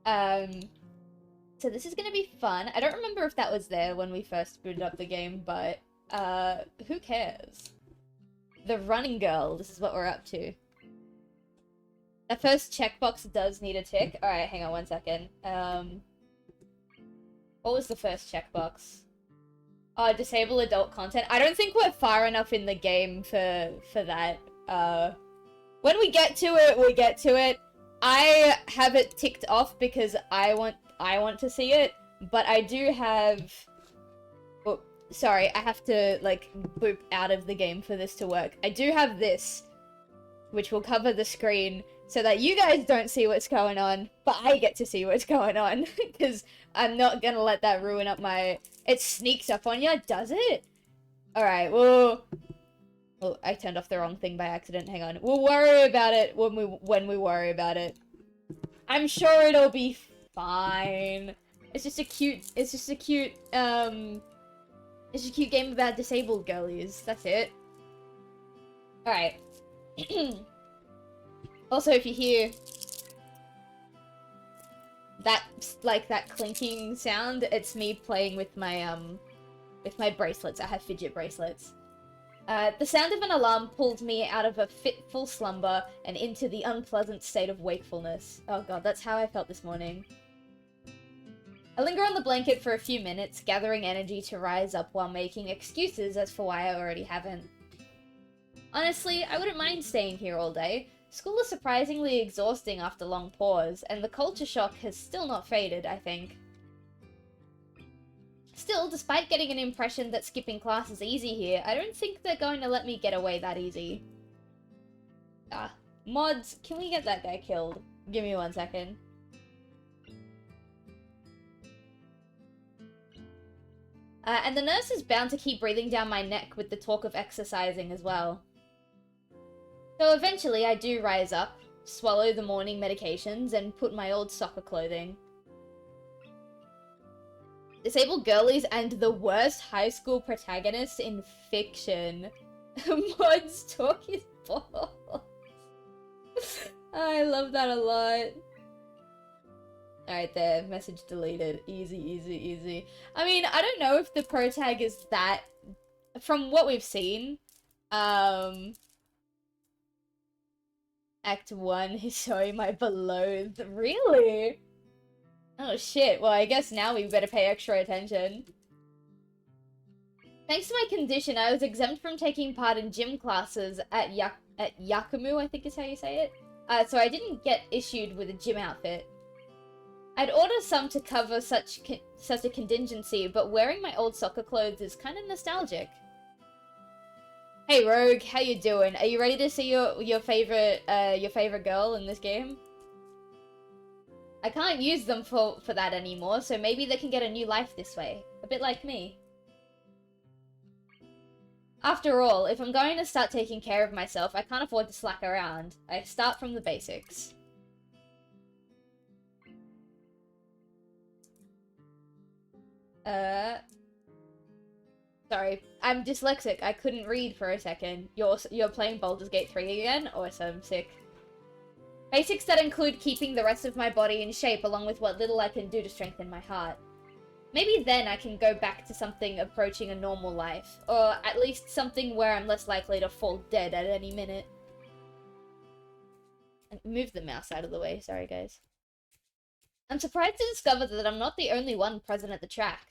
So this is gonna be fun. I don't remember if that was there when we first booted up the game, but who cares? The running girl, this is what we're up to. That first checkbox does need a tick. Alright, hang on 1 second. What was the first checkbox? Disable adult content. I don't think we're far enough in the game for that. When we get to it, we get to it. I have it ticked off because I want to see it, but I do have... Oh, sorry, I have to, like, boop out of the game for this to work. I do have this, which will cover the screen so that you guys don't see what's going on, but I get to see what's going on, because I'm not gonna let that ruin up my... It sneaks up on you, does it? Alright, well... Oh, I turned off the wrong thing by accident, hang on. We'll worry about it when we worry about it. I'm sure it'll be fine. It's just a cute game about disabled girlies. That's it. Alright. Also, if you hear that, like, that clinking sound, it's me playing with my bracelets. I have fidget bracelets. The sound of an alarm pulled me out of a fitful slumber and into the unpleasant state of wakefulness. Oh god, that's how I felt this morning. I linger on the blanket for a few minutes, gathering energy to rise up while making excuses as for why I already haven't. Honestly, I wouldn't mind staying here all day. School is surprisingly exhausting after long pause, and the culture shock has still not faded, I think. Still, despite getting an impression that skipping class is easy here, I don't think they're going to let me get away that easy. Mods, can we get that guy killed? Give me 1 second. And the nurse is bound to keep breathing down my neck with the talk of exercising as well. So eventually I do rise up, swallow the morning medications, and put my old soccer clothing. Disabled girlies and the worst high school protagonists in fiction. Mods talk is balls. I love that a lot. Alright, there. Message deleted. Easy, easy, easy. I mean, I don't know if the protag is that... From what we've seen, Act 1 is showing my beloathed. Really? Oh shit, well I guess now we better pay extra attention. Thanks to my condition, I was exempt from taking part in gym classes at Yakumu, I think is how you say it. So I didn't get issued with a gym outfit. I'd order some to cover such a contingency, but wearing my old soccer clothes is kind of nostalgic. Hey Rogue, how you doing? Are you ready to see your favorite girl in this game? I can't use them for that anymore, so maybe they can get a new life this way. A bit like me. After all, if I'm going to start taking care of myself, I can't afford to slack around. I start from the basics. Sorry, I'm dyslexic. I couldn't read for a second. You're playing Baldur's Gate 3 again? Awesome, sick. Basics that include keeping the rest of my body in shape along with what little I can do to strengthen my heart. Maybe then I can go back to something approaching a normal life, or at least something where I'm less likely to fall dead at any minute. Move the mouse out of the way, sorry guys. I'm surprised to discover that I'm not the only one present at the track.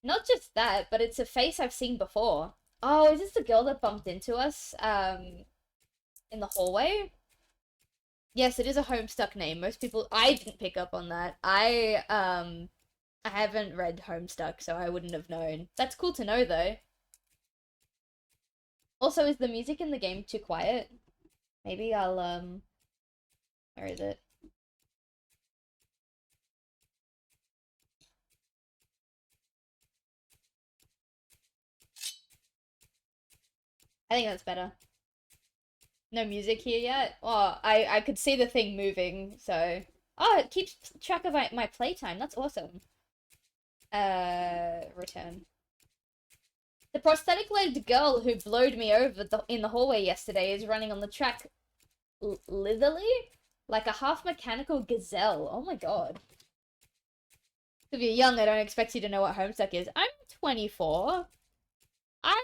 Not just that, but it's a face I've seen before. Oh, is this the girl that bumped into us, in the hallway? Yes, it is a Homestuck name. Most people... I didn't pick up on that. I haven't read Homestuck, so I wouldn't have known. That's cool to know, though. Also, is the music in the game too quiet? Maybe I'll, where is it? I think that's better. No music here yet? Oh, I could see the thing moving, so... Oh, it keeps track of my playtime. That's awesome. Return. The prosthetic-legged girl who blowed me over in the hallway yesterday is running on the track lithely? Like a half-mechanical gazelle. Oh my god. If you're young, I don't expect you to know what Homestuck is. I'm 24. I'm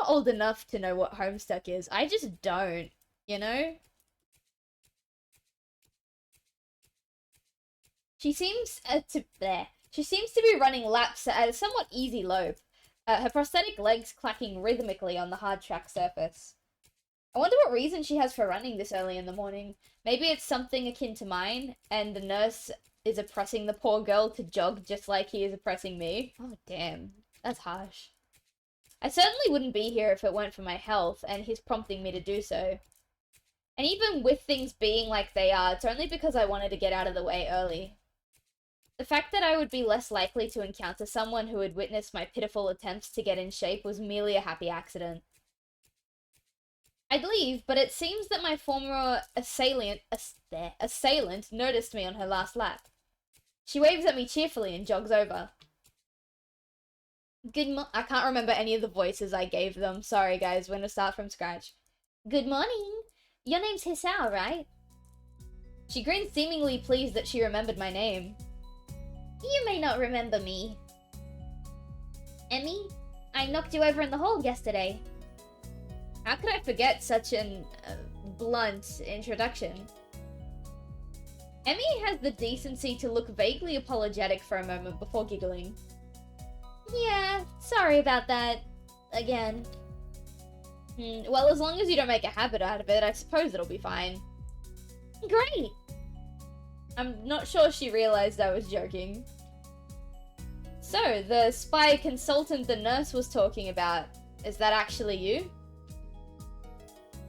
old enough to know what Homestuck is. I just don't, you know? She seems to be running laps at a somewhat easy lope. Her prosthetic legs clacking rhythmically on the hard track surface. I wonder what reason she has for running this early in the morning. Maybe it's something akin to mine, and the nurse is oppressing the poor girl to jog just like he is oppressing me. Oh, damn. That's harsh. I certainly wouldn't be here if it weren't for my health, and he's prompting me to do so. And even with things being like they are, it's only because I wanted to get out of the way early. The fact that I would be less likely to encounter someone who had witnessed my pitiful attempts to get in shape was merely a happy accident. I'd leave, but it seems that my former assailant noticed me on her last lap. She waves at me cheerfully and jogs over. I can't remember any of the voices I gave them. Sorry, guys. We're gonna start from scratch. Good morning. Your name's Hisao, right? She grinned, seemingly pleased that she remembered my name. You may not remember me. Emmy? I knocked you over in the hall yesterday. How could I forget such an blunt introduction? Emmy has the decency to look vaguely apologetic for a moment before giggling. Yeah, sorry about that. Again. Well, as long as you don't make a habit out of it, I suppose it'll be fine. Great! I'm not sure she realized I was joking. So, the spy consultant the nurse was talking about, is that actually you?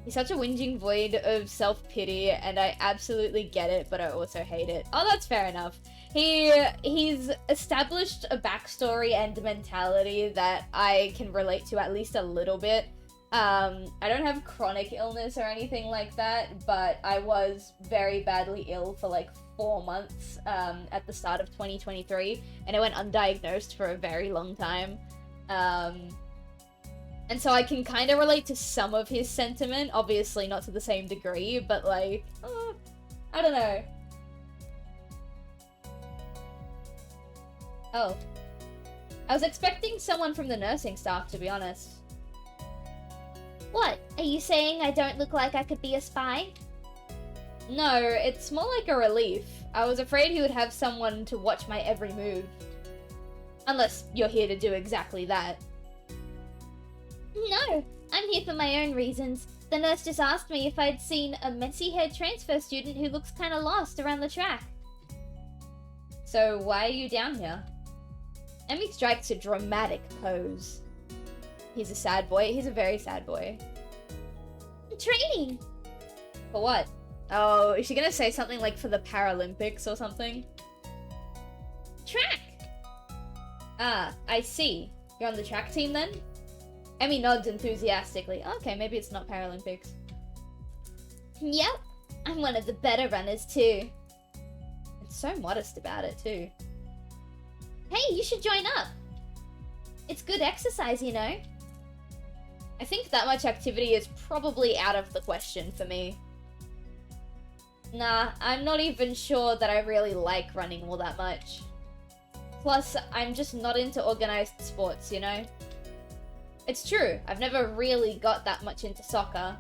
He's such a whinging void of self-pity, and I absolutely get it, but I also hate it. Oh, that's fair enough. He's established a backstory and mentality that I can relate to at least a little bit. I don't have chronic illness or anything like that, but I was very badly ill for like 4 months at the start of 2023, and I went undiagnosed for a very long time. And so I can kind of relate to some of his sentiment, obviously not to the same degree, but like, I don't know. Oh. I was expecting someone from the nursing staff, to be honest. What? Are you saying I don't look like I could be a spy? No, it's more like a relief. I was afraid he would have someone to watch my every move. Unless you're here to do exactly that. No, I'm here for my own reasons. The nurse just asked me if I'd seen a messy-haired transfer student who looks kinda lost around the track. So why are you down here? Emmy strikes a dramatic pose. He's a sad boy. He's a very sad boy. Training! For what? Oh, is she gonna say something like for the Paralympics or something? Track! Ah, I see. You're on the track team then? Emmy nods enthusiastically. Okay, maybe it's not Paralympics. Yep, I'm one of the better runners too. It's so modest about it too. Hey, you should join up. It's good exercise, you know. I think that much activity is probably out of the question for me. Nah, I'm not even sure that I really like running all that much. Plus, I'm just not into organized sports, you know? It's true, I've never really got that much into soccer.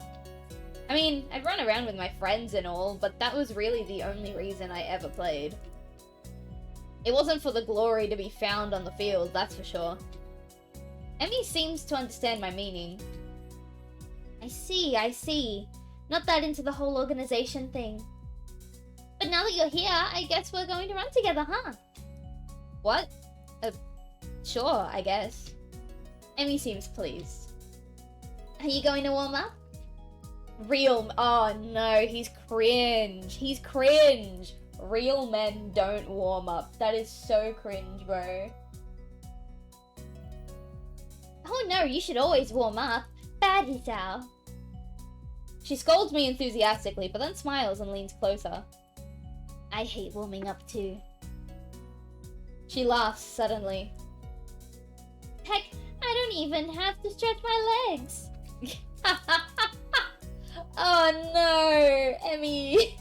I mean, I'd run around with my friends and all, but that was really the only reason I ever played. It wasn't for the glory to be found on the field, that's for sure. Emmy seems to understand my meaning. I see. Not that into the whole organization thing. But now that you're here, I guess we're going to run together, huh? What? Sure, I guess. Emmy seems pleased. Are you going to warm up? Oh no, he's cringe. He's cringe. Real men don't warm up. That is so cringe, bro. Oh no, you should always warm up. Bad Hisao. She scolds me enthusiastically, but then smiles and leans closer. I hate warming up too. She laughs suddenly. Heck, I don't even have to stretch my legs. Oh no, Emmy.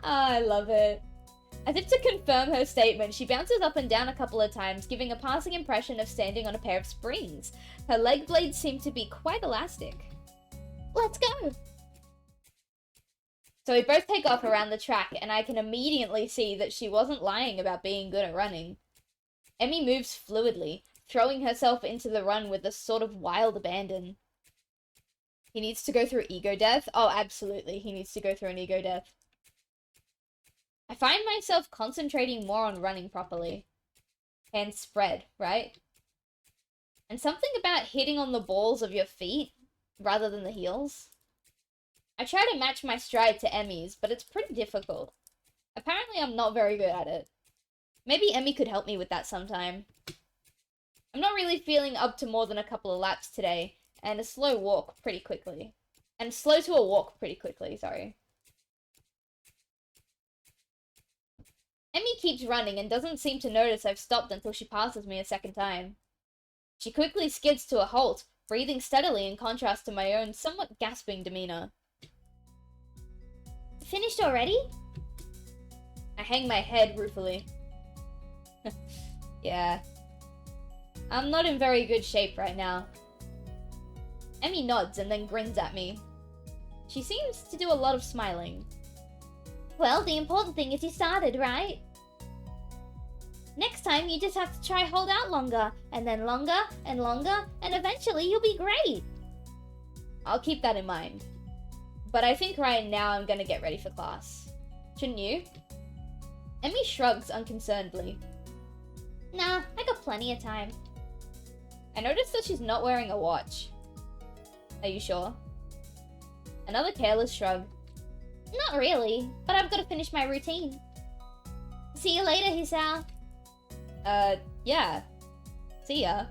I love it. As if to confirm her statement, she bounces up and down a couple of times, giving a passing impression of standing on a pair of springs. Her leg blades seem to be quite elastic. Let's go! So we both take off around the track, and I can immediately see that she wasn't lying about being good at running. Emmy moves fluidly, throwing herself into the run with a sort of wild abandon. He needs to go through ego death? Oh, absolutely, he needs to go through an ego death. I find myself concentrating more on running properly. Hands spread, right? And something about hitting on the balls of your feet rather than the heels. I try to match my stride to Emmy's, but it's pretty difficult. Apparently I'm not very good at it. Maybe Emmy could help me with that sometime. I'm not really feeling up to more than a couple of laps today, and slow to a walk pretty quickly, sorry. Emmy keeps running and doesn't seem to notice I've stopped until she passes me a second time. She quickly skids to a halt, breathing steadily in contrast to my own somewhat gasping demeanor. Finished already? I hang my head ruefully. Yeah. I'm not in very good shape right now. Emmy nods and then grins at me. She seems to do a lot of smiling. Well, the important thing is you started, right? Next time you just have to try hold out longer, and then longer, and longer, and eventually you'll be great. I'll keep that in mind. But I think right now I'm gonna get ready for class. Shouldn't you? Emmy shrugs unconcernedly. Nah, I got plenty of time. I noticed that she's not wearing a watch. Are you sure? Another careless shrug. Not really, but I've got to finish my routine. See you later, Hisao. Yeah. See ya.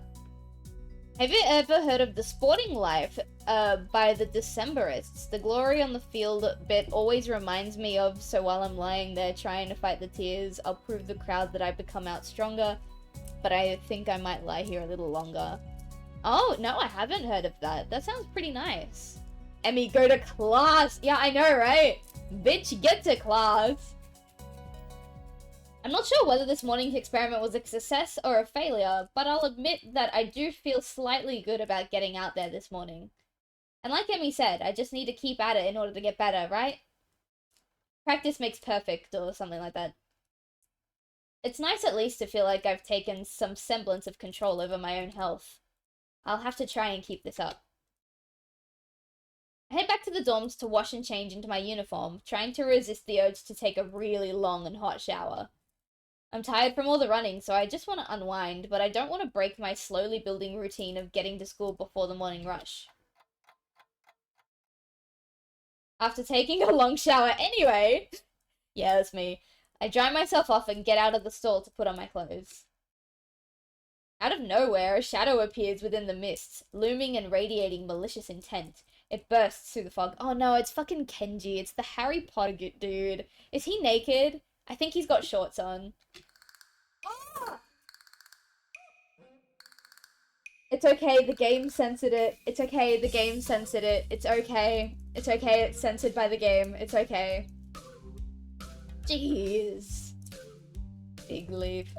Have you ever heard of The Sporting Life, by the Decemberists? The glory on the field bit always reminds me of, so while I'm lying there trying to fight the tears, I'll prove the crowd that I've become out stronger, but I think I might lie here a little longer. Oh, no, I haven't heard of that. That sounds pretty nice. Emmy, go to class! Yeah, I know, right? Bitch, get to class! I'm not sure whether this morning's experiment was a success or a failure, but I'll admit that I do feel slightly good about getting out there this morning. And like Emmy said, I just need to keep at it in order to get better, right? Practice makes perfect, or something like that. It's nice at least to feel like I've taken some semblance of control over my own health. I'll have to try and keep this up. I head back to the dorms to wash and change into my uniform, trying to resist the urge to take a really long and hot shower. I'm tired from all the running, so I just want to unwind, but I don't want to break my slowly building routine of getting to school before the morning rush. After taking a long shower anyway, yeah, that's me, I dry myself off and get out of the stall to put on my clothes. Out of nowhere, a shadow appears within the mists, looming and radiating malicious intent. It bursts through the fog. Oh no, it's fucking Kenji. It's the Harry Potter dude. Is he naked? I think he's got shorts on. It's okay, the game censored it. It's okay, the game censored it. It's okay. It's okay, it's censored by the game. It's okay. Jeez. Big leaf.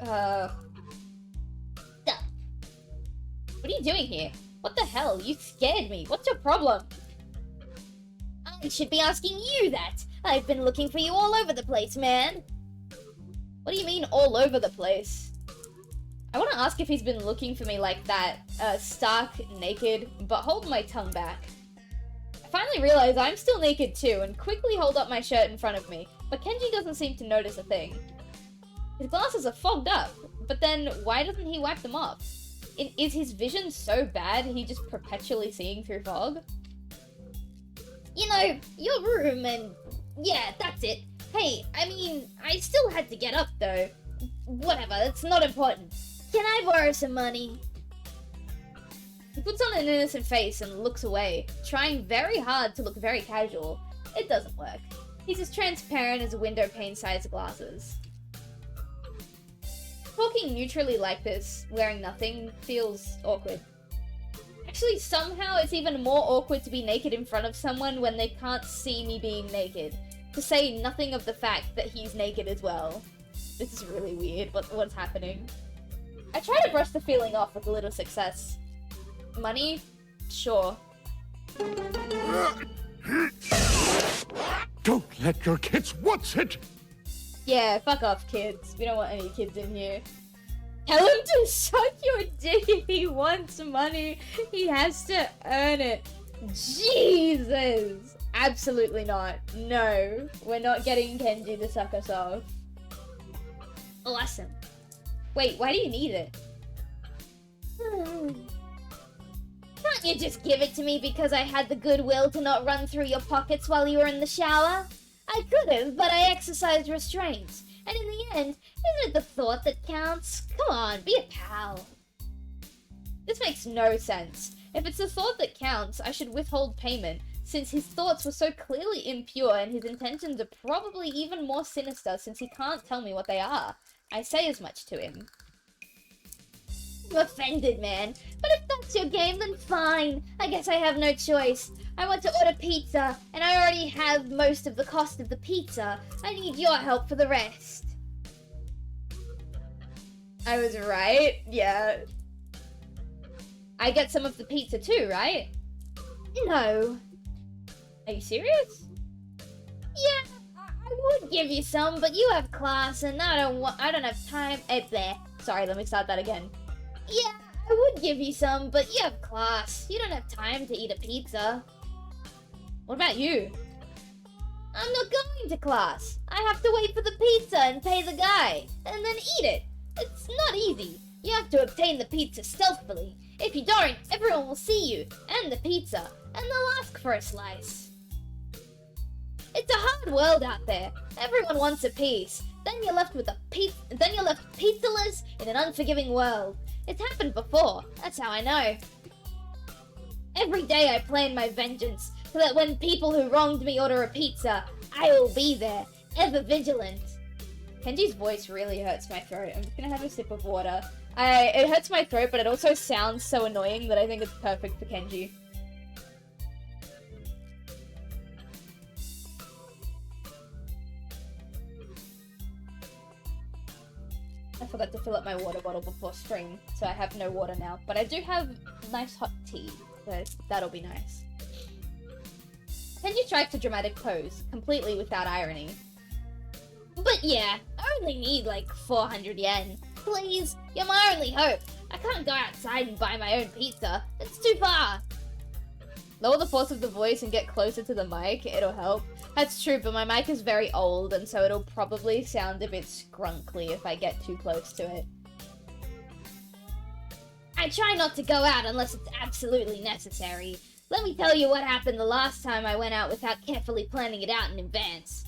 What are you doing here? What the hell? You scared me. What's your problem? I should be asking you that. I've been looking for you all over the place, man. What do you mean, all over the place? I want to ask if he's been looking for me like that, stark naked, but hold my tongue back. I finally realize I'm still naked too, and quickly hold up my shirt in front of me, but Kenji doesn't seem to notice a thing. His glasses are fogged up, but then why doesn't he wipe them off? Is his vision so bad he's just perpetually seeing through fog? You know, your room and... yeah, that's it. Hey, I mean, I still had to get up though. Whatever, it's not important. Can I borrow some money? He puts on an innocent face and looks away, trying very hard to look very casual. It doesn't work. He's as transparent as window pane-sized glasses. Talking neutrally like this, wearing nothing, feels awkward. Actually, somehow it's even more awkward to be naked in front of someone when they can't see me being naked. To say nothing of the fact that he's naked as well. This is really weird, what's happening? I try to brush the feeling off with a little success. Money? Sure. Don't let your kids watch it! Yeah, fuck off, kids. We don't want any kids in here. Tell him to suck your dick if he wants money. He has to earn it. Jesus! Absolutely not. No. We're not getting Kenji to suck us off. Awesome. Wait, why do you need it? Can't you just give it to me because I had the goodwill to not run through your pockets while you were in the shower? I could have, but I exercised restraint. And in the end, isn't it the thought that counts? Come on, be a pal. This makes no sense. If it's the thought that counts, I should withhold payment, since his thoughts were so clearly impure and his intentions are probably even more sinister since he can't tell me what they are. I say as much to him. I'm offended, man. But if that's your game, then fine. I guess I have no choice. I want to order pizza, and I already have most of the cost of the pizza. I need your help for the rest. I was right. Yeah. I get some of the pizza too, right? No. Are you serious? Yeah, I would give you some, but you have class, and I don't have time. There. Sorry, let me start that again. Yeah, I would give you some, but you have class. You don't have time to eat a pizza. What about you? I'm not going to class. I have to wait for the pizza and pay the guy, and then eat it. It's not easy. You have to obtain the pizza stealthily. If you don't, everyone will see you, and the pizza, and they'll ask for a slice. It's a hard world out there. Everyone wants a piece. Then you're left pizzaless in an unforgiving world. It's happened before. That's how I know. Every day I plan my vengeance, so that when people who wronged me order a pizza, I will be there, ever vigilant. Kenji's voice really hurts my throat. I'm just gonna have a sip of water. It hurts my throat, but it also sounds so annoying that I think it's perfect for Kenji. I forgot to fill up my water bottle before spring, so I have no water now. But I do have nice hot tea, so that'll be nice. Kenji strikes a dramatic pose, completely without irony. But yeah, I only need like 400 yen. Please, you're my only hope. I can't go outside and buy my own pizza. It's too far. Lower the force of the voice and get closer to the mic, it'll help. That's true, but my mic is very old, and so it'll probably sound a bit scrunkly if I get too close to it. I try not to go out unless it's absolutely necessary. Let me tell you what happened the last time I went out without carefully planning it out in advance.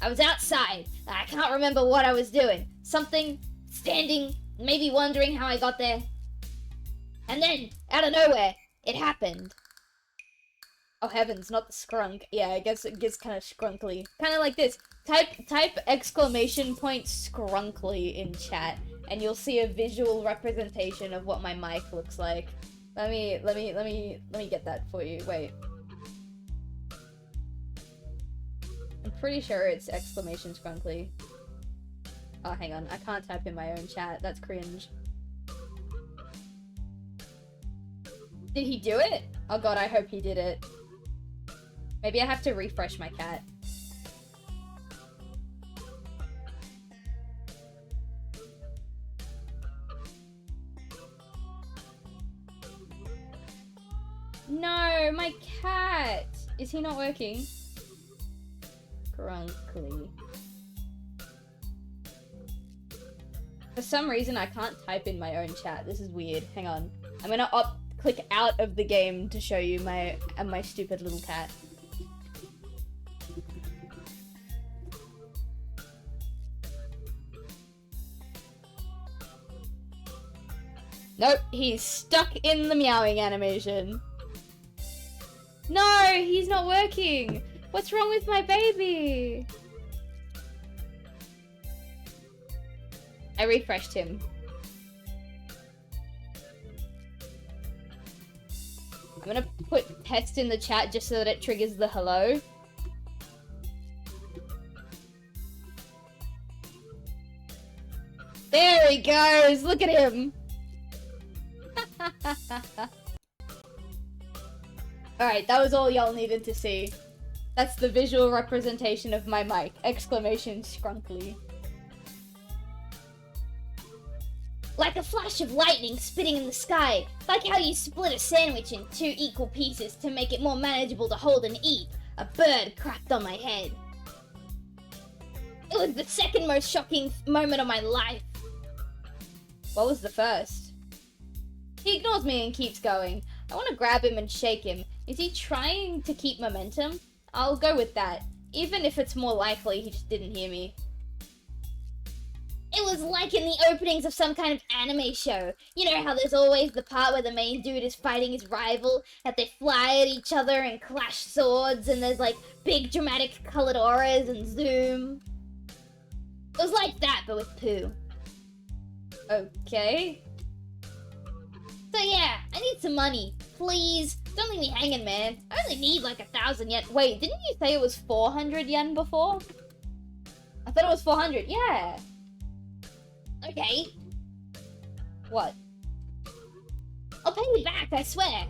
I was outside. I can't remember what I was doing. Something, standing, maybe wondering how I got there. And then, out of nowhere, it happened. Oh heavens, not the scrunk. Yeah, I guess it gets kind of scrunkly. Kind of like this. Type exclamation point scrunkly in chat, and you'll see a visual representation of what my mic looks like. Let me get that for you. Wait. I'm pretty sure it's exclamation scrunkly. Oh, hang on. I can't type in my own chat. That's cringe. Did he do it? Oh god, I hope he did it. Maybe I have to refresh my cat. No, my cat! Is he not working? Grunkly. For some reason, I can't type in my own chat. This is weird. Hang on. I'm gonna click out of the game to show you my stupid little cat. Nope, he's stuck in the meowing animation. No, he's not working. What's wrong with my baby? I refreshed him. I'm gonna put pest in the chat just so that it triggers the hello. There he goes! Look at him! Alright, that was all y'all needed to see. That's the visual representation of my mic! Exclamation scrunkly. Like a flash of lightning spitting in the sky. Like how you split a sandwich in 2 equal pieces to make it more manageable to hold and eat. A bird crapped on my head. It was the second most shocking moment of my life. What was the first? He ignores me and keeps going. I want to grab him and shake him. Is he trying to keep momentum? I'll go with that. Even if it's more likely he just didn't hear me. It was like in the openings of some kind of anime show. You know how there's always the part where the main dude is fighting his rival, that they fly at each other and clash swords, and there's like big dramatic colored auras and zoom. It was like that, but with poo. Okay. So yeah, I need some money. Please, don't leave me hanging, man. I only need like 1,000 yen. Wait, didn't you say it was 400 yen before? I thought it was 400. Yeah. Okay, What? I'll pay you back, I swear.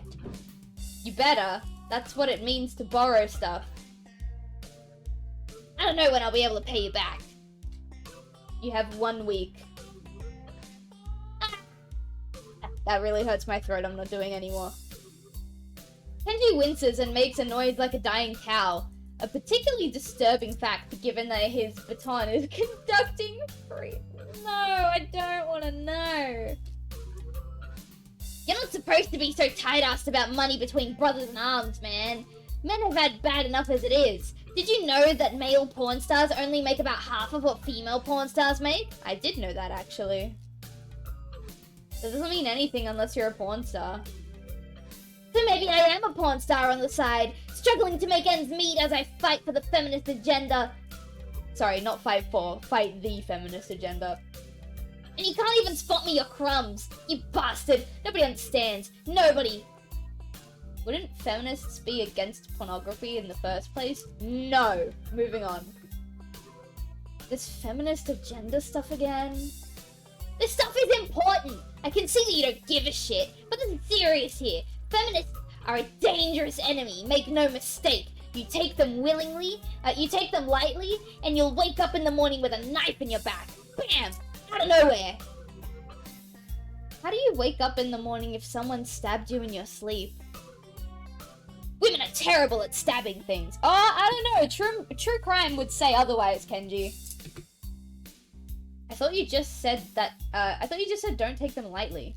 You better. That's what it means to borrow stuff. I don't know when I'll be able to pay you back. You have 1 week. That really hurts my throat. I'm not doing anymore. Kenji winces and makes a noise like a dying cow. A particularly disturbing fact, given that his baton is conducting free. No, I don't want to know. You're not supposed to be so tight-assed about money between brothers in arms, man. Men have had bad enough as it is. Did you know that male porn stars only make about half of what female porn stars make? I did know that, actually. That doesn't mean anything unless you're a porn star. So maybe I am a porn star on the side, struggling to make ends meet as I fight for the feminist agenda. Sorry, not fight for. Fight the feminist agenda. And you can't even spot me your crumbs. You bastard. Nobody understands. Nobody. Wouldn't feminists be against pornography in the first place? No. Moving on. This feminist agenda stuff again? This stuff is important. I can see that you don't give a shit, but this is serious here. Feminists are a dangerous enemy, make no mistake. You take them willingly, you take them lightly, and you'll wake up in the morning with a knife in your back. Bam! Out of nowhere. How do you wake up in the morning if someone stabbed you in your sleep? Women are terrible at stabbing things. Oh, I don't know. True crime would say otherwise, Kenji. I thought you just said that, don't take them lightly.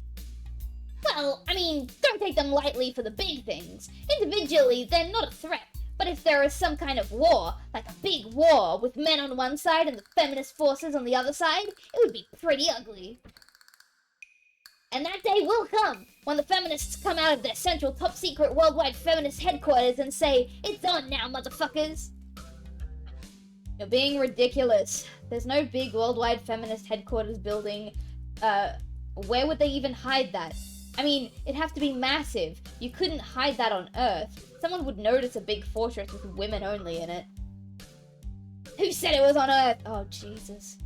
Well, I mean, don't take them lightly for the big things. Individually, they're not a threat. But if there is some kind of war, like a big war, with men on one side and the feminist forces on the other side, it would be pretty ugly. And that day will come, when the feminists come out of their central top-secret worldwide feminist headquarters and say, "It's on now, motherfuckers!" You're being ridiculous. There's no big worldwide feminist headquarters building. Where would they even hide that? I mean, it'd have to be massive. You couldn't hide that on Earth. Someone would notice a big fortress with women only in it. Who said it was on Earth? Oh, Jesus.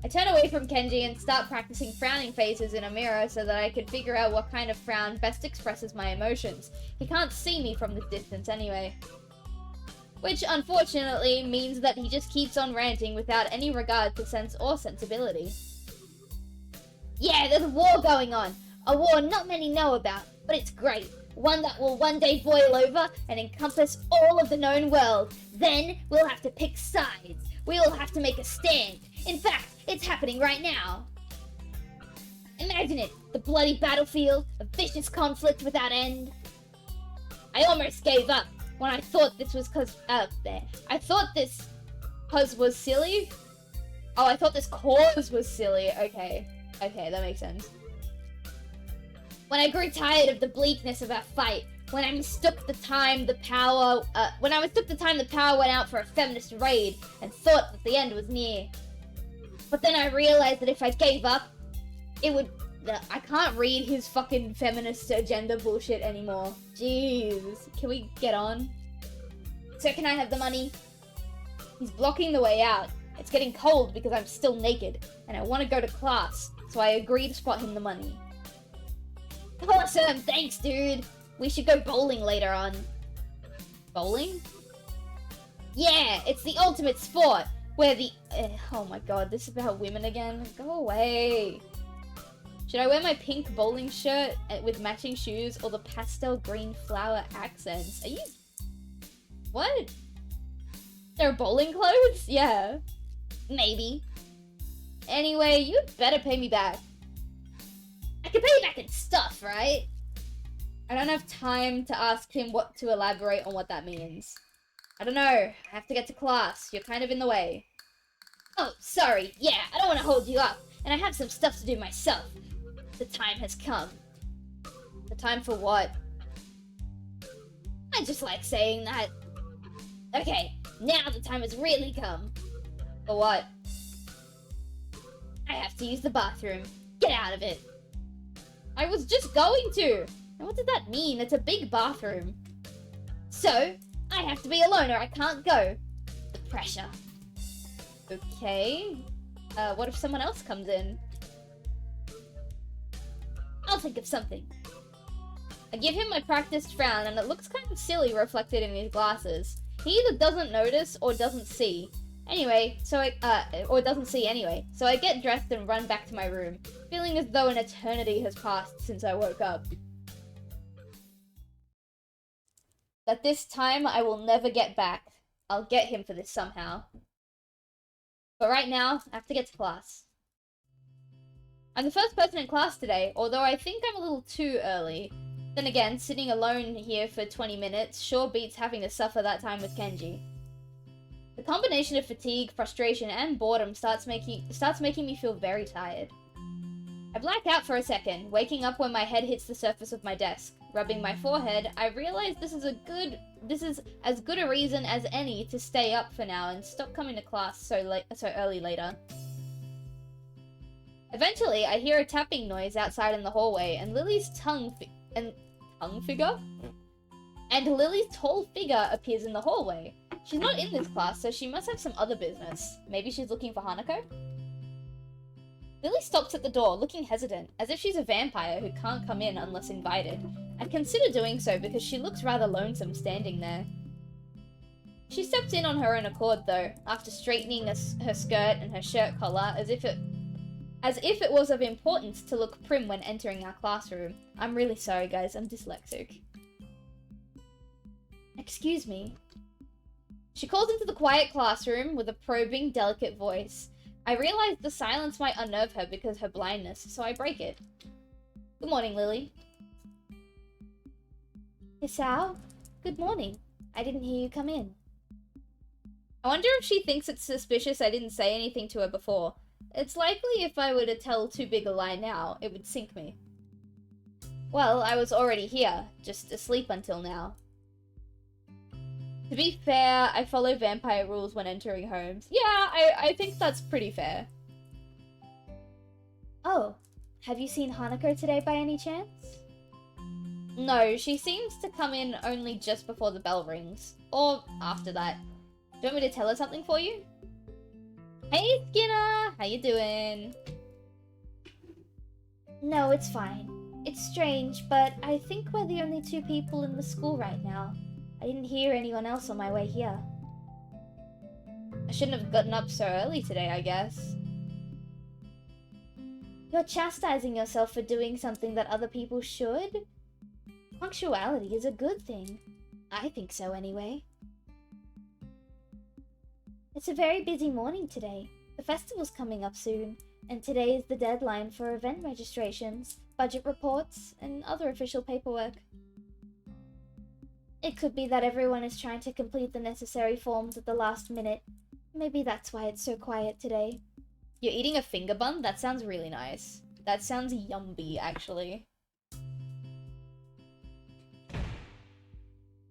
I turn away from Kenji and start practicing frowning faces in a mirror so that I can figure out what kind of frown best expresses my emotions. He can't see me from this distance anyway. Which, unfortunately, means that he just keeps on ranting without any regard to sense or sensibility. Yeah, there's a war going on. A war not many know about, but it's great. One that will one day boil over and encompass all of the known world. Then we'll have to pick sides. We will have to make a stand. In fact, it's happening right now. Imagine it, the bloody battlefield, a vicious conflict without end. I almost gave up when I thought this was I thought this cause was silly? Oh, I thought this cause was silly. Okay, that makes sense. When I grew tired of the bleakness of our fight, when I mistook the time the power went out for a feminist raid and thought that the end was near. But then I realized that if I gave up, it would I can't read his fucking feminist agenda bullshit anymore. Jeez. Can we get on? So can I have the money? He's blocking the way out. It's getting cold because I'm still naked, and I want to go to class, so I agree to spot him the money. Awesome, thanks, dude. We should go bowling later on. Bowling? Yeah, it's the ultimate sport, where the... oh my god, this is about women again? Go away. Should I wear my pink bowling shirt with matching shoes or the pastel green flower accents? Are you... What? They're bowling clothes? Yeah. Maybe. Anyway, you'd better pay me back. I can pay you back in stuff, right? I don't have time to ask him what to elaborate on what that means. I don't know. I have to get to class. You're kind of in the way. Oh, sorry. Yeah, I don't want to hold you up. And I have some stuff to do myself. The time has come. The time for what? I just like saying that. Okay, now the time has really come. For what? I have to use the bathroom. Get out of it. I was just going to. And what did that mean? It's a big bathroom. So, I have to be alone or I can't go. The pressure. Okay. What if someone else comes in? I'll think of something. I give him my practiced frown and it looks kind of silly reflected in his glasses. He either doesn't notice or doesn't see. Anyway, so I get dressed and run back to my room, feeling as though an eternity has passed since I woke up. That this time I will never get back. I'll get him for this somehow. But right now, I have to get to class. I'm the first person in class today, although I think I'm a little too early. Then again, sitting alone here for 20 minutes sure beats having to suffer that time with Kenji. The combination of fatigue, frustration, and boredom starts making me feel very tired. I black out for a second, waking up when my head hits the surface of my desk. Rubbing my forehead, I realize this is as good a reason as any to stay up for now and stop coming to class so early later. Eventually, I hear a tapping noise outside in the hallway, and Lily's tall figure appears in the hallway. She's not in this class, so she must have some other business. Maybe she's looking for Hanako? Lily stops at the door, looking hesitant, as if she's a vampire who can't come in unless invited. I'd consider doing so because she looks rather lonesome standing there. She steps in on her own accord, though, after straightening her skirt and her shirt collar as if it was of importance to look prim when entering our classroom. I'm really sorry, guys, I'm dyslexic. Excuse me. She calls into the quiet classroom with a probing, delicate voice. I realize the silence might unnerve her because of her blindness, so I break it. Good morning, Lily. Hisao? Good morning. I didn't hear you come in. I wonder if she thinks it's suspicious I didn't say anything to her before. It's likely if I were to tell too big a lie now, it would sink me. Well, I was already here, just asleep until now. To be fair, I follow vampire rules when entering homes. Yeah, I think that's pretty fair. Oh, have you seen Hanako today by any chance? No, she seems to come in only just before the bell rings. Or after that. Do you want me to tell her something for you? Hey, Skinner! How you doing? No, it's fine. It's strange, but I think we're the only two people in the school right now. I didn't hear anyone else on my way here. I shouldn't have gotten up so early today, I guess. You're chastising yourself for doing something that other people should? Punctuality is a good thing. I think so, anyway. It's a very busy morning today. The festival's coming up soon, and today is the deadline for event registrations, budget reports, and other official paperwork. It could be that everyone is trying to complete the necessary forms at the last minute. Maybe that's why it's so quiet today. You're eating a finger bun? That sounds really nice. That sounds yummy, actually.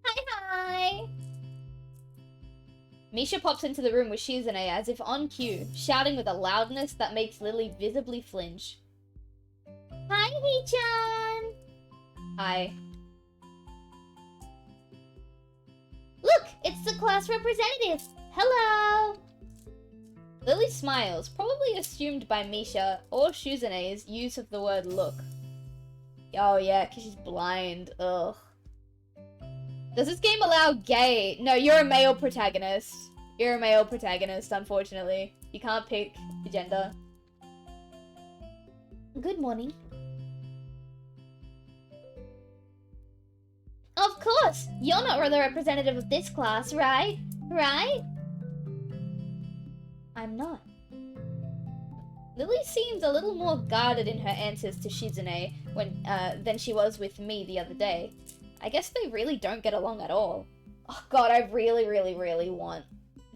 Hi! Misha pops into the room with Shizune as if on cue, shouting with a loudness that makes Lily visibly flinch. Hi, Hee-chan! Hi. Look, it's the class representative! Hello! Lily smiles, probably assumed by Misha or Shuzune's use of the word look. Oh yeah, because she's blind. Ugh. Does this game allow gay? No, you're a male protagonist. You're a male protagonist, unfortunately. You can't pick your gender. Good morning. Of course! You're not the representative of this class, right? Right? I'm not. Lily seems a little more guarded in her answers to Shizune than she was with me the other day. I guess they really don't get along at all. Oh god, I really, really, really want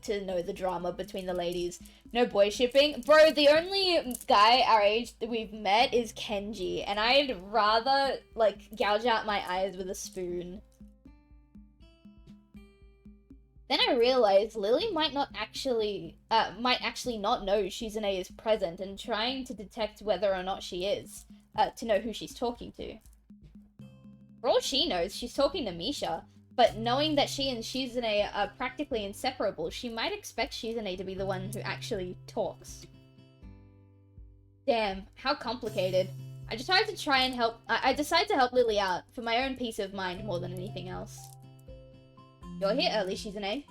to know the drama between the ladies. No boy shipping. Bro, the only guy our age that we've met is Kenji, and I'd rather, like, gouge out my eyes with a spoon. Then I realized Lily might actually not know Shizune is present and trying to detect whether or not she is, to know who she's talking to. For all she knows, she's talking to Misha, but knowing that she and Shizune are practically inseparable, she might expect Shizune to be the one who actually talks. Damn, how complicated. I decided to help Lily out, for my own peace of mind more than anything else. You're here early, Shizune.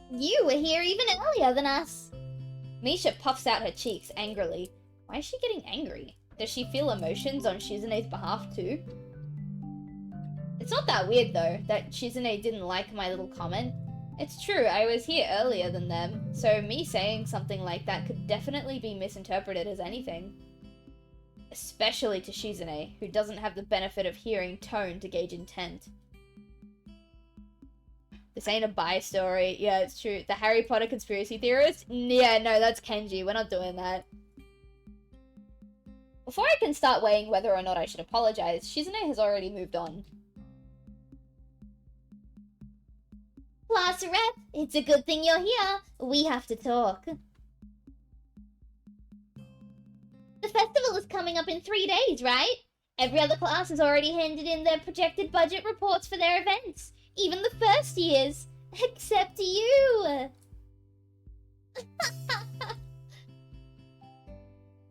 You were here even earlier than us. Misha puffs out her cheeks angrily. Why is she getting angry? Does she feel emotions on Shizune's behalf too? It's not that weird though, that Shizune didn't like my little comment. It's true, I was here earlier than them, so me saying something like that could definitely be misinterpreted as anything. Especially to Shizune, who doesn't have the benefit of hearing tone to gauge intent. This ain't a bi story. Yeah, it's true. The Harry Potter conspiracy theorist? Yeah, no, that's Kenji. We're not doing that. Before I can start weighing whether or not I should apologize, Shizune has already moved on. Class rep, it's a good thing you're here. We have to talk. The festival is coming up in 3 days, right? Every other class has already handed in their projected budget reports for their events. Even the first years. Except you.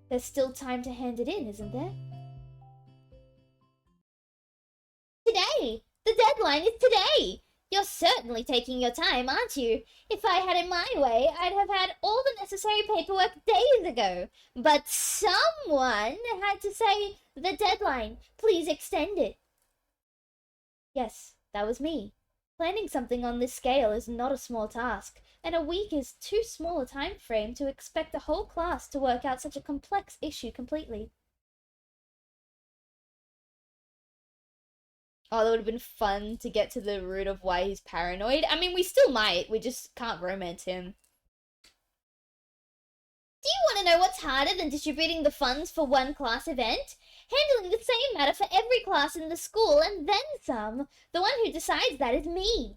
There's still time to hand it in, isn't there? Today! The deadline is today! You're certainly taking your time, aren't you? If I had it my way, I'd have had all the necessary paperwork days ago. But someone had to say, the deadline, please extend it. Yes, that was me. Planning something on this scale is not a small task, and a week is too small a time frame to expect the whole class to work out such a complex issue completely. Oh, that would have been fun to get to the root of why he's paranoid. I mean, we still might. We just can't romance him. Do you want to know what's harder than distributing the funds for one class event? Handling the same matter for every class in the school and then some. The one who decides that is me.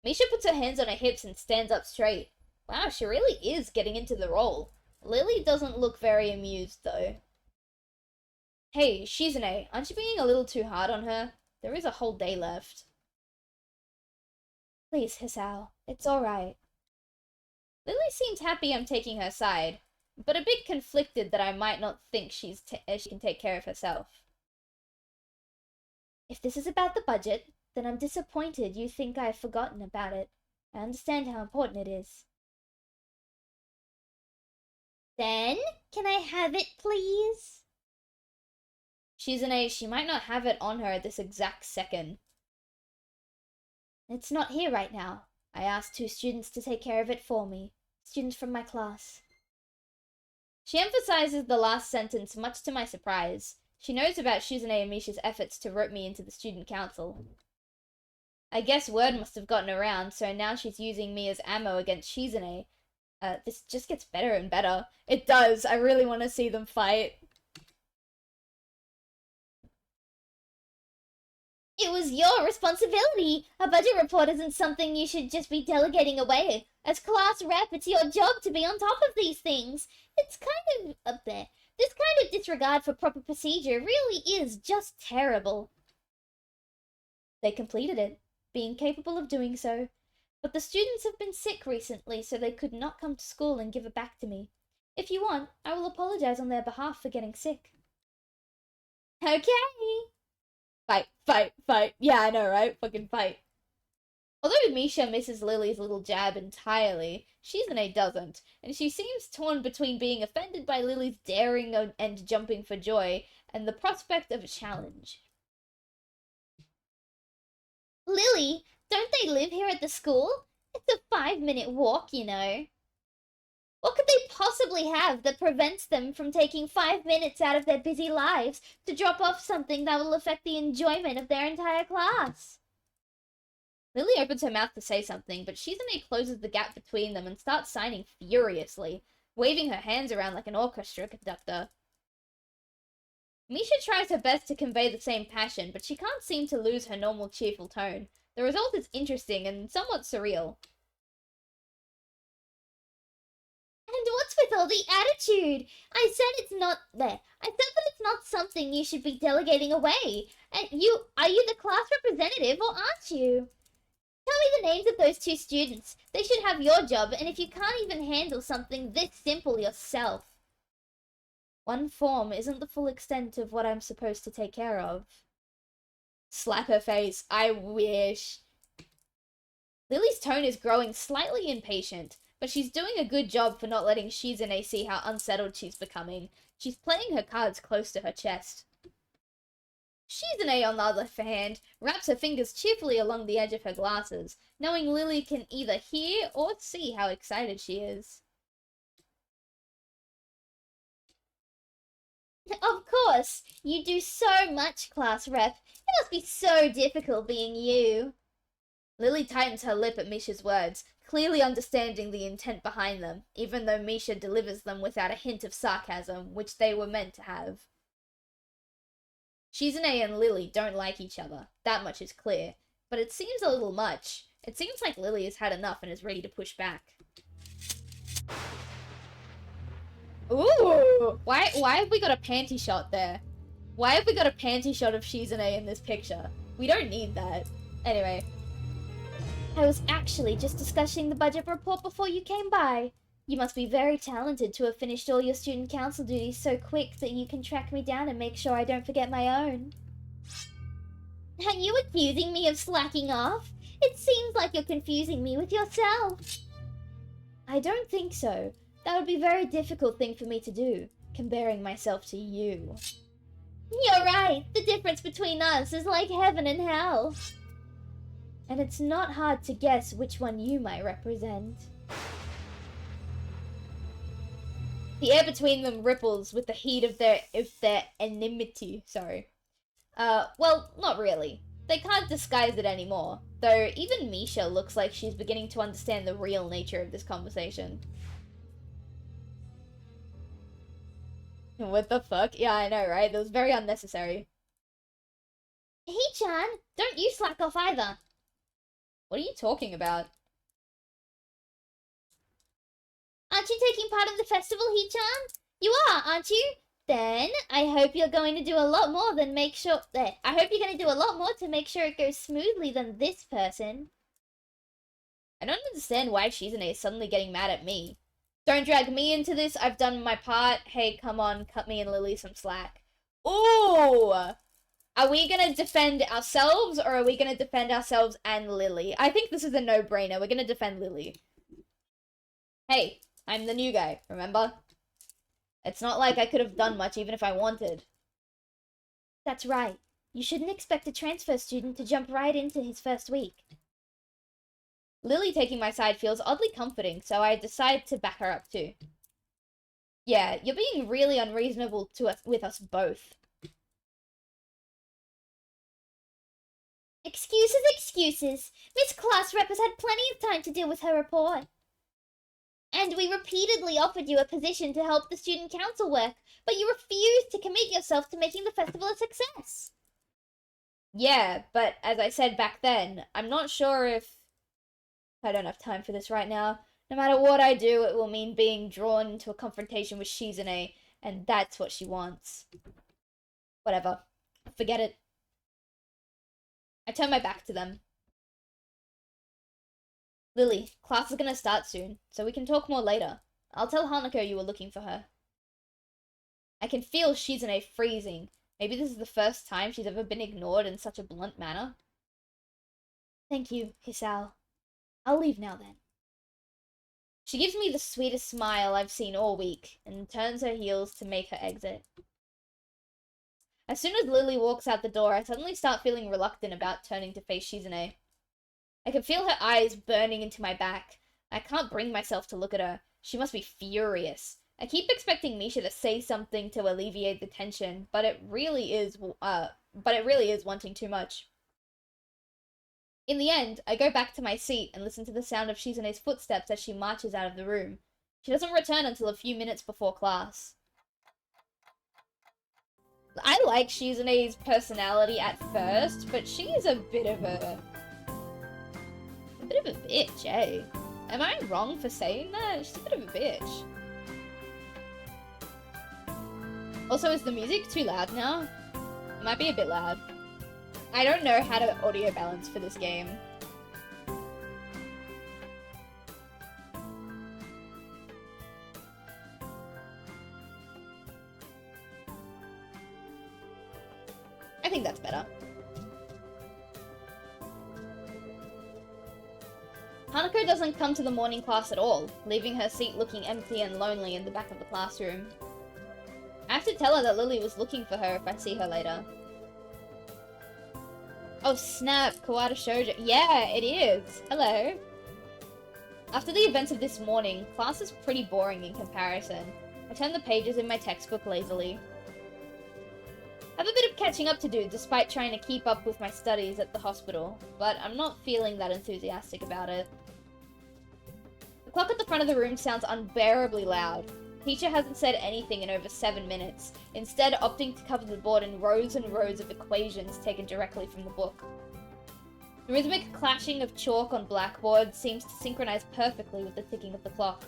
Misha puts her hands on her hips and stands up straight. Wow, she really is getting into the role. Lily doesn't look very amused, though. Hey, Shizune, aren't you being a little too hard on her? There is a whole day left. Please, Hisao. It's alright. Lily seems happy I'm taking her side, but a bit conflicted that I might not think she can take care of herself. If this is about the budget, then I'm disappointed you think I've forgotten about it. I understand how important it is. Then, can I have it, please? Shizune, she might not have it on her at this exact second. It's not here right now. I asked 2 students to take care of it for me. Students from my class. She emphasizes the last sentence, much to my surprise. She knows about Shizune and Misha's efforts to rope me into the student council. I guess word must have gotten around, so now she's using me as ammo against Shizune. This just gets better and better. It does. I really want to see them fight. It was your responsibility. A budget report isn't something you should just be delegating away. As class rep, it's your job to be on top of these things. It's kind of up there. This kind of disregard for proper procedure really is just terrible. They completed it, being capable of doing so. But the students have been sick recently, so they could not come to school and give it back to me. If you want, I will apologize on their behalf for getting sick. Okay. Fight, fight, fight. Yeah, I know, right? Fucking fight. Although Misha misses Lily's little jab entirely, Shizune doesn't, and she seems torn between being offended by Lily's daring and jumping for joy, and the prospect of a challenge. Lily, don't they live here at the school? It's a 5-minute walk, you know. What could they possibly have that prevents them from taking 5 minutes out of their busy lives to drop off something that will affect the enjoyment of their entire class? Lily opens her mouth to say something, but Shizune closes the gap between them and starts signing furiously, waving her hands around like an orchestra conductor. Misha tries her best to convey the same passion, but she can't seem to lose her normal cheerful tone. The result is interesting and somewhat surreal. And what's with all the attitude? I said it's not there. I said that it's not something you should be delegating away. And are you the class representative or aren't you? Tell me the names of those 2 students. They should have your job, and if you can't even handle something this simple yourself. One form isn't the full extent of what I'm supposed to take care of. Slap her face. I wish. Lily's tone is growing slightly impatient, but she's doing a good job for not letting Shizune see how unsettled she's becoming. She's playing her cards close to her chest. Shizune, on the other hand, wraps her fingers cheerfully along the edge of her glasses, knowing Lily can either hear or see how excited she is. Of course! You do so much, class rep. It must be so difficult being you. Lily tightens her lip at Misha's words, clearly understanding the intent behind them, even though Misha delivers them without a hint of sarcasm, which they were meant to have. Shizune and Lily don't like each other, that much is clear, but it seems a little much. It seems like Lily has had enough and is ready to push back. Ooh! Why have we got a panty shot there? Why have we got a panty shot of Shizune in this picture? We don't need that. Anyway. I was actually just discussing the budget report before you came by. You must be very talented to have finished all your student council duties so quick that you can track me down and make sure I don't forget my own. Are you accusing me of slacking off? It seems like you're confusing me with yourself. I don't think so. That would be a very difficult thing for me to do, comparing myself to you. You're right. The difference between us is like heaven and hell. And it's not hard to guess which one you might represent. The air between them ripples with the heat of their enmity. Sorry. Well, not really. They can't disguise it anymore, though even Misha looks like she's beginning to understand the real nature of this conversation. What the fuck? Yeah, I know, right? That was very unnecessary. Hee-chan, don't you slack off either. What are you talking about? Aren't you taking part in the festival, Hee-chan? You are, aren't you? Then I hope you're going to do a lot more than make sure I hope you're going to do a lot more to make sure it goes smoothly than this person. I don't understand why Shizune is suddenly getting mad at me. Don't drag me into this. I've done my part. Hey, come on, cut me and Lily some slack. Ooh! Are we gonna defend ourselves, or are we gonna defend ourselves and Lily? I think this is a no-brainer. We're gonna defend Lily. Hey, I'm the new guy, remember? It's not like I could have done much even if I wanted. That's right. You shouldn't expect a transfer student to jump right into his first week. Lily taking my side feels oddly comforting, so I decide to back her up too. Yeah, you're being really unreasonable with us both. Excuses, excuses. Miss Class Rep has had plenty of time to deal with her report. And we repeatedly offered you a position to help the student council work, but you refused to commit yourself to making the festival a success. Yeah, but as I said back then, I'm not sure if I don't have time for this right now. No matter what I do, it will mean being drawn into a confrontation with Shizune, and that's what she wants. Whatever. Forget it. I turn my back to them. Lily, class is gonna start soon, so we can talk more later. I'll tell Hanako you were looking for her. I can feel Shizune freezing. Maybe this is the first time she's ever been ignored in such a blunt manner. Thank you, Hisao. I'll leave now then. She gives me the sweetest smile I've seen all week, and turns her heels to make her exit. As soon as Lily walks out the door, I suddenly start feeling reluctant about turning to face Shizune. I can feel her eyes burning into my back. I can't bring myself to look at her. She must be furious. I keep expecting Misha to say something to alleviate the tension, but it really is wanting too much. In the end, I go back to my seat and listen to the sound of Shizune's footsteps as she marches out of the room. She doesn't return until a few minutes before class. I like Shizune's personality at first, but she is a bit of a bitch, eh? Am I wrong for saying that? She's a bit of a bitch. Also, is the music too loud now? It might be a bit loud. I don't know how to audio balance for this game. I think that's better. Hanako doesn't come to the morning class at all, leaving her seat looking empty and lonely in the back of the classroom. I have to tell her that Lily was looking for her if I see her later. Oh snap, Kawata Shoujo. Yeah, it is. Hello. After the events of this morning, class is pretty boring in comparison. I turn the pages in my textbook lazily. I have a bit of catching up to do despite trying to keep up with my studies at the hospital, but I'm not feeling that enthusiastic about it. The clock at the front of the room sounds unbearably loud. Teacher hasn't said anything in over 7 minutes, instead opting to cover the board in rows and rows of equations taken directly from the book. The rhythmic clashing of chalk on blackboard seems to synchronize perfectly with the ticking of the clock.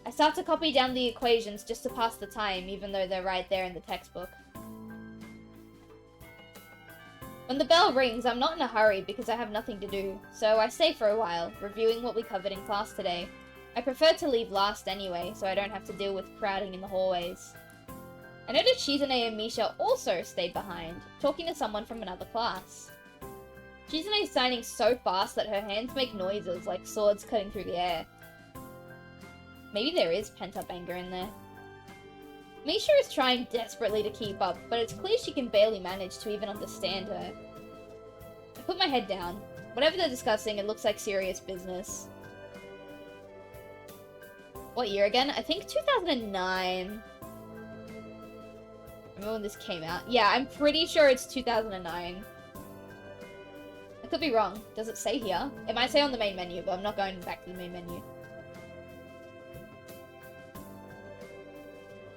I start to copy down the equations just to pass the time, even though they're right there in the textbook. When the bell rings, I'm not in a hurry because I have nothing to do, so I stay for a while, reviewing what we covered in class today. I prefer to leave last anyway, so I don't have to deal with crowding in the hallways. I noticed Shizune and Misha also stayed behind, talking to someone from another class. Shizune's signing so fast that her hands make noises like swords cutting through the air. Maybe there is pent-up anger in there. Misha is trying desperately to keep up, but it's clear she can barely manage to even understand her. I put my head down. Whatever they're discussing, it looks like serious business. What year again? I think 2009. Remember when this came out? Yeah, I'm pretty sure it's 2009. I could be wrong. Does it say here? It might say on the main menu, but I'm not going back to the main menu.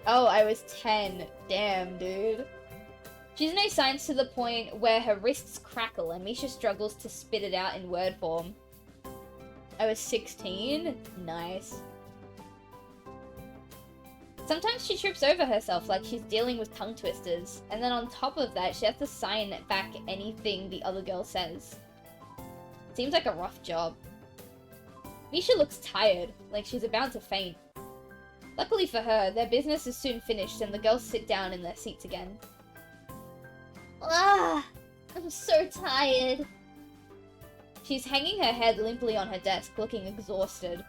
Oh, I was 10. Damn, dude. Shizune signs to the point where her wrists crackle and Misha struggles to spit it out in word form. I was 16? Nice. Sometimes she trips over herself like she's dealing with tongue twisters, and then on top of that, she has to sign back anything the other girl says. Seems like a rough job. Misha looks tired, like she's about to faint. Luckily for her, their business is soon finished and the girls sit down in their seats again. Ah, I'm so tired. She's hanging her head limply on her desk, looking exhausted.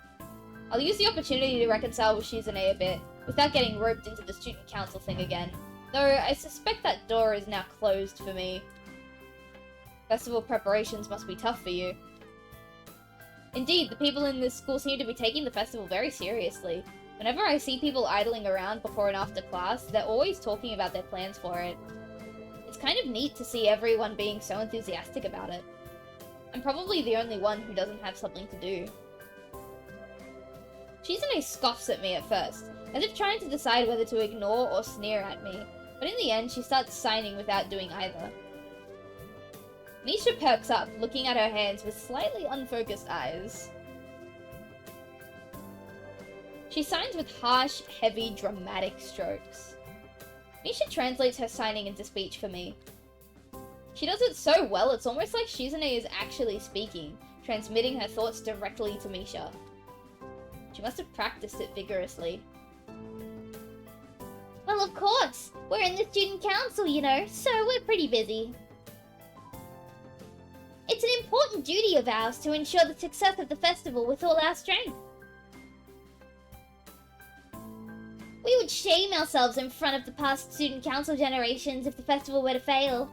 I'll use the opportunity to reconcile with Shizune a bit, without getting roped into the student council thing again, though I suspect that door is now closed for me. Festival preparations must be tough for you. Indeed, the people in this school seem to be taking the festival very seriously. Whenever I see people idling around before and after class, they're always talking about their plans for it. It's kind of neat to see everyone being so enthusiastic about it. I'm probably the only one who doesn't have something to do. Shizune scoffs at me at first, as if trying to decide whether to ignore or sneer at me, but in the end she starts signing without doing either. Misha perks up, looking at her hands with slightly unfocused eyes. She signs with harsh, heavy, dramatic strokes. Misha translates her signing into speech for me. She does it so well, it's almost like Shizune is actually speaking, transmitting her thoughts directly to Misha. She must have practiced it vigorously. Well, of course. We're in the student council, you know, so we're pretty busy. It's an important duty of ours to ensure the success of the festival with all our strength. We would shame ourselves in front of the past student council generations if the festival were to fail.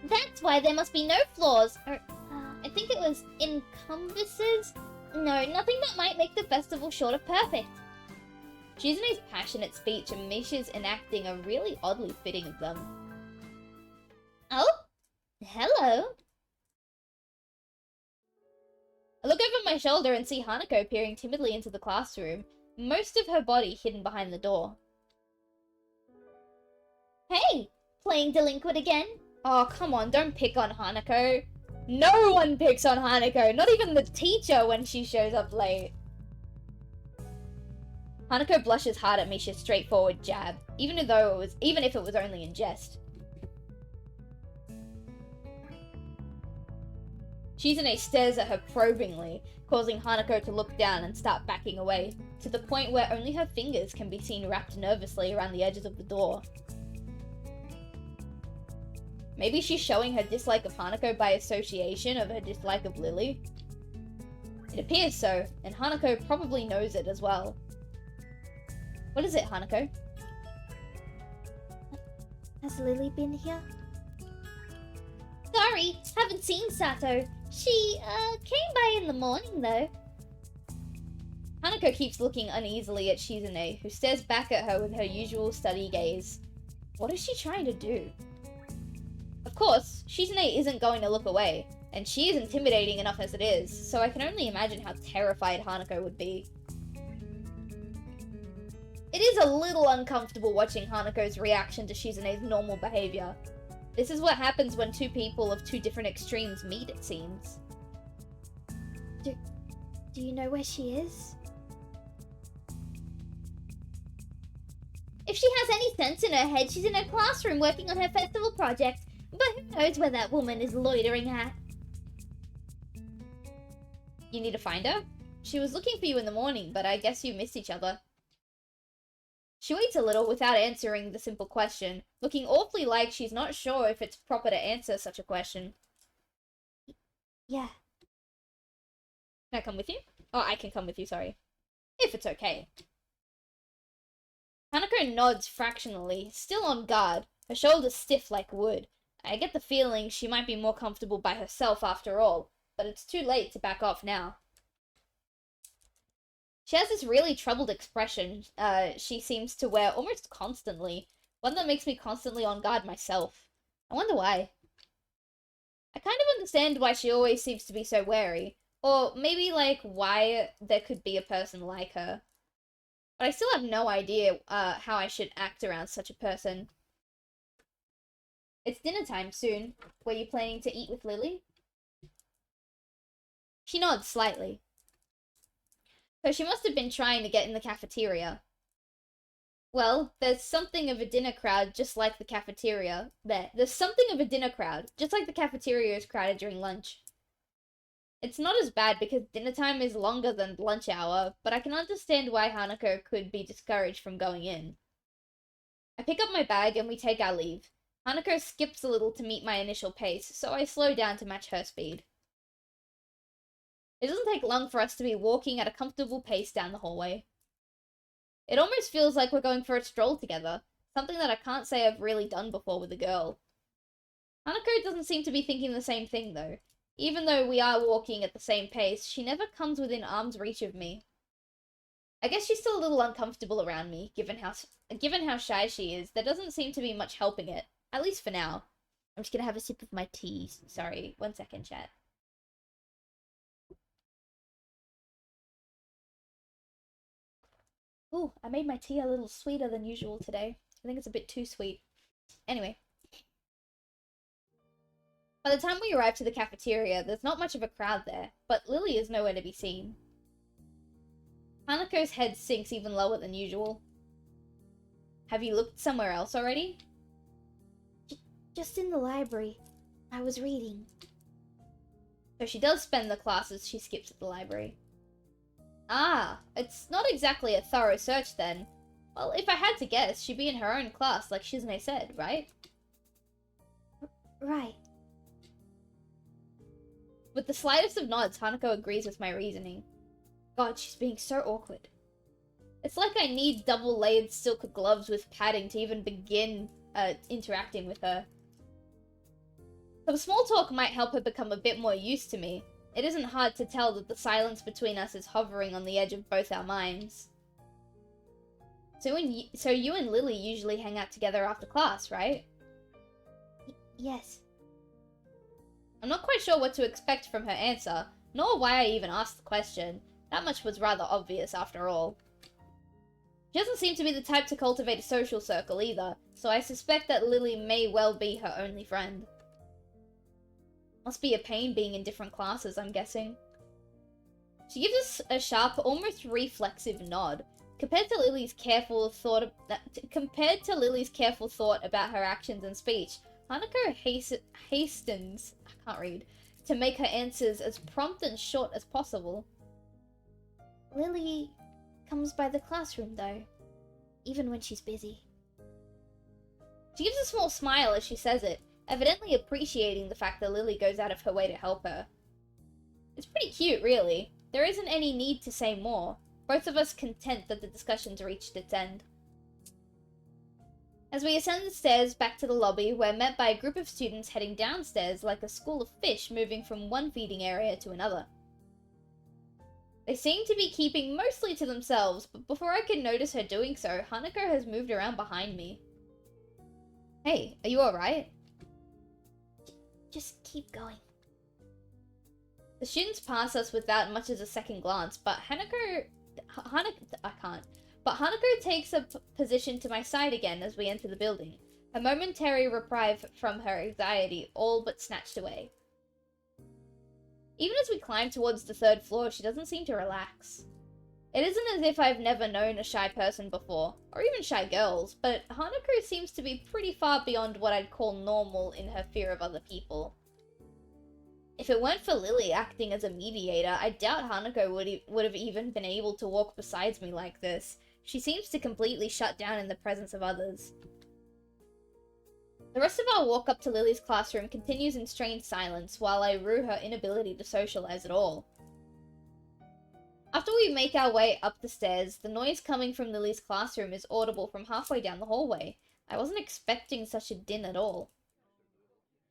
That's why there must be no flaws, or I think it was encompasses? No, nothing that might make the festival short of perfect. Shizune's passionate speech and Misha's enacting are really oddly fitting of them. Oh? Hello? I look over my shoulder and see Hanako peering timidly into the classroom, most of her body hidden behind the door. Hey! Playing delinquent again? Oh, come on, don't pick on Hanako. No one picks on Hanako, not even the teacher when she shows up late. Hanako blushes hard at Misha's straightforward jab, even if it was only in jest. Shizune stares at her probingly, causing Hanako to look down and start backing away, to the point where only her fingers can be seen wrapped nervously around the edges of the door. Maybe she's showing her dislike of Hanako by association of her dislike of Lily? It appears so, and Hanako probably knows it as well. What is it, Hanako? Has Lily been here? Sorry, haven't seen Sato. She, came by in the morning, though. Hanako keeps looking uneasily at Shizune, who stares back at her with her usual steady gaze. What is she trying to do? Of course, Shizune isn't going to look away, and she is intimidating enough as it is, so I can only imagine how terrified Hanako would be. It is a little uncomfortable watching Hanako's reaction to Shizune's normal behavior. This is what happens when two people of two different extremes meet, it seems. Do you know where she is? If she has any sense in her head, she's in her classroom working on her festival project. But who knows where that woman is loitering at? You need to find her? She was looking for you in the morning, but I guess you missed each other. She waits a little without answering the simple question, looking awfully like she's not sure if it's proper to answer such a question. Yeah. Can I come with you? Oh, I can come with you, sorry. If it's okay. Hanako nods fractionally, still on guard, her shoulders stiff like wood. I get the feeling she might be more comfortable by herself after all, but it's too late to back off now. She has this really troubled expression she seems to wear almost constantly, one that makes me constantly on guard myself. I wonder why. I kind of understand why she always seems to be so wary, or maybe like why there could be a person like her. But I still have no idea how I should act around such a person. It's dinner time soon. Were you planning to eat with Lily? She nods slightly. So she must have been trying to get in the cafeteria. Well, there's something of a dinner crowd just like the cafeteria there. There's something of a dinner crowd, just like the cafeteria is crowded during lunch. It's not as bad because dinner time is longer than lunch hour, but I can understand why Hanako could be discouraged from going in. I pick up my bag and we take our leave. Hanako skips a little to meet my initial pace, so I slow down to match her speed. It doesn't take long for us to be walking at a comfortable pace down the hallway. It almost feels like we're going for a stroll together, something that I can't say I've really done before with a girl. Hanako doesn't seem to be thinking the same thing though. Even though we are walking at the same pace, she never comes within arm's reach of me. I guess she's still a little uncomfortable around me, given how shy she is. There doesn't seem to be much helping it, at least for now. I'm just gonna have a sip of my tea. Sorry, 1 second, chat. Ooh, I made my tea a little sweeter than usual today. I think it's a bit too sweet. Anyway. By the time we arrive to the cafeteria, there's not much of a crowd there, but Lily is nowhere to be seen. Hanako's head sinks even lower than usual. Have you looked somewhere else already? Just in the library. I was reading. So she does spend the classes she skips at the library. Ah, it's not exactly a thorough search then. Well, if I had to guess, she'd be in her own class, like Shizune said, right? Right. With the slightest of nods, Hanako agrees with my reasoning. God, she's being so awkward. It's like I need double-layered silk gloves with padding to even begin interacting with her. Some small talk might help her become a bit more used to me. It isn't hard to tell that the silence between us is hovering on the edge of both our minds. So you and Lily usually hang out together after class, right? Yes. I'm not quite sure what to expect from her answer, nor why I even asked the question. That much was rather obvious after all. She doesn't seem to be the type to cultivate a social circle either, so I suspect that Lily may well be her only friend. Must be a pain being in different classes, I'm guessing. She gives us a sharp, almost reflexive nod. Compared to Lily's careful thought about her actions and speech, Hanako hastens, I can't read, to make her answers as prompt and short as possible. Lily comes by the classroom, though, even when she's busy. She gives a small smile as she says it, evidently appreciating the fact that Lily goes out of her way to help her. It's pretty cute, really. There isn't any need to say more. Both of us content that the discussion's reached its end. As we ascend the stairs back to the lobby, we're met by a group of students heading downstairs like a school of fish moving from one feeding area to another. They seem to be keeping mostly to themselves, but before I can notice her doing so, Hanako has moved around behind me. Hey, are you alright? Just keep going. The students pass us without much as a second glance, but Hanako takes a position to my side again as we enter the building, a momentary reprieve from her anxiety all but snatched away. Even as we climb towards the third floor, she doesn't seem to relax. It isn't as if I've never known a shy person before, or even shy girls, but Hanako seems to be pretty far beyond what I'd call normal in her fear of other people. If it weren't for Lily acting as a mediator, I doubt Hanako would have even been able to walk beside me like this. She seems to completely shut down in the presence of others. The rest of our walk up to Lily's classroom continues in strained silence while I rue her inability to socialize at all. After we make our way up the stairs, the noise coming from Lily's classroom is audible from halfway down the hallway. I wasn't expecting such a din at all.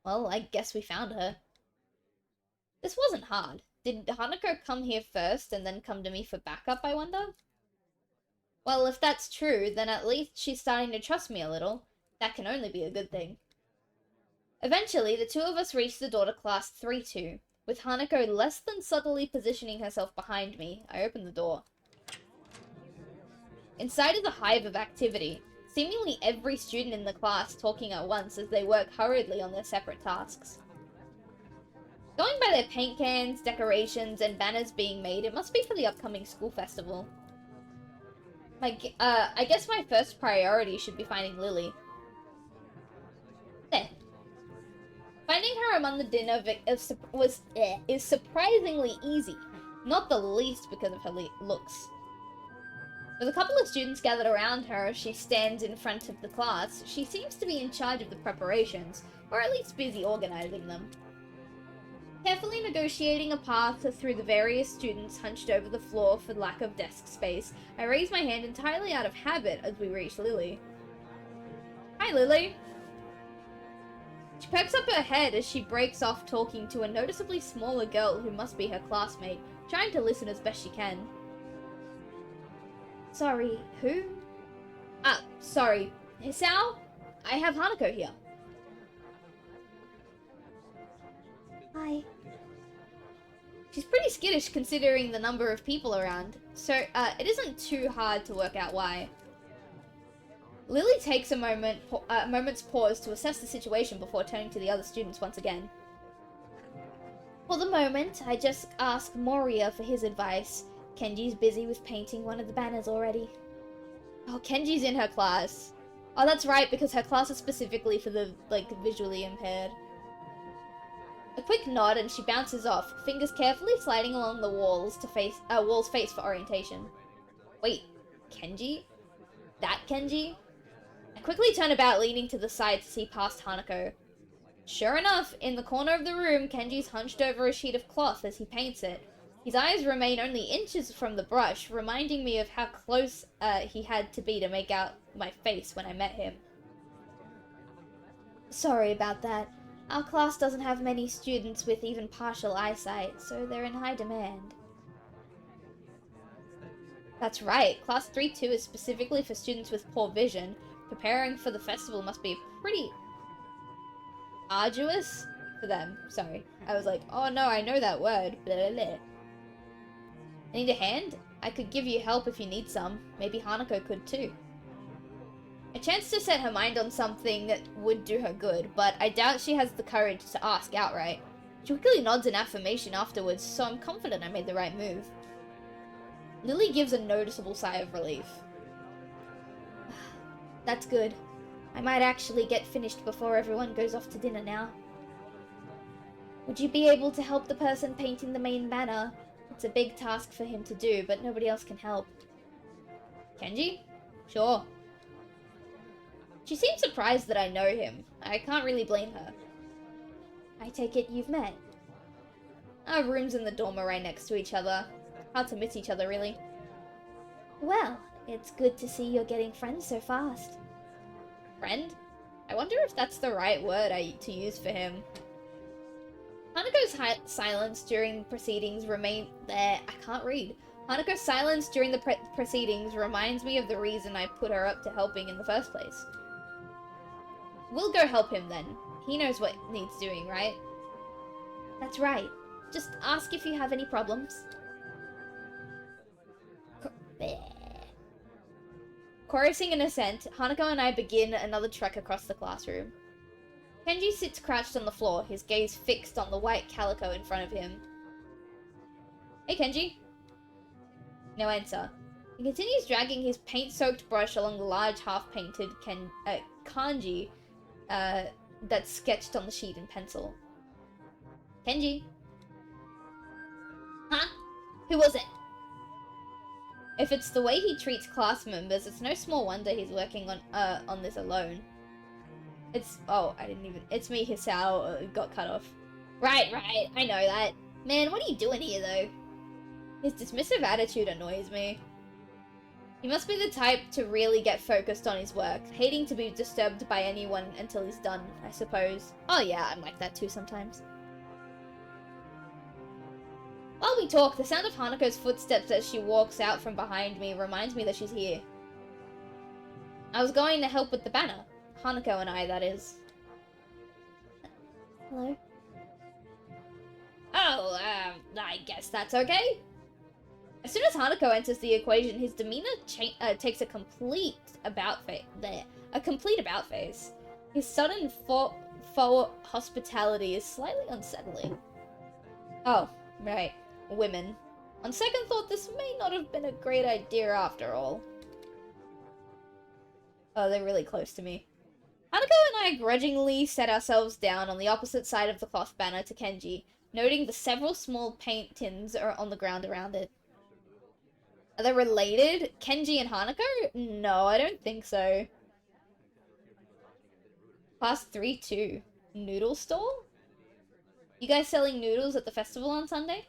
Well, I guess we found her. This wasn't hard. Did Hanako come here first and then come to me for backup, I wonder? Well, if that's true, then at least she's starting to trust me a little. That can only be a good thing. Eventually, the two of us reach the door to class 3-2. With Hanako less than subtly positioning herself behind me, I open the door. Inside is a hive of activity, seemingly every student in the class talking at once as they work hurriedly on their separate tasks. Going by their paint cans, decorations, and banners being made, it must be for the upcoming school festival. I guess my first priority should be finding Lily. There. Finding her among the din is surprisingly easy, not the least because of her looks. With a couple of students gathered around her as she stands in front of the class, she seems to be in charge of the preparations, or at least busy organizing them. Carefully negotiating a path through the various students hunched over the floor for lack of desk space, I raise my hand entirely out of habit as we reach Lily. Hi, Lily! She perks up her head as she breaks off talking to a noticeably smaller girl who must be her classmate, trying to listen as best she can. Sorry, who? Sorry. Hisao? I have Hanako here. Hi. She's pretty skittish considering the number of people around, so it isn't too hard to work out why. Lily takes a moment's pause to assess the situation before turning to the other students once again. For the moment, I just ask Moria for his advice. Kenji's busy with painting one of the banners already. Oh, Kenji's in her class. Oh, that's right, because her class is specifically for the, like, visually impaired. A quick nod and she bounces off, fingers carefully sliding along the walls to wall's face for orientation. Wait, Kenji? That Kenji? I quickly turn about, leaning to the side to see past Hanako. Sure enough, in the corner of the room, Kenji's hunched over a sheet of cloth as he paints it. His eyes remain only inches from the brush, reminding me of how close he had to be to make out my face when I met him. Sorry about that. Our class doesn't have many students with even partial eyesight, so they're in high demand. That's right, Class 3-2 is specifically for students with poor vision. Preparing for the festival must be pretty arduous for them. Sorry. I was like, oh no, I know that word. Blah, blah, blah. I need a hand? I could give you help if you need some. Maybe Hanako could too. A chance to set her mind on something that would do her good, but I doubt she has the courage to ask outright. She quickly nods in affirmation afterwards, so I'm confident I made the right move. Lily gives a noticeable sigh of relief. That's good. I might actually get finished before everyone goes off to dinner now. Would you be able to help the person painting the main banner? It's a big task for him to do, but nobody else can help. Kenji? Sure. She seems surprised that I know him. I can't really blame her. I take it you've met? Our rooms in the dorm are right next to each other. Hard to miss each other, really. Well, it's good to see you're getting friends so fast. Friend? I wonder if that's the right word to use for him. Hanako's silence during proceedings Hanako's silence during the proceedings reminds me of the reason I put her up to helping in the first place. We'll go help him then. He knows what needs doing, right? That's right. Just ask if you have any problems. Chorusing an assent, Hanako and I begin another trek across the classroom. Kenji sits crouched on the floor, his gaze fixed on the white calico in front of him. Hey, Kenji. No answer. He continues dragging his paint-soaked brush along the large half-painted kanji that's sketched on the sheet in pencil. Kenji. Huh? Who was it? If it's the way he treats class members, it's no small wonder he's working on this alone. It's me, Hisao, got cut off. Right, I know that. Man, what are you doing here, though? His dismissive attitude annoys me. He must be the type to really get focused on his work, hating to be disturbed by anyone until he's done, I suppose. Oh yeah, I'm like that too sometimes. While we talk, the sound of Hanako's footsteps as she walks out from behind me reminds me that she's here. I was going to help with the banner. Hanako and I, that is. Hello? Oh, I guess that's okay. As soon as Hanako enters the equation, his demeanor takes a complete about-face. His sudden faux hospitality is slightly unsettling. Oh, right. Women. On second thought, this may not have been a great idea after all. Oh, they're really close to me. Hanako and I grudgingly set ourselves down on the opposite side of the cloth banner to Kenji, noting the several small paint tins are on the ground around it. Are they related? Kenji and Hanako? No, I don't think so. Class 3-2. Noodle stall? You guys selling noodles at the festival on Sunday?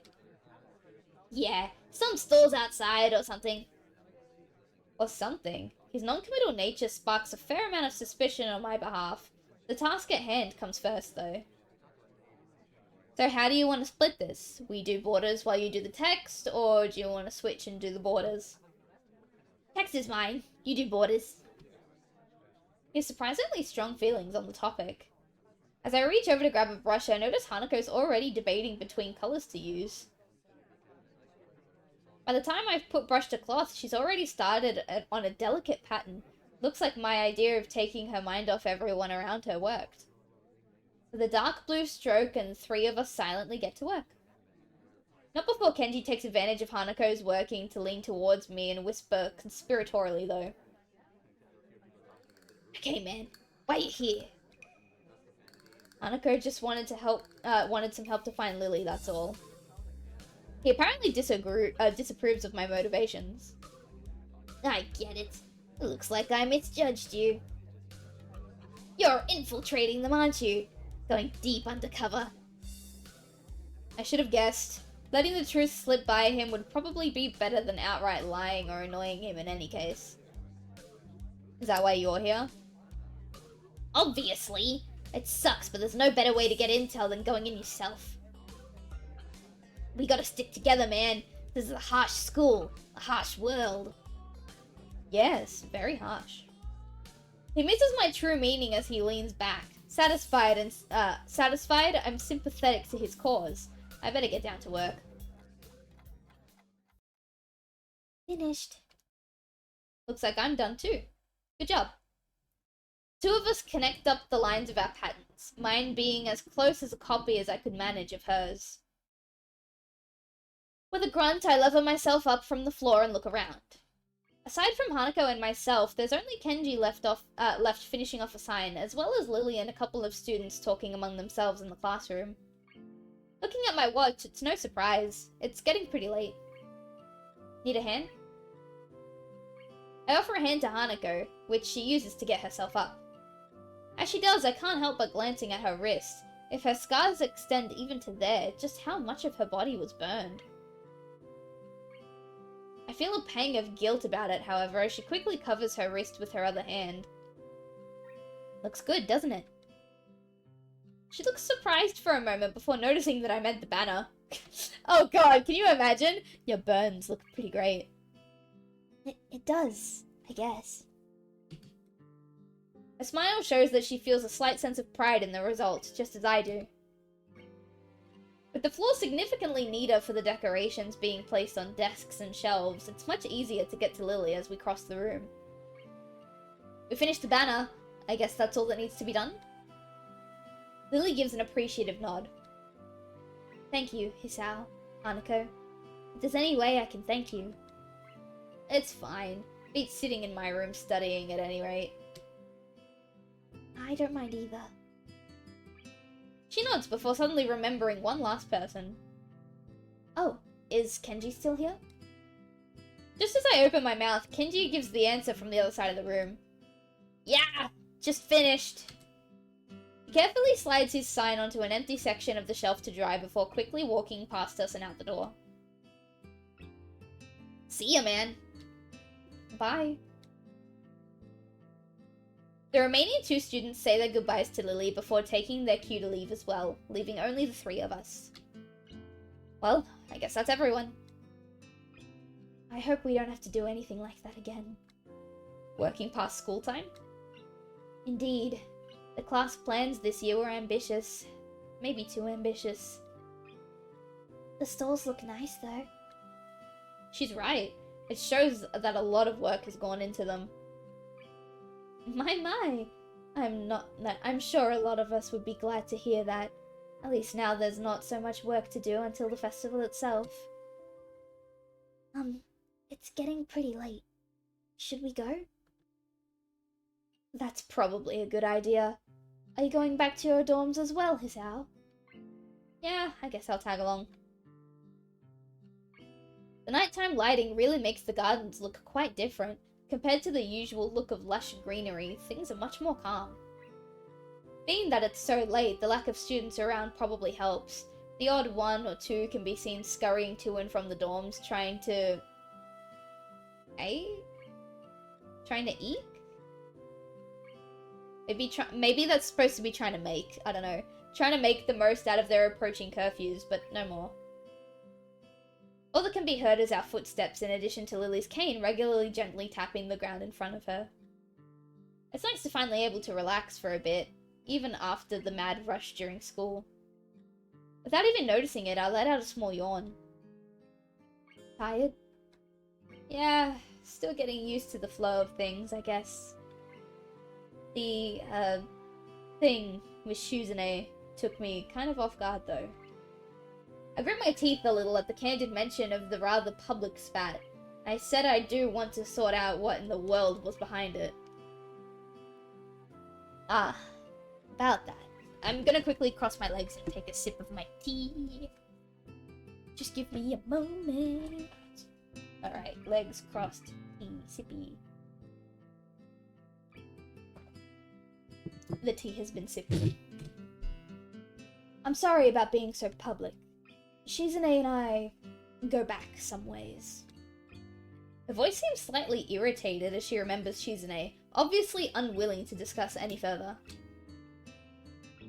Yeah, some stalls outside or something. Or something. His non-committal nature sparks a fair amount of suspicion on my behalf. The task at hand comes first, though. So how do you want to split this? We do borders while you do the text, or do you want to switch and do the borders? Text is mine. You do borders. He has surprisingly strong feelings on the topic. As I reach over to grab a brush, I notice Hanako's already debating between colors to use. By the time I've put brush to cloth, she's already started on a delicate pattern. Looks like my idea of taking her mind off everyone around her worked. with a dark blue stroke, and 3 of us silently get to work. Not before Kenji takes advantage of Hanako's working to lean towards me and whisper conspiratorially, though. Okay, man. Why are you here? Hanako just wanted some help to find Lily, that's all. He apparently disapproves of my motivations. I get it. It looks like I misjudged you. You're infiltrating them, aren't you? Going deep undercover. I should have guessed. Letting the truth slip by him would probably be better than outright lying or annoying him in any case. Is that why you're here? Obviously. It sucks, but there's no better way to get intel than going in yourself. We gotta stick together, man. This is a harsh school. A harsh world. Yes, very harsh. He misses my true meaning as he leans back. Satisfied, I'm sympathetic to his cause. I better get down to work. Finished. Looks like I'm done too. Good job. 2 of us connect up the lines of our patterns, mine being as close as a copy as I could manage of hers. With a grunt, I lever myself up from the floor and look around. Aside from Hanako and myself, there's only Kenji left finishing off a sign, as well as Lily and a couple of students talking among themselves in the classroom. Looking at my watch, it's no surprise. It's getting pretty late. Need a hand? I offer a hand to Hanako, which she uses to get herself up. As she does, I can't help but glancing at her wrist. If her scars extend even to there, just how much of her body was burned. I feel a pang of guilt about it, however, as she quickly covers her wrist with her other hand. Looks good, doesn't it? She looks surprised for a moment before noticing that I meant the banner. Oh god, can you imagine? Your burns look pretty great. It does, I guess. A smile shows that she feels a slight sense of pride in the result, just as I do. With the floor significantly neater for the decorations being placed on desks and shelves, it's much easier to get to Lily as we cross the room. We finished the banner. I guess that's all that needs to be done? Lily gives an appreciative nod. Thank you, Hisao, Hanako. If there's any way I can thank you. It's fine. Beats sitting in my room studying at any rate. I don't mind either. She nods before suddenly remembering one last person. Oh, is Kenji still here? Just as I open my mouth, Kenji gives the answer from the other side of the room. Yeah, just finished. He carefully slides his sign onto an empty section of the shelf to dry before quickly walking past us and out the door. See ya, man. Bye. The remaining 2 students say their goodbyes to Lily before taking their cue to leave as well, leaving only the 3 of us. Well, I guess that's everyone. I hope we don't have to do anything like that again. Working past school time? Indeed. The class plans this year were ambitious. Maybe too ambitious. The stalls look nice, though. She's right. It shows that a lot of work has gone into them. My. I'm sure a lot of us would be glad to hear that. At least now there's not so much work to do until the festival itself. It's getting pretty late. Should we go? That's probably a good idea. Are you going back to your dorms as well, Hisao? Yeah, I guess I'll tag along. The nighttime lighting really makes the gardens look quite different. Compared to the usual look of lush greenery, things are much more calm. Being that it's so late, the lack of students around probably helps. The odd 1 or 2 can be seen scurrying to and from the dorms, trying to... Trying to eat? Maybe that's supposed to be trying to make, I don't know. Trying to make the most out of their approaching curfews, but no more. All that can be heard is our footsteps, in addition to Lily's cane regularly gently tapping the ground in front of her. It's nice to finally able to relax for a bit, even after the mad rush during school. Without even noticing it, I let out a small yawn. Tired? Yeah, still getting used to the flow of things, I guess. The, thing with Shuzune took me kind of off guard, though. I grit my teeth a little at the candid mention of the rather public spat. I said I do want to sort out what in the world was behind it. Ah, about that. I'm gonna quickly cross my legs and take a sip of my tea. Just give me a moment. Alright, legs crossed, tea, sippy. The tea has been sippy. I'm sorry about being so public. Shizune and I go back some ways. Her voice seems slightly irritated as she remembers Shizune, obviously unwilling to discuss any further.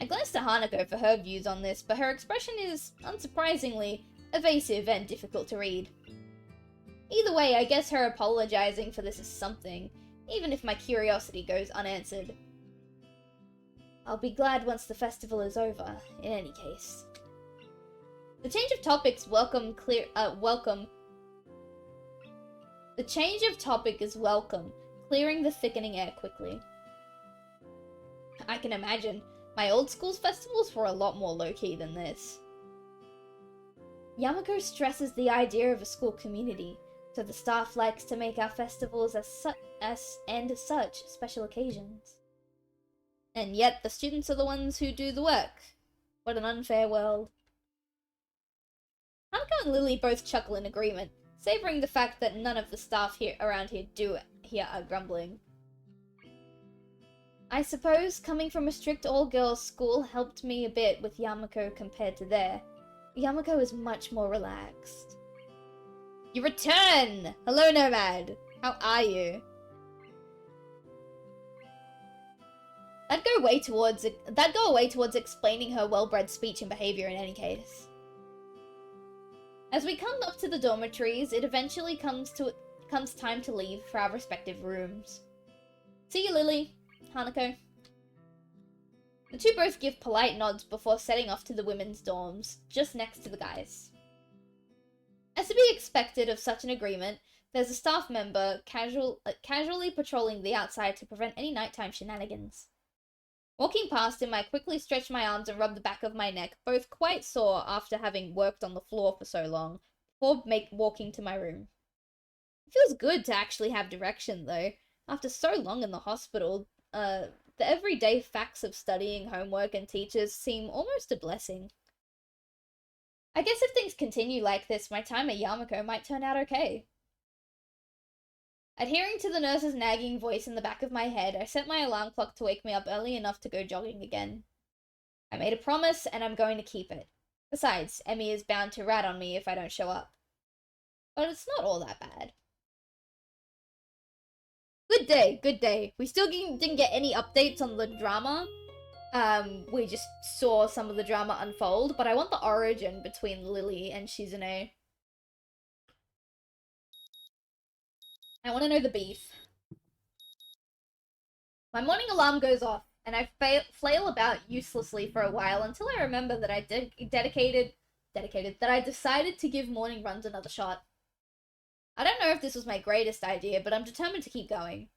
I glanced at Hanako for her views on this, but her expression is, unsurprisingly, evasive and difficult to read. Either way, I guess her apologizing for this is something, even if my curiosity goes unanswered. I'll be glad once the festival is over, in any case. The change of topics The change of topic is welcome, clearing the thickening air quickly. I can imagine. My old school's festivals were a lot more low-key than this. Yamako stresses the idea of a school community, so the staff likes to make our festivals as such special occasions. And yet the students are the ones who do the work. What an unfair world. Hanako and Lily both chuckle in agreement, savoring the fact that none of the staff around here are grumbling. I suppose coming from a strict all-girls school helped me a bit with Yamako compared to there. Yamako is much more relaxed. You return! Hello, Nomad! How are you? That'd go away towards explaining her well-bred speech and behavior in any case. As we come up to the dormitories, it eventually comes time to leave for our respective rooms. See you, Lily. Hanako. The two both give polite nods before setting off to the women's dorms, just next to the guys. As to be expected of such an agreement, there's a staff member casually patrolling the outside to prevent any nighttime shenanigans. Walking past him, I quickly stretch my arms and rub the back of my neck, both quite sore after having worked on the floor for so long, before walking to my room. It feels good to actually have direction, though. After so long in the hospital, the everyday facts of studying, homework, and teachers seem almost a blessing. I guess if things continue like this, my time at Yamako might turn out okay. Adhering to the nurse's nagging voice in the back of my head, I set my alarm clock to wake me up early enough to go jogging again. I made a promise, and I'm going to keep it. Besides, Emmy is bound to rat on me if I don't show up. But it's not all that bad. Good day, good day. We still didn't get any updates on the drama. We just saw some of the drama unfold, but I want the origin between Lily and Shizune. I want to know the beef. My morning alarm goes off, and I flail about uselessly for a while until I remember that I decided to give morning runs another shot. I don't know if this was my greatest idea, but I'm determined to keep going.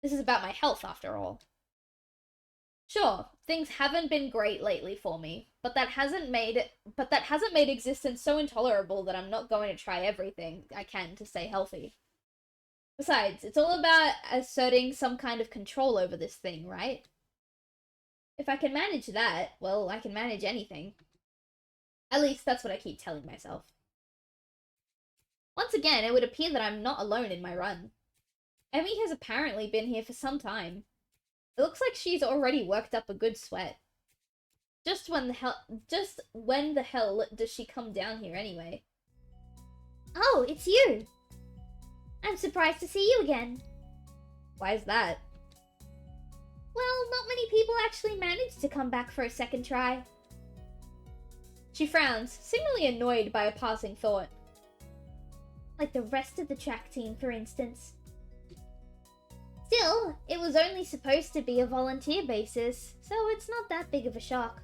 This is about my health, after all. Sure, things haven't been great lately for me, but that hasn't made existence so intolerable that I'm not going to try everything I can to stay healthy. Besides, it's all about asserting some kind of control over this thing, right? If I can manage that, well, I can manage anything. At least that's what I keep telling myself. Once again, it would appear that I'm not alone in my run. Emmy has apparently been here for some time. It looks like she's already worked up a good sweat. Just when the hell does she come down here anyway? Oh, it's you! I'm surprised to see you again. Why is that? Well, not many people actually manage to come back for a second try. She frowns, seemingly annoyed by a passing thought. Like the rest of the track team, for instance. Still, it was only supposed to be a volunteer basis, so it's not that big of a shock.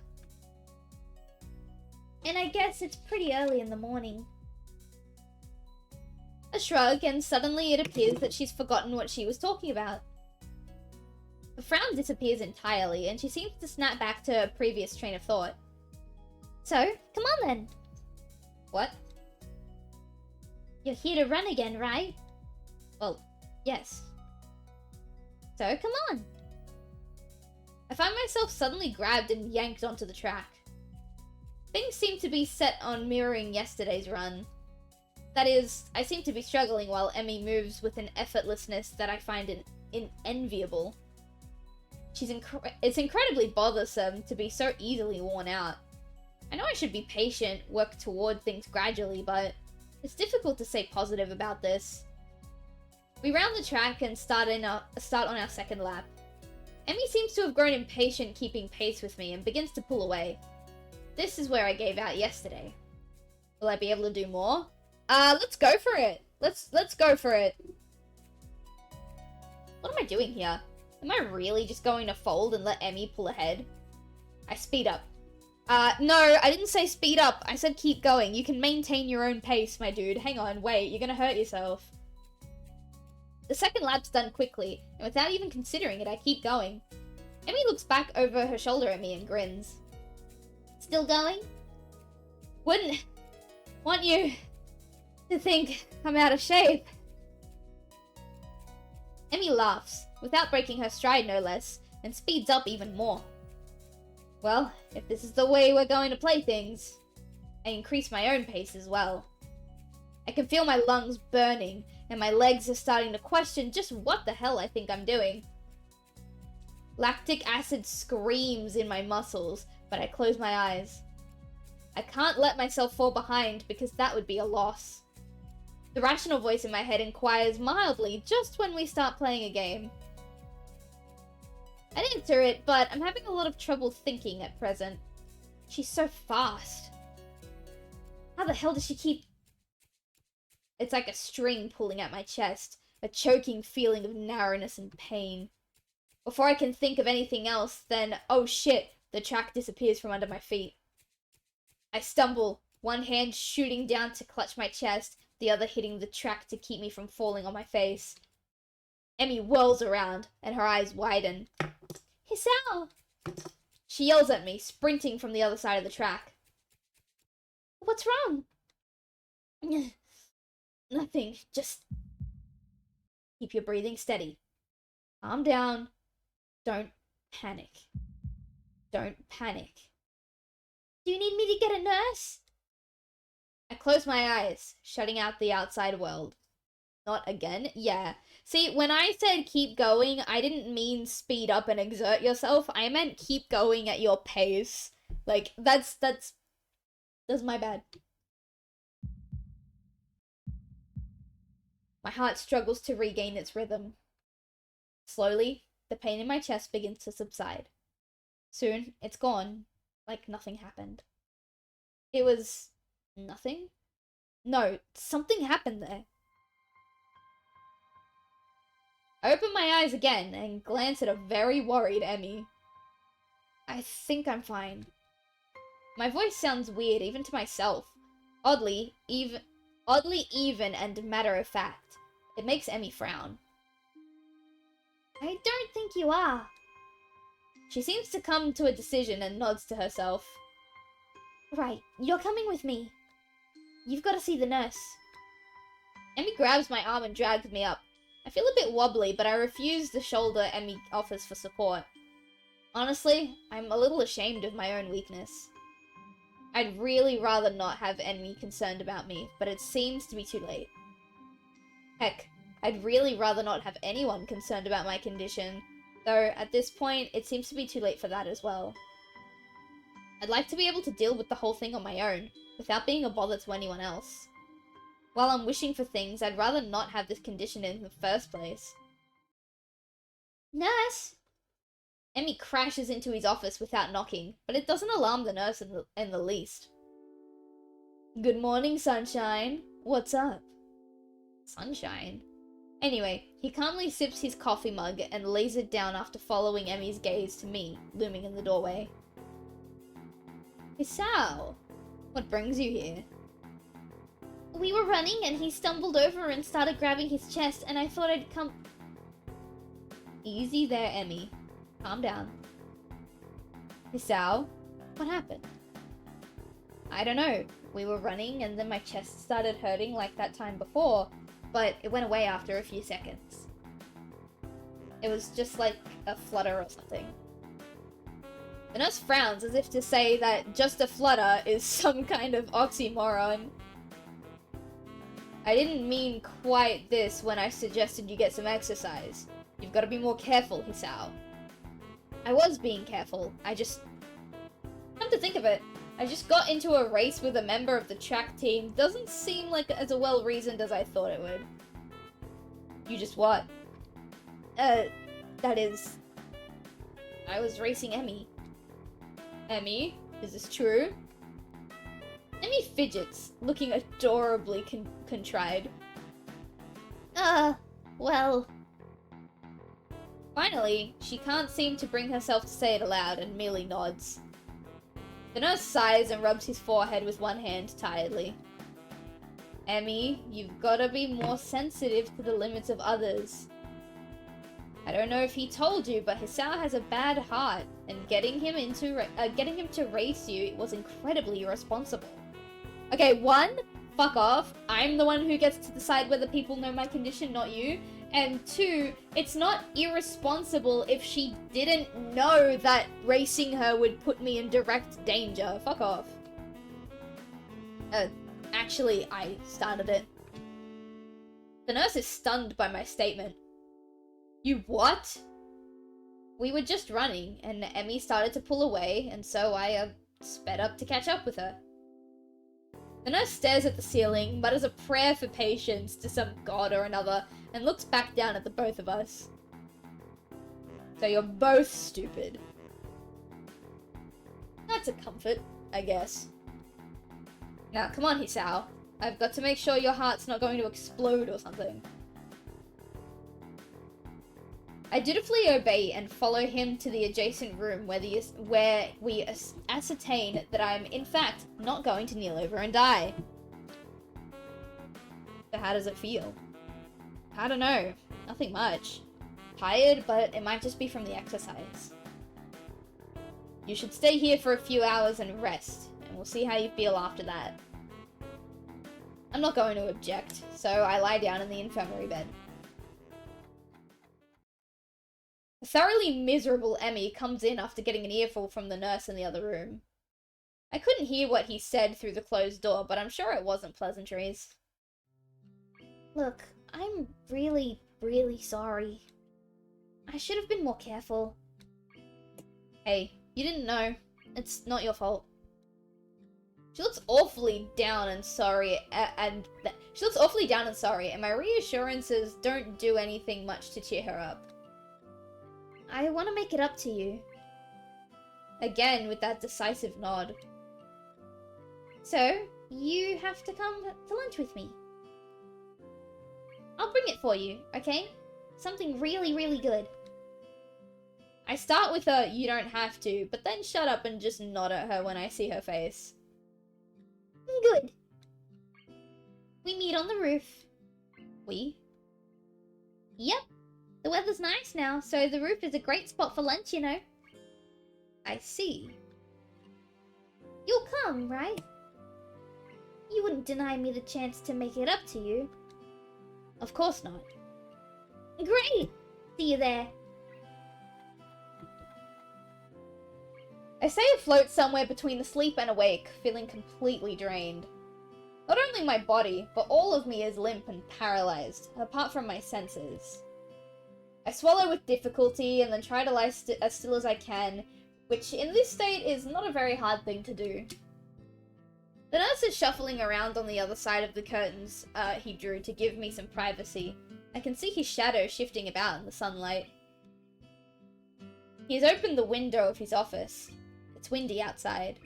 And I guess it's pretty early in the morning. A shrug, and suddenly it appears that she's forgotten what she was talking about. The frown disappears entirely, and she seems to snap back to her previous train of thought. So, come on then. What? You're here to run again, right? Well, yes. So, come on. I find myself suddenly grabbed and yanked onto the track. Things seem to be set on mirroring yesterday's run. That is, I seem to be struggling while Emmy moves with an effortlessness that I find enviable. It's incredibly bothersome to be so easily worn out. I know I should be patient, work toward things gradually, but it's difficult to stay positive about this. We round the track and start on our second lap. Emmy seems to have grown impatient keeping pace with me and begins to pull away. This is where I gave out yesterday. Will I be able to do more? Let's go for it. Let's go for it. What am I doing here? Am I really just going to fold and let Emmy pull ahead? I speed up. No, I didn't say speed up. I said keep going. You can maintain your own pace, my dude. Hang on, wait, you're gonna hurt yourself. The second lap's done quickly, and without even considering it, I keep going. Emmy looks back over her shoulder at me and grins. Still going? Wouldn't want you to think I'm out of shape. Emmy laughs, without breaking her stride no less, and speeds up even more. Well, if this is the way we're going to play things, I increase my own pace as well. I can feel my lungs burning, and my legs are starting to question just what the hell I think I'm doing. Lactic acid screams in my muscles, but I close my eyes. I can't let myself fall behind because that would be a loss. The rational voice in my head inquires mildly just when we start playing a game. I'd answer it, but I'm having a lot of trouble thinking at present. She's so fast. How the hell does she keep... It's like a string pulling at my chest, a choking feeling of narrowness and pain. Before I can think of anything else, then, oh shit, the track disappears from under my feet. I stumble, one hand shooting down to clutch my chest, the other hitting the track to keep me from falling on my face. Emmy whirls around, and her eyes widen. Hisao! She yells at me, sprinting from the other side of the track. What's wrong? Nothing, just keep your breathing steady. Calm down. Don't panic. Don't panic. Do you need me to get a nurse? I close my eyes, shutting out the outside world. Not again? Yeah. See, when I said keep going, I didn't mean speed up and exert yourself. I meant keep going at your pace. Like, that's my bad. My heart struggles to regain its rhythm. Slowly, the pain in my chest begins to subside. Soon, it's gone, like nothing happened. It was... nothing? No, something happened there. I open my eyes again and glance at a very worried Emmy. I think I'm fine. My voice sounds weird even to myself. Oddly even and matter-of-fact. It makes Emmy frown. I don't think you are. She seems to come to a decision and nods to herself. Right, you're coming with me. You've got to see the nurse. Emmy grabs my arm and drags me up. I feel a bit wobbly, but I refuse the shoulder Emmy offers for support. Honestly, I'm a little ashamed of my own weakness. I'd really rather not have Emmy concerned about me, but it seems to be too late. Heck, I'd really rather not have anyone concerned about my condition, though at this point, it seems to be too late for that as well. I'd like to be able to deal with the whole thing on my own, without being a bother to anyone else. While I'm wishing for things, I'd rather not have this condition in the first place. Nurse! Emmy crashes into his office without knocking, but it doesn't alarm the nurse in the least. Good morning, Sunshine. What's up? Sunshine? Anyway, he calmly sips his coffee mug and lays it down after following Emmy's gaze to me, looming in the doorway. Hisao, what brings you here? We were running and he stumbled over and started grabbing his chest and I thought I'd come... Easy there, Emmy. Calm down. Hisao, what happened? I don't know. We were running and then my chest started hurting like that time before, but it went away after a few seconds. It was just like a flutter or something. The nurse frowns as if to say that just a flutter is some kind of oxymoron. I didn't mean quite this when I suggested you get some exercise. You've got to be more careful, Hisao. I was being careful. Come to think of it, I just got into a race with a member of the track team. Doesn't seem like as well reasoned as I thought it would. You just what? That is... I was racing Emmy. Emmy? Is this true? Emmy fidgets, looking adorably contrite. Well... Finally, she can't seem to bring herself to say it aloud and merely nods. The nurse sighs and rubs his forehead with one hand tiredly. Emmy, you've gotta be more sensitive to the limits of others. I don't know if he told you, but Hisao has a bad heart, and getting him to race you was incredibly irresponsible. Okay, 1, fuck off. I'm the one who gets to decide whether people know my condition, not you. And 2, it's not irresponsible if she didn't know that racing her would put me in direct danger. Fuck off. Actually, I started it. The nurse is stunned by my statement. You what? We were just running, and Emmy started to pull away, and so I sped up to catch up with her. The nurse stares at the ceiling, mutters a prayer for patience to some god or another, and looks back down at the both of us. So you're both stupid. That's a comfort, I guess. Now, come on, Hisao. I've got to make sure your heart's not going to explode or something. I dutifully obey and follow him to the adjacent room where we ascertain that I'm, in fact, not going to kneel over and die. So how does it feel? I don't know. Nothing much. Tired, but it might just be from the exercise. You should stay here for a few hours and rest, and we'll see how you feel after that. I'm not going to object, so I lie down in the infirmary bed. A thoroughly miserable Emmy comes in after getting an earful from the nurse in the other room. I couldn't hear what he said through the closed door, but I'm sure it wasn't pleasantries. Look, I'm really, really sorry. I should have been more careful. Hey, you didn't know. It's not your fault. She looks awfully down and sorry, and my reassurances don't do anything much to cheer her up. I want to make it up to you. Again, with that decisive nod. So, you have to come to lunch with me. I'll bring it for you, okay? Something really, really good. I start with a, you don't have to, but then shut up and just nod at her when I see her face. Good. We meet on the roof. We? Yep. The weather's nice now, so the roof is a great spot for lunch, you know. I see. You'll come, right? You wouldn't deny me the chance to make it up to you. Of course not. Great! See you there. I stay afloat somewhere between asleep and awake, feeling completely drained. Not only my body, but all of me is limp and paralyzed, apart from my senses. I swallow with difficulty and then try to lie as still as I can, which in this state is not a very hard thing to do. The nurse is shuffling around on the other side of the curtains he drew to give me some privacy. I can see his shadow shifting about in the sunlight. He has opened the window of his office. It's windy outside.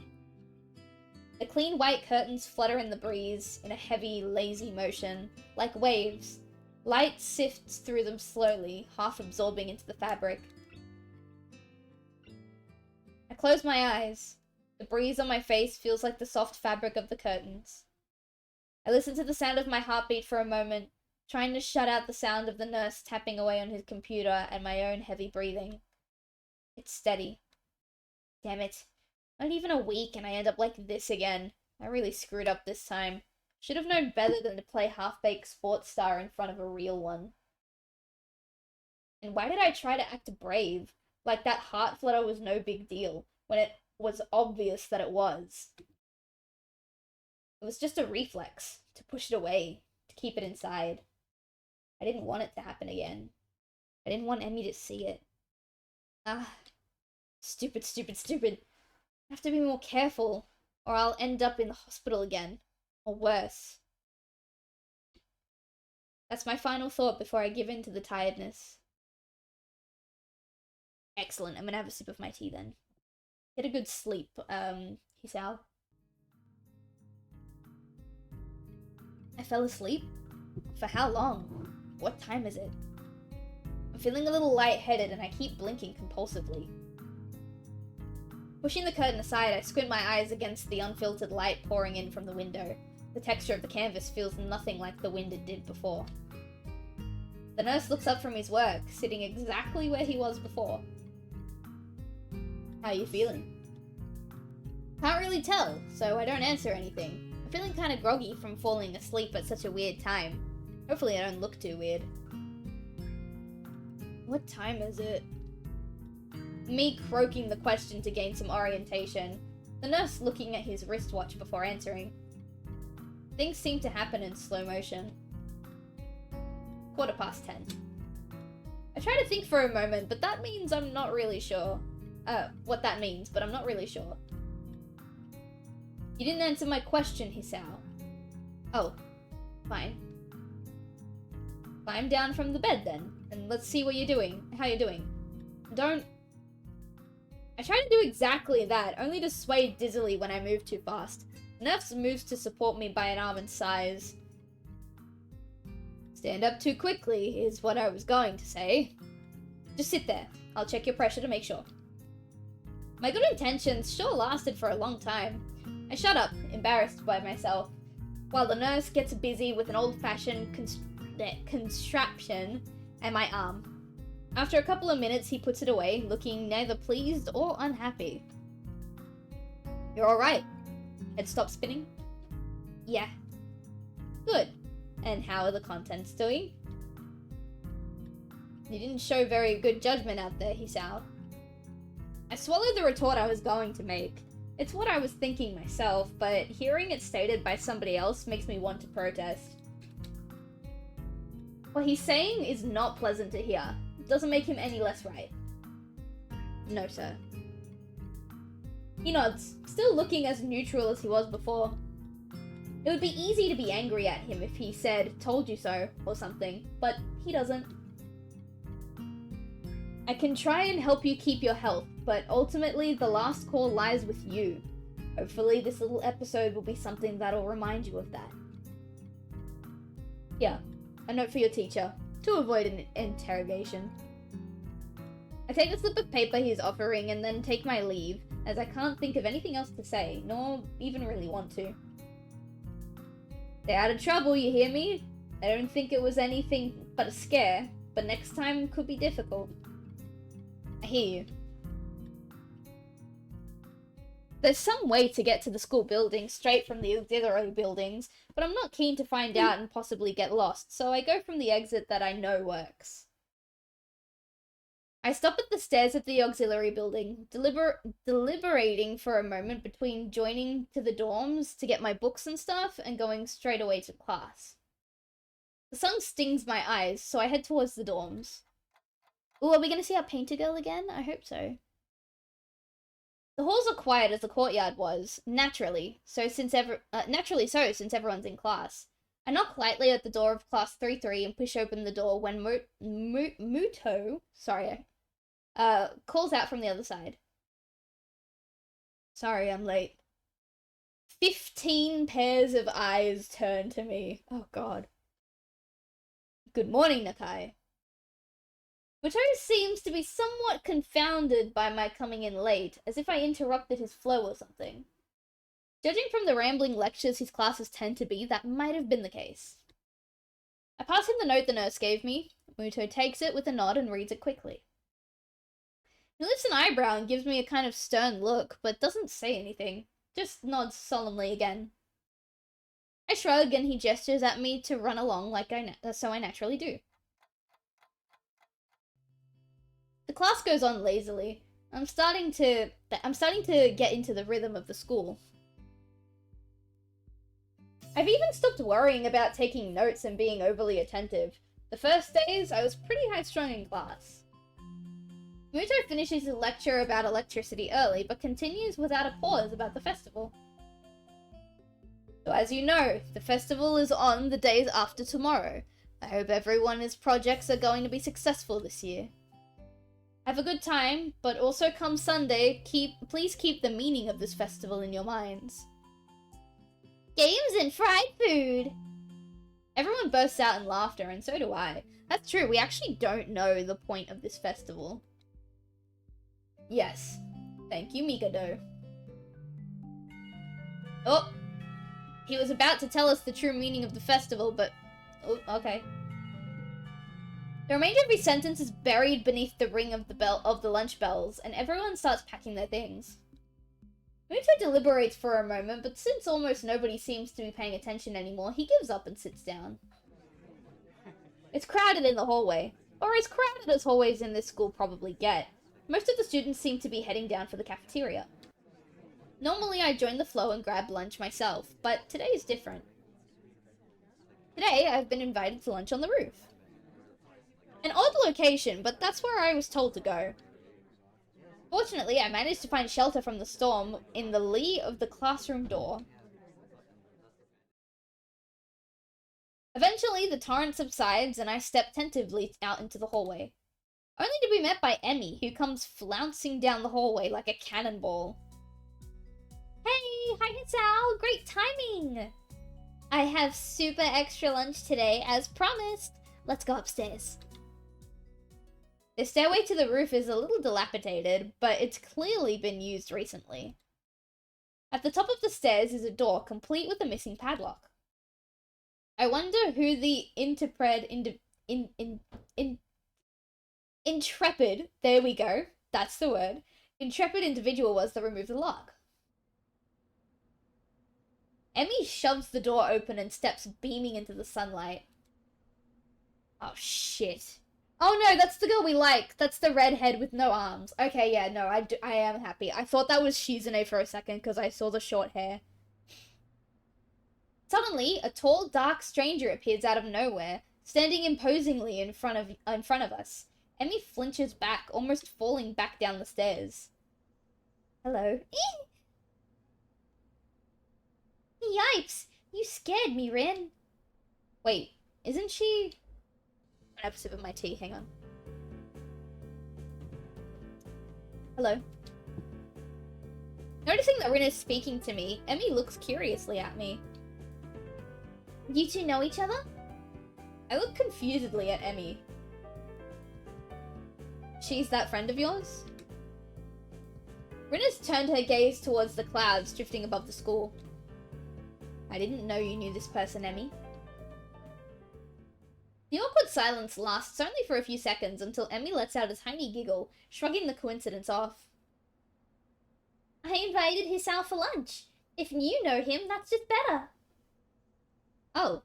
The clean white curtains flutter in the breeze in a heavy, lazy motion, like waves. Light sifts through them slowly, half absorbing into the fabric. I close my eyes. The breeze on my face feels like the soft fabric of the curtains. I listen to the sound of my heartbeat for a moment, trying to shut out the sound of the nurse tapping away on his computer and my own heavy breathing. It's steady. Damn it. Not even a week and I end up like this again. I really screwed up this time. Should have known better than to play half-baked sports star in front of a real one. And why did I try to act brave? Like that heart flutter was no big deal, when it was obvious that it was. It was just a reflex, to push it away, to keep it inside. I didn't want it to happen again. I didn't want Emmy to see it. Ah, stupid, stupid, stupid. I have to be more careful, or I'll end up in the hospital again. Or worse. That's my final thought before I give in to the tiredness. Excellent, I'm gonna have a sip of my tea then. Get a good sleep, Hisao. I fell asleep? For how long? What time is it? I'm feeling a little lightheaded and I keep blinking compulsively. Pushing the curtain aside, I squint my eyes against the unfiltered light pouring in from the window. The texture of the canvas feels nothing like the wind it did before. The nurse looks up from his work, sitting exactly where he was before. How are you feeling? Can't really tell, so I don't answer anything. I'm feeling kind of groggy from falling asleep at such a weird time. Hopefully I don't look too weird. What time is it? Me croaking the question to gain some orientation. The nurse looking at his wristwatch before answering. Things seem to happen in slow motion. 10:15. I try to think for a moment, but that means I'm not really sure. What that means, but I'm not really sure. You didn't answer my question, Hisao. Oh, fine. Climb down from the bed then, and let's see what you're doing, how you're doing. Don't... I try to do exactly that, only to sway dizzily when I move too fast. The nurse moves to support me by an arm and sighs. Stand up too quickly, is what I was going to say. Just sit there. I'll check your pressure to make sure. My good intentions sure lasted for a long time. I shut up, embarrassed by myself, while the nurse gets busy with an old-fashioned contraption and my arm. After a couple of minutes, he puts it away, looking neither pleased or unhappy. You're alright. Head stopped spinning? Yeah. Good. And how are the contents doing? You didn't show very good judgment out there, Hisao. I swallowed the retort I was going to make. It's what I was thinking myself, but hearing it stated by somebody else makes me want to protest. What he's saying is not pleasant to hear. It doesn't make him any less right. No, sir. He nods, still looking as neutral as he was before. It would be easy to be angry at him if he said, "Told you so," or something, but he doesn't. I can try and help you keep your health, but ultimately the last call lies with you. Hopefully this little episode will be something that'll remind you of that. Yeah, a note for your teacher, to avoid an interrogation. I take the slip of paper he's offering and then take my leave, as I can't think of anything else to say, nor even really want to. Stay out of trouble, you hear me? I don't think it was anything but a scare, but next time could be difficult. I hear you. There's some way to get to the school building straight from the auxiliary buildings, but I'm not keen to find out and possibly get lost, so I go from the exit that I know works. I stop at the stairs of the auxiliary building, deliberating for a moment between joining to the dorms to get my books and stuff and going straight away to class. The sun stings my eyes, so I head towards the dorms. Ooh, are we going to see our painter girl again? I hope so. The halls are quiet as the courtyard was, naturally so since everyone's in class. I knock lightly at the door of class 3-3 and push open the door when Muto, calls out from the other side. Sorry, I'm late. 15 pairs of eyes turn to me. Oh god. Good morning, Nakai. Muto seems to be somewhat confounded by my coming in late, as if I interrupted his flow or something. Judging from the rambling lectures his classes tend to be, that might have been the case. I pass him the note the nurse gave me. Muto takes it with a nod and reads it quickly. He lifts an eyebrow and gives me a kind of stern look, but doesn't say anything. just nods solemnly again. I shrug and he gestures at me to run along like so I naturally do. The class goes on lazily. I'm starting to get into the rhythm of the school. I've even stopped worrying about taking notes and being overly attentive. The first days, I was pretty high-strung in class. Muto finishes his lecture about electricity early, but continues without a pause about the festival. So as you know, the festival is on the days after tomorrow. I hope everyone's projects are going to be successful this year. Have a good time, but also come Sunday, please keep the meaning of this festival in your minds. Games and fried food! Everyone bursts out in laughter, and so do I. That's true, we actually don't know the point of this festival. Yes. Thank you, Mikado. Oh! He was about to tell us the true meaning of the festival, but... Oh, okay. The remainder of his sentence is buried beneath the ring of the lunch bells, and everyone starts packing their things. Muto deliberates for a moment, but since almost nobody seems to be paying attention anymore, he gives up and sits down. It's crowded in the hallway, or as crowded as hallways in this school probably get. Most of the students seem to be heading down for the cafeteria. Normally I join the flow and grab lunch myself, but today is different. Today I've been invited to lunch on the roof. An odd location, but that's where I was told to go. Fortunately, I managed to find shelter from the storm in the lee of the classroom door. Eventually, the torrent subsides and I step tentatively out into the hallway. Only to be met by Emmy, who comes flouncing down the hallway like a cannonball. Hey, hi Hisao, great timing! I have super extra lunch today, as promised. Let's go upstairs. The stairway to the roof is a little dilapidated, but it's clearly been used recently. At the top of the stairs is a door, complete with a missing padlock. I wonder who the intrepid, there we go, that's the word, intrepid individual was that removed the lock. Emmy shoves the door open and steps beaming into the sunlight. Oh shit. Oh no, that's the girl we like. That's the redhead with no arms. Okay, yeah, no, I am happy. I thought that was Shizune for a second because I saw the short hair. Suddenly, a tall, dark stranger appears out of nowhere, standing imposingly in front of us. Emmy flinches back, almost falling back down the stairs. Hello. Yipes! You scared me, Rin. Wait, isn't she... I have a sip of my tea, hang on. Hello. Noticing that Rin is speaking to me, Emmy looks curiously at me. You two know each other? I look confusedly at Emmy. She's that friend of yours? Rin has turned her gaze towards the clouds drifting above the school. I didn't know you knew this person, Emmy. The awkward silence lasts only for a few seconds until Emmy lets out a tiny giggle, shrugging the coincidence off. I invited Hisao for lunch. If you know him, that's just better. Oh.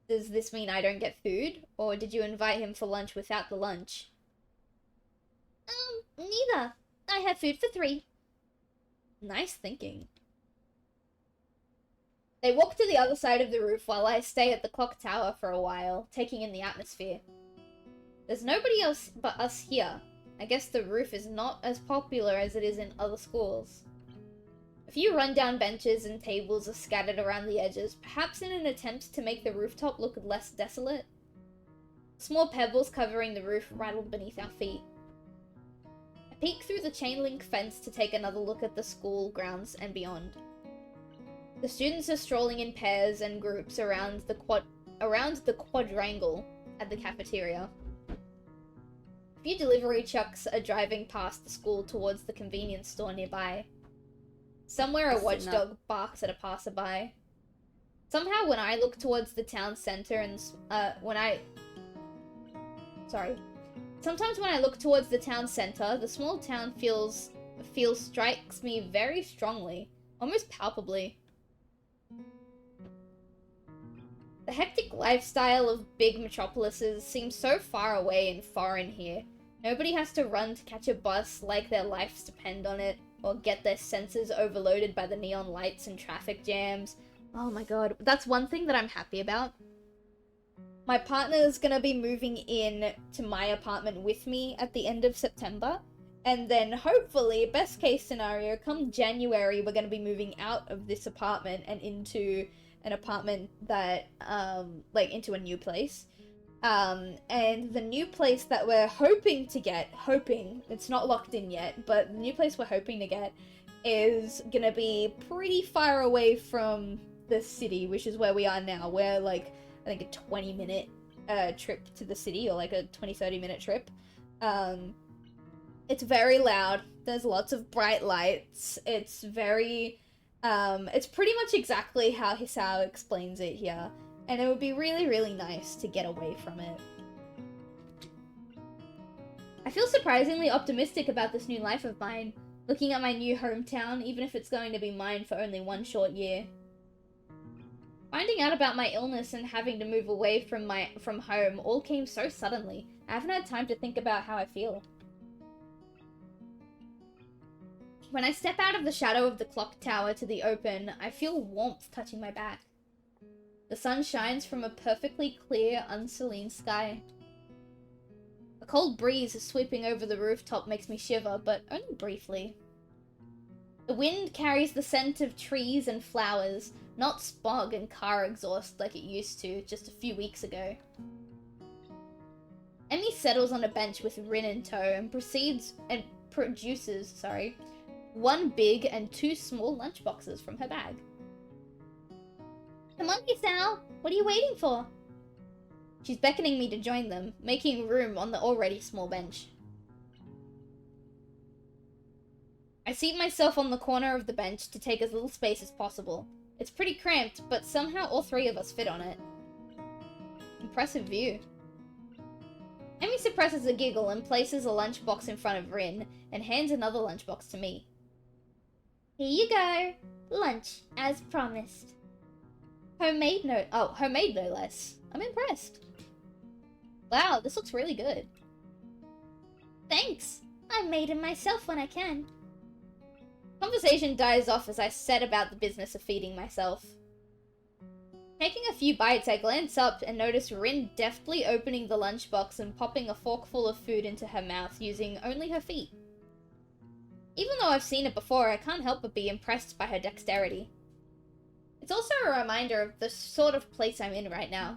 Does this mean I don't get food? Or did you invite him for lunch without the lunch? Neither. I have food for 3. Nice thinking. They walk to the other side of the roof while I stay at the clock tower for a while, taking in the atmosphere. There's nobody else but us here. I guess the roof is not as popular as it is in other schools. A few rundown benches and tables are scattered around the edges, perhaps in an attempt to make the rooftop look less desolate. Small pebbles covering the roof rattle beneath our feet. I peek through the chain link fence to take another look at the school grounds and beyond. The students are strolling in pairs and groups around the quadrangle at the cafeteria. A few delivery trucks are driving past the school towards the convenience store nearby. Somewhere a watchdog barks at a passerby. Somehow when I look towards the town center and sometimes when I look towards the town center, the small town feels strikes me very strongly. Almost palpably. The hectic lifestyle of big metropolises seems so far away and foreign here. Nobody has to run to catch a bus like their lives depend on it, or get their senses overloaded by the neon lights and traffic jams. Oh my god, that's one thing that I'm happy about. My partner's gonna be moving in to my apartment with me at the end of September, and then hopefully, best case scenario, come January, we're gonna be moving out of this apartment and into an apartment that, like, into a new place. And the new place that we're hoping to get, it's not locked in yet, but the new place we're hoping to get is gonna be pretty far away from the city, which is where we are now. We're, like, I think a 20-minute trip to the city, or like a 20-30-minute trip. It's very loud. There's lots of bright lights. It's very, it's pretty much exactly how Hisao explains it here. And it would be really, really nice to get away from it. I feel surprisingly optimistic about this new life of mine, looking at my new hometown, even if it's going to be mine for only one short year. Finding out about my illness and having to move away from home all came so suddenly. I haven't had time to think about how I feel. When I step out of the shadow of the clock tower to the open, I feel warmth touching my back. The sun shines from a perfectly clear, unserene sky. A cold breeze sweeping over the rooftop makes me shiver, but only briefly. The wind carries the scent of trees and flowers, not smog and car exhaust like it used to just a few weeks ago. Emmy settles on a bench with Rin in tow and produces, one big and two small lunchboxes from her bag. Come on, Hisao! What are you waiting for? She's beckoning me to join them, making room on the already small bench. I seat myself on the corner of the bench to take as little space as possible. It's pretty cramped, but somehow all three of us fit on it. Impressive view. Emmy suppresses a giggle and places a lunchbox in front of Rin, and hands another lunchbox to me. Here you go. Lunch, as promised. Homemade no less. I'm impressed. Wow, this looks really good. Thanks. I made it myself when I can. Conversation dies off as I set about the business of feeding myself. Taking a few bites, I glance up and notice Rin deftly opening the lunchbox and popping a forkful of food into her mouth using only her feet. Even though I've seen it before, I can't help but be impressed by her dexterity. It's also a reminder of the sort of place I'm in right now.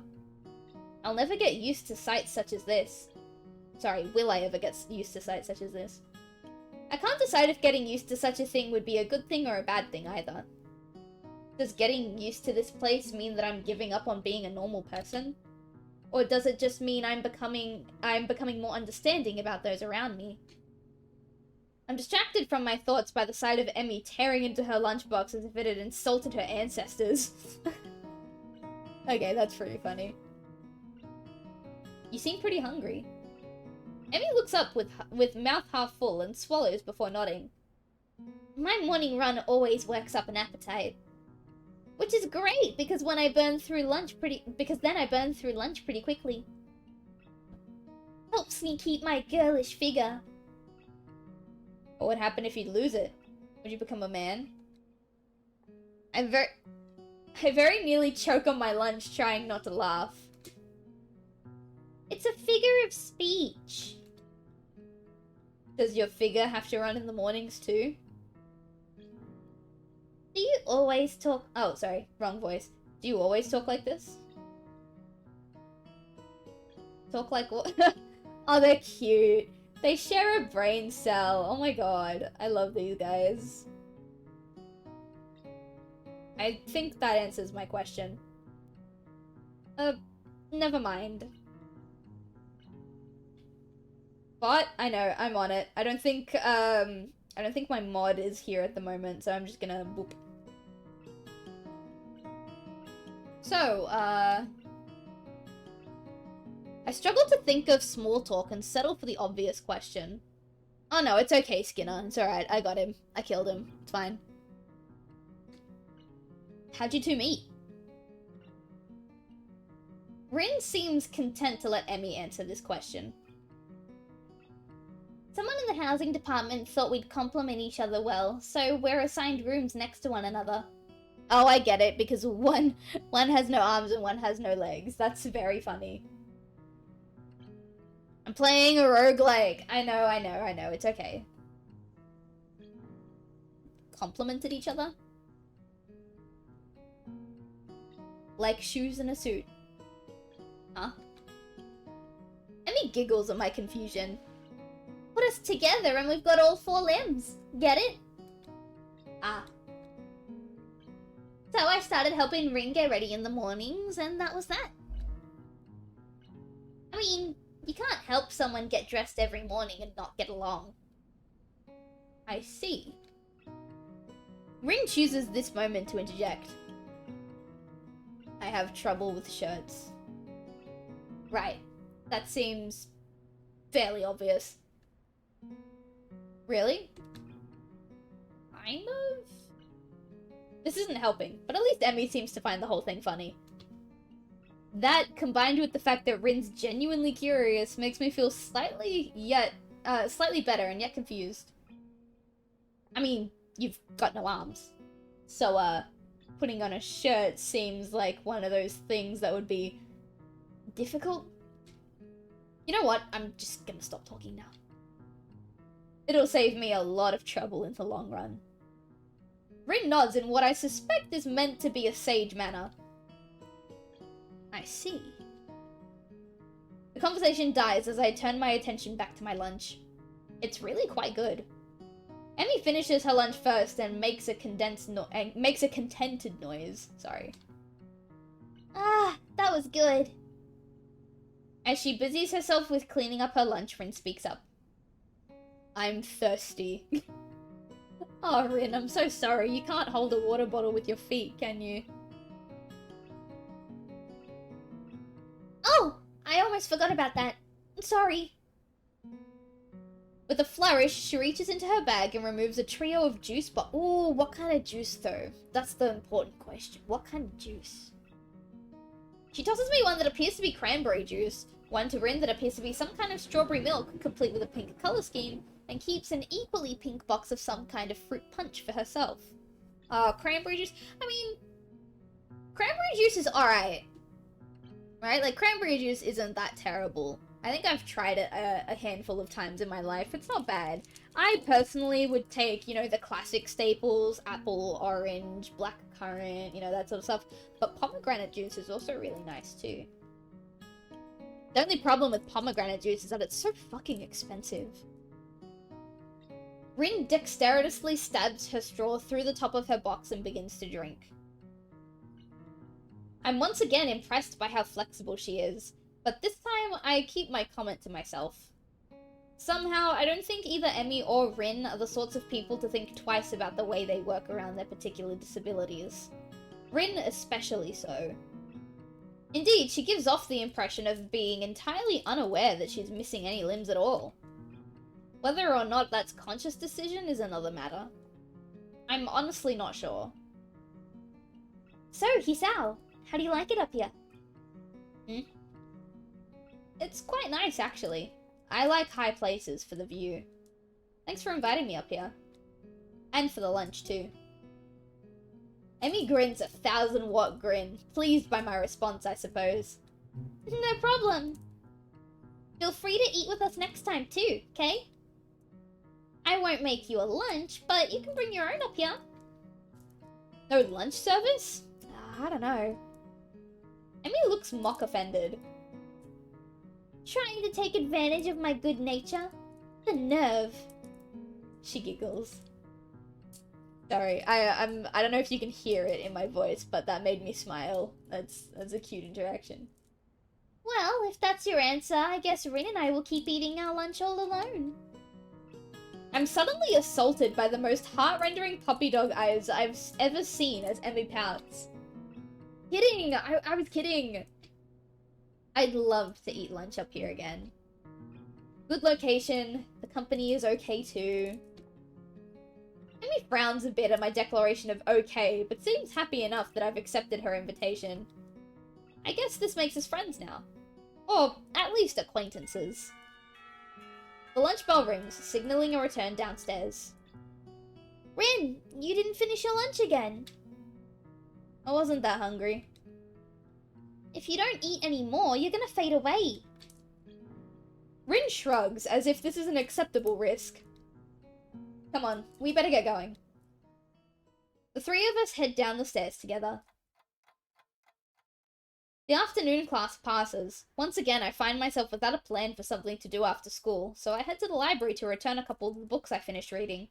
I'll never get used to sights such as this. Sorry, will I ever get used to sights such as this? I can't decide if getting used to such a thing would be a good thing or a bad thing either. Does getting used to this place mean that I'm giving up on being a normal person? Or does it just mean I'm becoming more understanding about those around me? I'm distracted from my thoughts by the sight of Emmy tearing into her lunchbox as if it had insulted her ancestors. Okay, that's pretty funny. You seem pretty hungry. Emmy looks up with mouth half full and swallows before nodding. My morning run always works up an appetite. Which is great, because then I burn through lunch pretty quickly. Helps me keep my girlish figure. What would happen if you'd lose it? Would you become a man? I very nearly choke on my lunch trying not to laugh. It's a figure of speech. Does your figure have to run in the mornings too? Do you always talk— oh, sorry, wrong voice. Do you always talk like this? Talk like what? Oh, they're cute. They share a brain cell. Oh my god. I love these guys. I think that answers my question. Never mind. But I know, I'm on it. I don't think my mod is here at the moment, so I'm just gonna boop. So, I struggle to think of small talk and settle for the obvious question. Oh no, it's okay, Skinner. It's alright. I got him. I killed him. It's fine. How'd you two meet? Rin seems content to let Emmy answer this question. Someone in the housing department thought we'd complement each other well, so we're assigned rooms next to one another. Oh, I get it, because one has no arms and one has no legs. That's very funny. I'm playing a roguelike. I know, it's okay. Complemented each other? Like shoes in a suit. Huh? Emmy giggles at my confusion. Put us together and we've got all 4 limbs. Get it? Ah. So I started helping Rin get ready in the mornings, and that was that. I mean, you can't help someone get dressed every morning and not get along. I see. Rin chooses this moment to interject. I have trouble with shirts. Right. That seems fairly obvious. Really? Kind of? This isn't helping, but at least Emmy seems to find the whole thing funny. That, combined with the fact that Rin's genuinely curious, makes me feel slightly better and yet confused. I mean, you've got no arms. So, putting on a shirt seems like one of those things that would be difficult. You know what? I'm just gonna stop talking now. It'll save me a lot of trouble in the long run. Rin nods in what I suspect is meant to be a sage manner. I see. The conversation dies as I turn my attention back to my lunch. It's really quite good. Emmy finishes her lunch first and makes a contented noise. Sorry. Ah, that was good. As she busies herself with cleaning up her lunch, Rin speaks up. I'm thirsty. Oh, Rin, I'm so sorry. You can't hold a water bottle with your feet, can you? Oh, I almost forgot about that. I'm sorry. With a flourish, she reaches into her bag and removes a trio of juice Ooh, what kind of juice, though? That's the important question. What kind of juice? She tosses me one that appears to be cranberry juice, one to Rin that appears to be some kind of strawberry milk, complete with a pink color scheme, and keeps an equally pink box of some kind of fruit punch for herself. Cranberry juice? I mean, cranberry juice is alright. Right? Like, cranberry juice isn't that terrible. I think I've tried it a handful of times in my life. It's not bad. I personally would take, you know, the classic staples, apple, orange, black currant, you know, that sort of stuff. But pomegranate juice is also really nice too. The only problem with pomegranate juice is that it's so fucking expensive. Rin dexterously stabs her straw through the top of her box and begins to drink. I'm once again impressed by how flexible she is, but this time I keep my comment to myself. Somehow, I don't think either Emmy or Rin are the sorts of people to think twice about the way they work around their particular disabilities. Rin especially so. Indeed, she gives off the impression of being entirely unaware that she's missing any limbs at all. Whether or not that's conscious decision is another matter. I'm honestly not sure. So, Hisao, how do you like it up here? It's quite nice, actually. I like high places for the view. Thanks for inviting me up here. And for the lunch, too. Emmy grins a 1,000-watt grin, pleased by my response, I suppose. No problem. Feel free to eat with us next time, too, okay? I won't make you a lunch, but you can bring your own up here. No lunch service? I don't know. Emmy looks mock offended. Trying to take advantage of my good nature? The nerve. She giggles. Sorry, I don't know if you can hear it in my voice, but that made me smile. That's a cute interaction. Well, if that's your answer, I guess Rin and I will keep eating our lunch all alone. I'm suddenly assaulted by the most heart-rendering puppy dog eyes I've ever seen as Emmy pouts. Kidding! I was kidding! I'd love to eat lunch up here again. Good location, the company is okay too. Amy frowns a bit at my declaration of okay, but seems happy enough that I've accepted her invitation. I guess this makes us friends now. Or, at least acquaintances. The lunch bell rings, signaling a return downstairs. Rin, you didn't finish your lunch again. I wasn't that hungry. If you don't eat any more, you're gonna fade away. Rin shrugs, as if this is an acceptable risk. Come on, we better get going. The three of us head down the stairs together. The afternoon class passes. Once again, I find myself without a plan for something to do after school, so I head to the library to return a couple of the books I finished reading.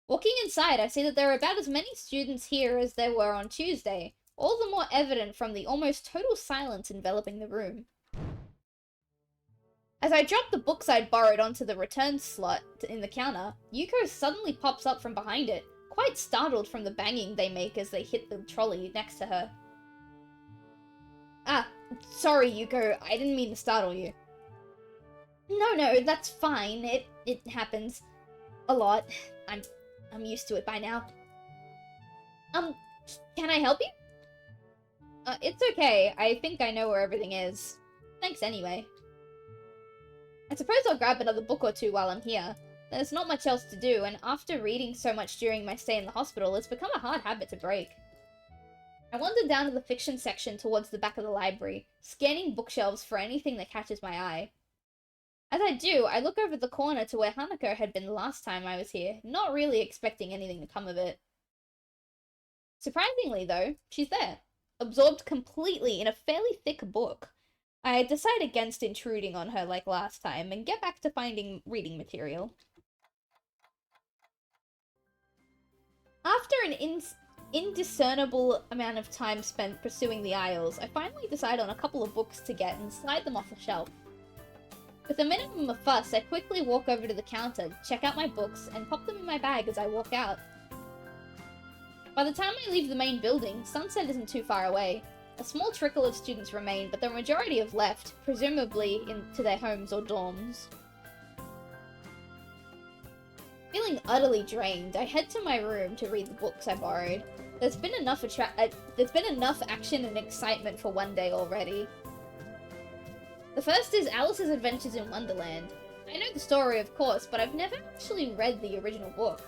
Walking inside, I see that there are about as many students here as there were on Tuesday, all the more evident from the almost total silence enveloping the room. As I drop the books I'd borrowed onto the return slot in the counter, Yuko suddenly pops up from behind it, quite startled from the banging they make as they hit the trolley next to her. Ah, sorry Yuko, I didn't mean to startle you. No, that's fine. It happens a lot. I'm used to it by now. Can I help you? It's okay. I think I know where everything is. Thanks anyway. I suppose I'll grab another book or two while I'm here. There's not much else to do, and after reading so much during my stay in the hospital, it's become a hard habit to break. I wander down to the fiction section towards the back of the library, scanning bookshelves for anything that catches my eye. As I do, I look over the corner to where Hanako had been the last time I was here, not really expecting anything to come of it. Surprisingly, though, she's there, absorbed completely in a fairly thick book. I decide against intruding on her like last time and get back to finding reading material. After an indiscernible amount of time spent pursuing the aisles, I finally decide on a couple of books to get and slide them off the shelf. With a minimum of fuss, I quickly walk over to the counter, check out my books, and pop them in my bag as I walk out. By the time I leave the main building, sunset isn't too far away. A small trickle of students remain, but the majority have left, presumably into their homes or dorms. Feeling utterly drained, I head to my room to read the books I borrowed. There's been enough action and excitement for one day already. The first is Alice's Adventures in Wonderland. I know the story, of course, but I've never actually read the original book.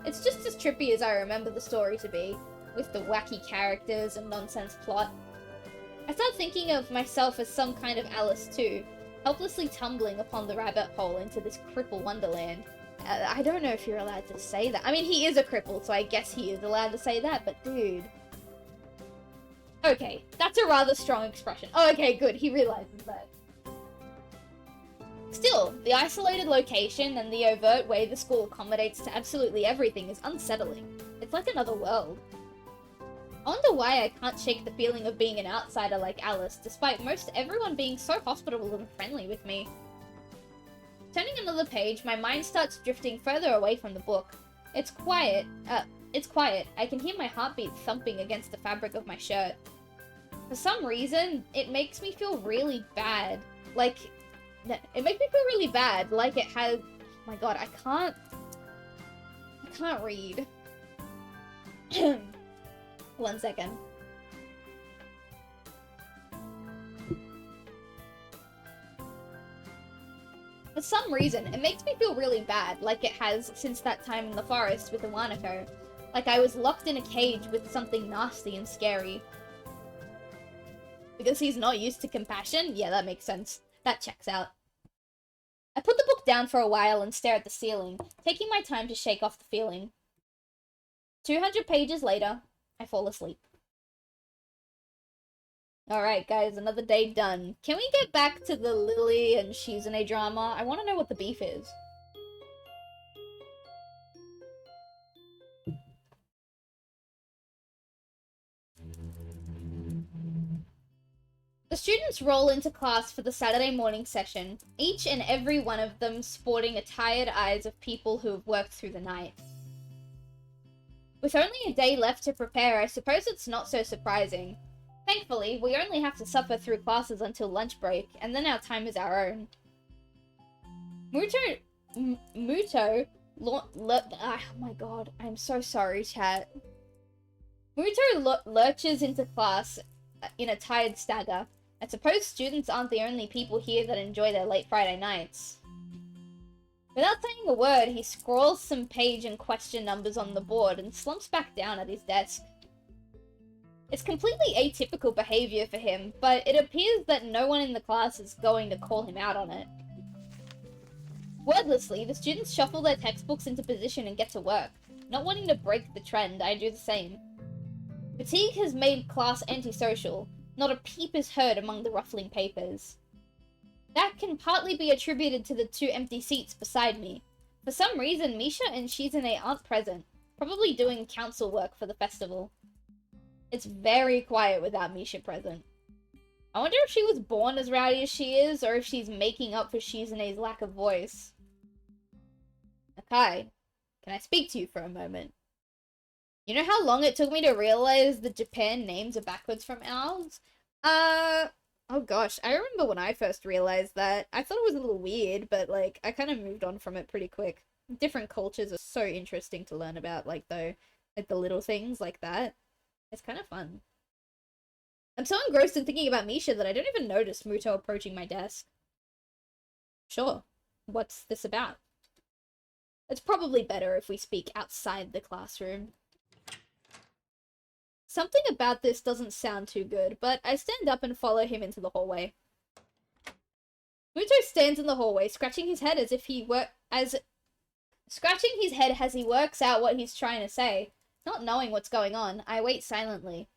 It's just as trippy as I remember the story to be, with the wacky characters and nonsense plot. I start thinking of myself as some kind of Alice too, helplessly tumbling upon the rabbit hole into this cripple wonderland. I don't know if you're allowed to say that. I mean, he is a cripple, so I guess he is allowed to say that, but dude. Okay, that's a rather strong expression. Oh, okay, good, he realizes that. Still, the isolated location and the overt way the school accommodates to absolutely everything is unsettling. It's like another world. I wonder why I can't shake the feeling of being an outsider like Alice, despite most everyone being so hospitable and friendly with me. Turning another page, my mind starts drifting further away from the book. It's quiet. I can hear my heartbeat thumping against the fabric of my shirt. For some reason, it makes me feel really bad. Like it has... Oh my god, I can't read. 1 second. For some reason, it makes me feel really bad, like it has since that time in the forest with Iwanako. Like I was locked in a cage with something nasty and scary. Because he's not used to compassion? Yeah, that makes sense. That checks out. I put the book down for a while and stare at the ceiling, taking my time to shake off the feeling. 200 pages later, I fall asleep. Alright guys, another day done. Can we get back to the Lily and Shizune drama? I want to know what the beef is. The students roll into class for the Saturday morning session, each and every one of them sporting a tired eyes of people who have worked through the night. With only a day left to prepare, I suppose it's not so surprising. Thankfully, we only have to suffer through classes until lunch break, and then our time is our own. Muto Oh my god, I'm so sorry, chat. Muto lurches into class in a tired stagger. I suppose students aren't the only people here that enjoy their late Friday nights. Without saying a word, he scrawls some page and question numbers on the board and slumps back down at his desk. It's completely atypical behavior for him, but it appears that no one in the class is going to call him out on it. Wordlessly, the students shuffle their textbooks into position and get to work. Not wanting to break the trend, I do the same. Fatigue has made class antisocial. Not a peep is heard among the ruffling papers. That can partly be attributed to the 2 empty seats beside me. For some reason, Misha and Shizune aren't present, probably doing council work for the festival. It's very quiet without Misha present. I wonder if she was born as rowdy as she is, or if she's making up for Shizune's lack of voice. Akai, can I speak to you for a moment? You know how long it took me to realize the Japan names are backwards from ours? Oh gosh, I remember when I first realized that. I thought it was a little weird, but like, I kind of moved on from it pretty quick. Different cultures are so interesting to learn about, like the little things like that. It's kind of fun. I'm so engrossed in thinking about Misha that I don't even notice Muto approaching my desk. Sure, what's this about? It's probably better if we speak outside the classroom. Something about this doesn't sound too good, but I stand up and follow him into the hallway. Muto stands in the hallway, scratching his head as he works out what he's trying to say. Not knowing what's going on, I wait silently.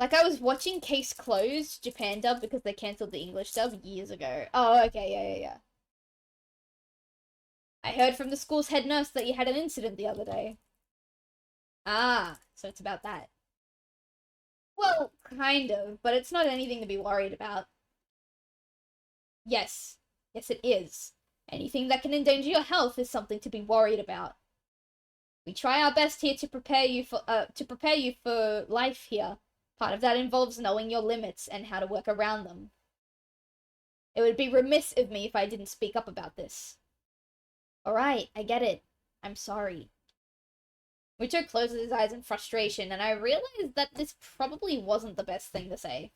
Like I was watching Case Closed, Japan dub, because they cancelled the English dub years ago. Oh, okay, yeah. I heard from the school's head nurse that you had an incident the other day. Ah, so it's about that. Well, kind of, but it's not anything to be worried about. Yes, it is. Anything that can endanger your health is something to be worried about. We try our best here to prepare you for life here. Part of that involves knowing your limits and how to work around them. It would be remiss of me if I didn't speak up about this. Alright, I get it. I'm sorry. Muto closes his eyes in frustration, and I realize that this probably wasn't the best thing to say.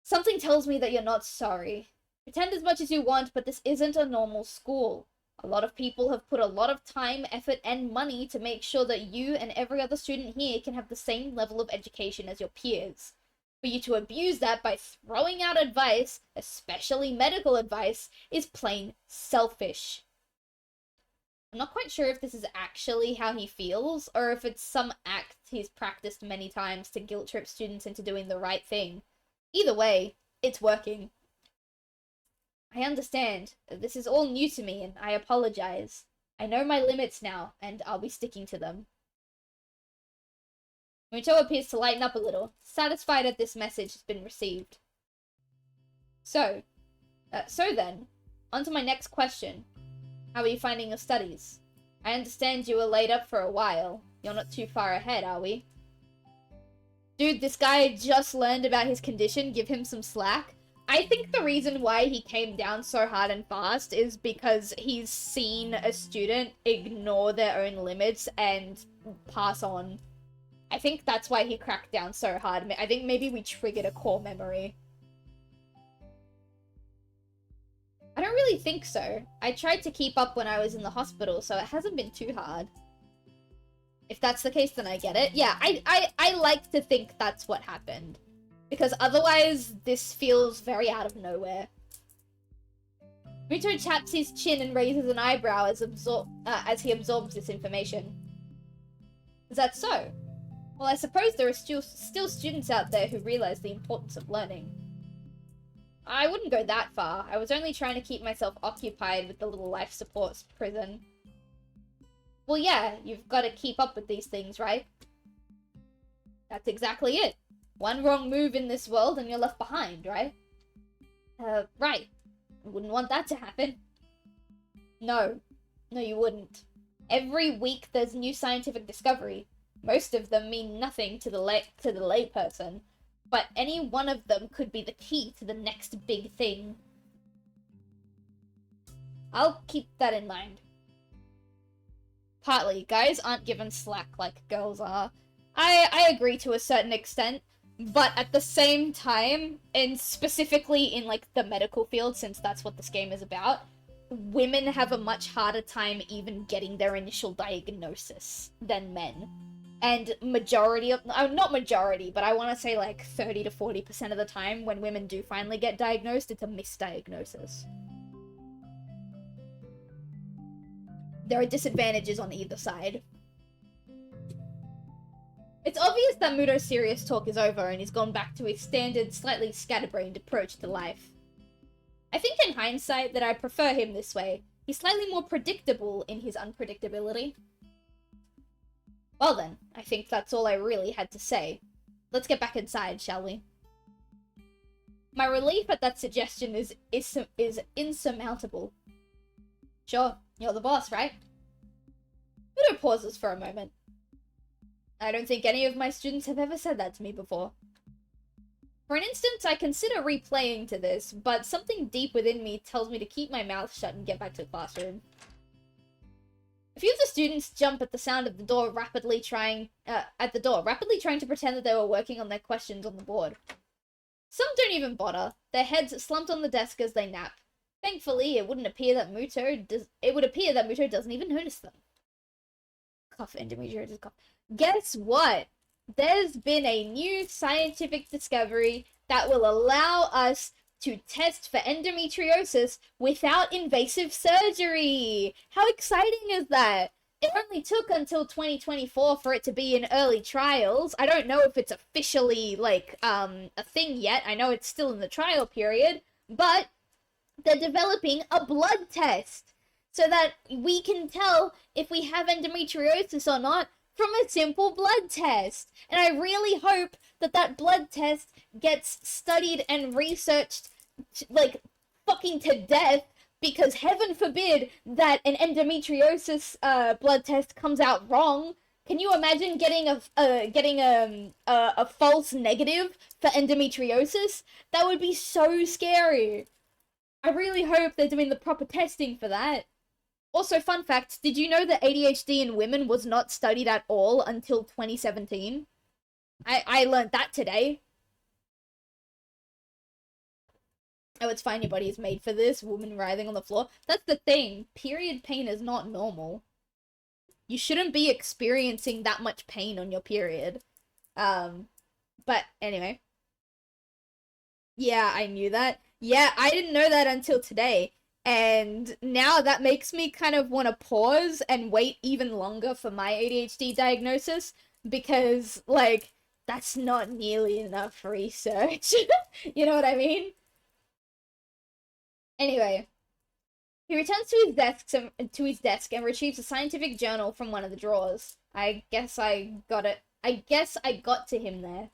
Something tells me that you're not sorry. Pretend as much as you want, but this isn't a normal school. A lot of people have put a lot of time, effort, and money to make sure that you and every other student here can have the same level of education as your peers. For you to abuse that by throwing out advice, especially medical advice, is plain selfish. I'm not quite sure if this is actually how he feels, or if it's some act he's practiced many times to guilt-trip students into doing the right thing. Either way, it's working. I understand. This is all new to me, and I apologize. I know my limits now, and I'll be sticking to them. Muto appears to lighten up a little, satisfied that this message has been received. So then, on to my next question. How are you finding your studies? I understand you were laid up for a while. You're not too far ahead, are we? Dude, this guy just learned about his condition. Give him some slack. I think the reason why he came down so hard and fast is because he's seen a student ignore their own limits and pass on. I think that's why he cracked down so hard. I think maybe we triggered a core memory. I don't really think so. I tried to keep up when I was in the hospital, so it hasn't been too hard. If that's the case, then I get it. Yeah, I like to think that's what happened. Because otherwise, this feels very out of nowhere. Muto taps his chin and raises an eyebrow as he absorbs this information. Is that so? Well, I suppose there are still students out there who realize the importance of learning. I wouldn't go that far. I was only trying to keep myself occupied with the little life support prison. Well, yeah, you've got to keep up with these things, right? That's exactly it. One wrong move in this world and you're left behind, right? Right. I wouldn't want that to happen. No. No, you wouldn't. Every week there's new scientific discovery. Most of them mean nothing to the lay person, but any one of them could be the key to the next big thing. I'll keep that in mind. Partly, guys aren't given slack like girls are. I agree to a certain extent, but at the same time, and specifically in like the medical field, since that's what this game is about, women have a much harder time even getting their initial diagnosis than men. And majority of, not majority, but I want to say like 30 to 40% of the time when women do finally get diagnosed, it's a misdiagnosis. There are disadvantages on either side. It's obvious that Muto's serious talk is over and he's gone back to his standard, slightly scatterbrained approach to life. I think in hindsight that I prefer him this way. He's slightly more predictable in his unpredictability. Well then, I think that's all I really had to say. Let's get back inside, shall we? My relief at that suggestion is insurmountable. Sure, you're the boss, right? Muto pauses for a moment. I don't think any of my students have ever said that to me before. For an instant, I consider replaying to this, but something deep within me tells me to keep my mouth shut and get back to the classroom. A few of the students jump at the sound of the door, rapidly trying to pretend that they were working on their questions on the board. Some don't even bother, their heads slumped on the desk as they nap. Thankfully, it would appear that Muto doesn't even notice them. Cough, endometriosis cough. Guess what? There's been a new scientific discovery that will allow us to test for endometriosis without invasive surgery. How exciting is that? It only took until 2024 for it to be in early trials. I don't know if it's officially, like, a thing yet. I know it's still in the trial period, but they're developing a blood test so that we can tell if we have endometriosis or not from a simple blood test. And I really hope that that blood test gets studied and researched, like, fucking to death, because heaven forbid that an endometriosis blood test comes out wrong. Can you imagine getting a false negative for endometriosis? That would be so scary. I really hope they're doing the proper testing for that. Also, fun fact, did you know that ADHD in women was not studied at all until 2017? I learned that today. Oh, it's fine, your body is made for this. Woman writhing on the floor. That's the thing. Period pain is not normal. You shouldn't be experiencing that much pain on your period. But anyway. Yeah, I knew that. Yeah, I didn't know that until today. And now that makes me kind of want to pause and wait even longer for my ADHD diagnosis. Because, like, that's not nearly enough research. You know what I mean? Anyway, he returns to his desk and retrieves a scientific journal from one of the drawers. I guess I got to him there.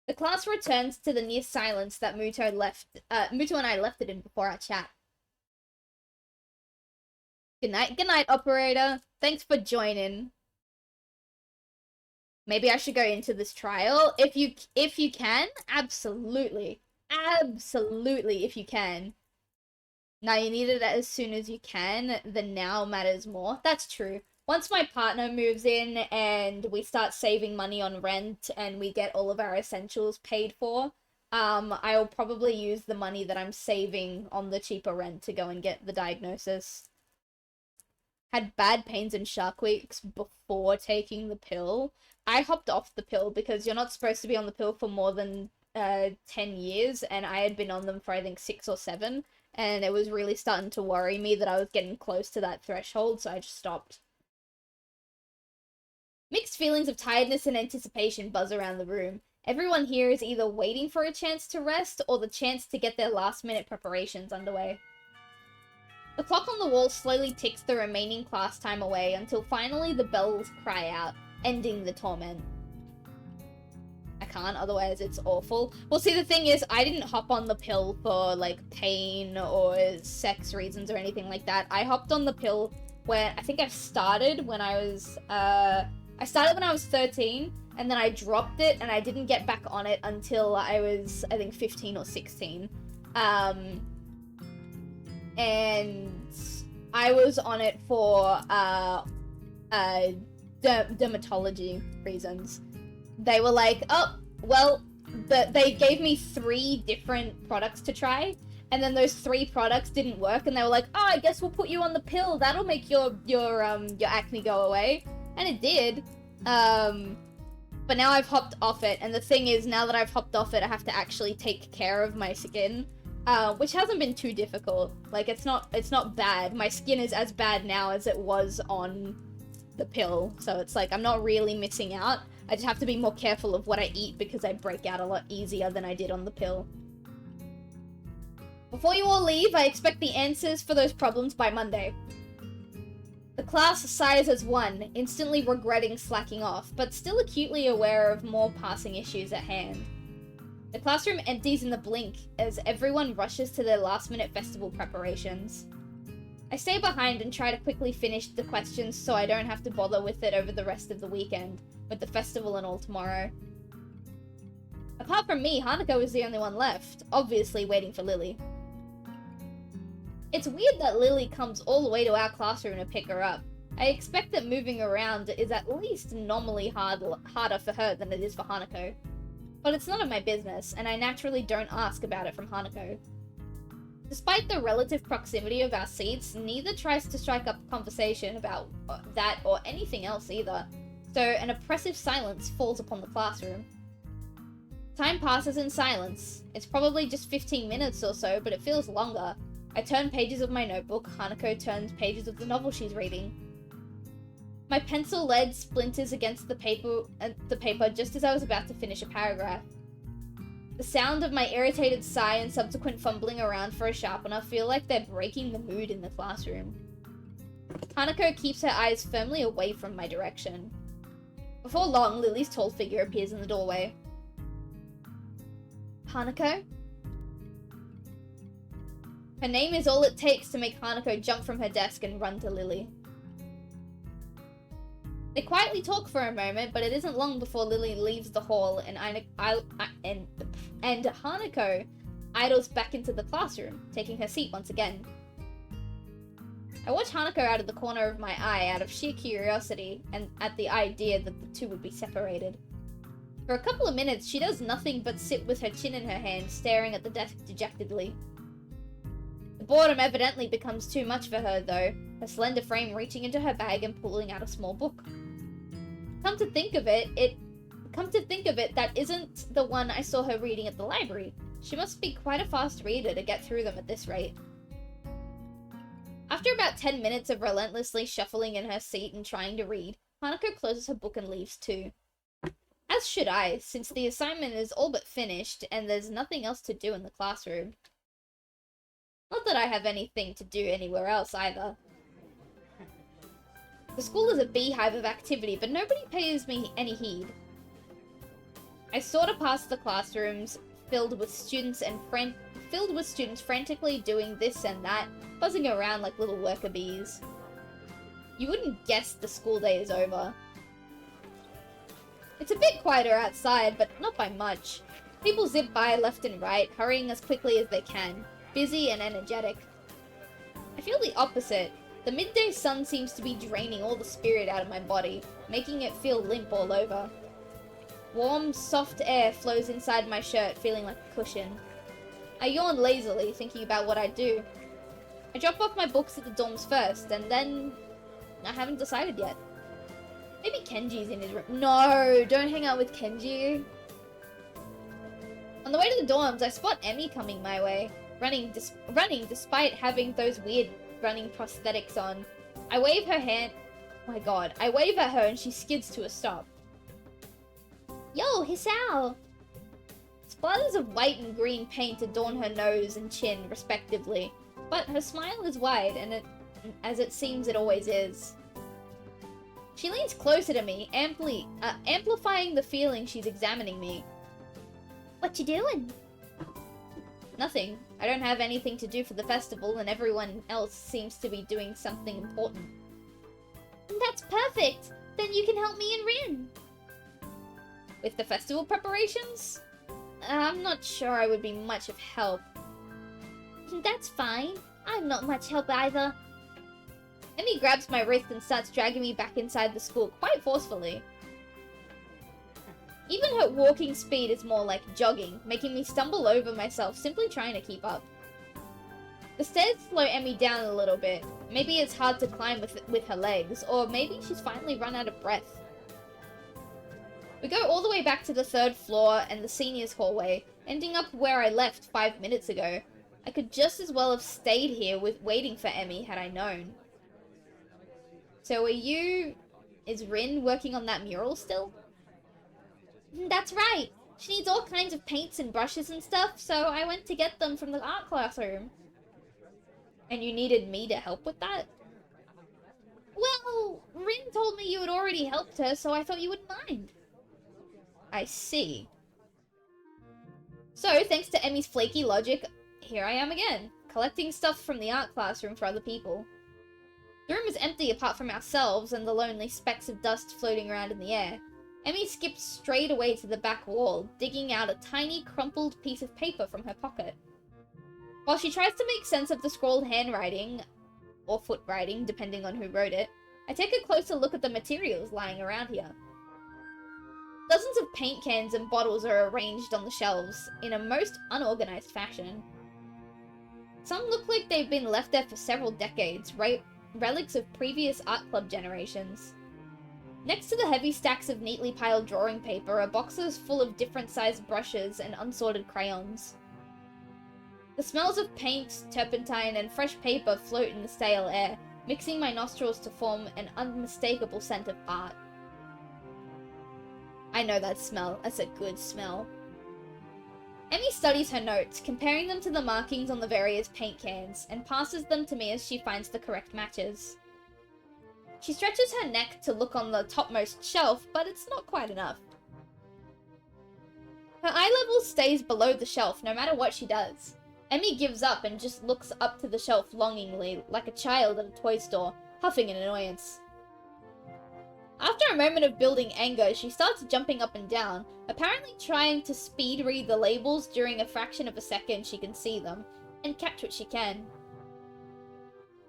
The class returns to the near silence that Muto and I left it in before our chat. Good night, operator. Thanks for joining. Maybe I should go into this trial. If you can, absolutely. Absolutely, if you can. Now, you need it as soon as you can. The now matters more. That's true. Once my partner moves in and we start saving money on rent and we get all of our essentials paid for, I'll probably use the money that I'm saving on the cheaper rent to go and get the diagnosis. Had bad pains and shark weeks before taking the pill. I hopped off the pill because you're not supposed to be on the pill for more than 10 years, and I had been on them for I think 6 or 7, and it was really starting to worry me that I was getting close to that threshold, so I just stopped. Mixed feelings of tiredness and anticipation buzz around the room. Everyone here is either waiting for a chance to rest or the chance to get their last-minute preparations underway. The clock on the wall slowly ticks the remaining class time away until finally the bells cry out, ending the torment. I can't, otherwise it's awful. Well, see, the thing is, I didn't hop on the pill for, like, pain or sex reasons or anything like that. I hopped on the pill when, I think I started when I was 13, and then I dropped it, and I didn't get back on it until I was, I think, 15 or 16. and I was on it for dermatology reasons. They were like, oh, well, they gave me 3 different products to try, and then those 3 products didn't work, and they were like, oh, I guess we'll put you on the pill. That'll make your acne go away. And it did. But now I've hopped off it, and the thing is, now that I've hopped off it, I have to actually take care of my skin, which hasn't been too difficult. Like, it's not bad. My skin is as bad now as it was on the pill, so it's like, I'm not really missing out. I just have to be more careful of what I eat because I break out a lot easier than I did on the pill. Before you all leave, I expect the answers for those problems by Monday. The class sighs as one, instantly regretting slacking off, but still acutely aware of more passing issues at hand. The classroom empties in the blink as everyone rushes to their last-minute festival preparations. I stay behind and try to quickly finish the questions so I don't have to bother with it over the rest of the weekend, with the festival and all tomorrow. Apart from me, Hanako is the only one left, obviously waiting for Lily. It's weird that Lily comes all the way to our classroom to pick her up. I expect that moving around is at least nominally harder for her than it is for Hanako. But it's none of my business, and I naturally don't ask about it from Hanako. Despite the relative proximity of our seats, neither tries to strike up a conversation about that or anything else either, so an oppressive silence falls upon the classroom. Time passes in silence. It's probably just 15 minutes or so, but it feels longer. I turn pages of my notebook, Hanako turns pages of the novel she's reading. My pencil lead splinters against the paper just as I was about to finish a paragraph. The sound of my irritated sigh and subsequent fumbling around for a sharpener feel like they're breaking the mood in the classroom. Hanako keeps her eyes firmly away from my direction. Before long, Lily's tall figure appears in the doorway. Hanako? Her name is all it takes to make Hanako jump from her desk and run to Lily. They quietly talk for a moment, but it isn't long before Lily leaves the hall and Hanako idles back into the classroom, taking her seat once again. I watch Hanako out of the corner of my eye out of sheer curiosity and at the idea that the two would be separated. For a couple of minutes, she does nothing but sit with her chin in her hand, staring at the desk dejectedly. The boredom evidently becomes too much for her, though, her slender frame reaching into her bag and pulling out a small book. Come to think of it, that isn't the one I saw her reading at the library. She must be quite a fast reader to get through them at this rate. After about 10 minutes of relentlessly shuffling in her seat and trying to read, Hanako closes her book and leaves too. As should I, since the assignment is all but finished and there's nothing else to do in the classroom. Not that I have anything to do anywhere else either. The school is a beehive of activity, but nobody pays me any heed. I saunter past the classrooms filled with students frantically doing this and that, buzzing around like little worker bees. You wouldn't guess the school day is over. It's a bit quieter outside, but not by much. People zip by left and right, hurrying as quickly as they can, busy and energetic. I feel the opposite. The midday sun seems to be draining all the spirit out of my body, making it feel limp all over. Warm, soft air flows inside my shirt, feeling like a cushion. I yawn lazily, thinking about what I'd do. I drop off my books at the dorms first, and then I haven't decided yet. Maybe Kenji's in his room. No, don't hang out with Kenji. On the way to the dorms, I spot Emmy coming my way, running despite having those weird running prosthetics on. I wave her hand. Oh my god. I wave at her and she skids to a stop. Yo, Hisao! Splatters of white and green paint adorn her nose and chin, respectively, but her smile is wide, and as it seems it always is. She leans closer to me, amplifying the feeling she's examining me. What you doing? Nothing. I don't have anything to do for the festival, and everyone else seems to be doing something important. That's perfect! Then you can help me and Rin! With the festival preparations? I'm not sure I would be much of help. That's fine. I'm not much help either. Emmy grabs my wrist and starts dragging me back inside the school quite forcefully. Even her walking speed is more like jogging, making me stumble over myself simply trying to keep up. The stairs slow Emmy down a little bit. Maybe it's hard to climb with her legs, or maybe she's finally run out of breath. We go all the way back to the 3rd floor and the seniors hallway, ending up where I left 5 minutes ago. I could just as well have stayed here waiting for Emmy had I known. So is Rin working on that mural still? That's right. She needs all kinds of paints and brushes and stuff, so I went to get them from the art classroom. And you needed me to help with that? Well, Rin told me you had already helped her, so I thought you wouldn't mind. I see. So, thanks to Emmy's flaky logic, here I am again, collecting stuff from the art classroom for other people. The room is empty apart from ourselves and the lonely specks of dust floating around in the air. Emmy skips straight away to the back wall, digging out a tiny, crumpled piece of paper from her pocket. While she tries to make sense of the scrawled handwriting, or foot writing, depending on who wrote it, I take a closer look at the materials lying around here. Dozens of paint cans and bottles are arranged on the shelves in a most unorganized fashion. Some look like they've been left there for several decades, relics of previous art club generations. Next to the heavy stacks of neatly piled drawing paper are boxes full of different sized brushes and unsorted crayons. The smells of paint, turpentine, and fresh paper float in the stale air, mixing my nostrils to form an unmistakable scent of art. I know that smell. That's a good smell. Emmy studies her notes, comparing them to the markings on the various paint cans, and passes them to me as she finds the correct matches. She stretches her neck to look on the topmost shelf, but it's not quite enough. Her eye level stays below the shelf no matter what she does. Emmy gives up and just looks up to the shelf longingly, like a child at a toy store, huffing in annoyance. After a moment of building anger, she starts jumping up and down, apparently trying to speed read the labels during a fraction of a second she can see them, and catch what she can.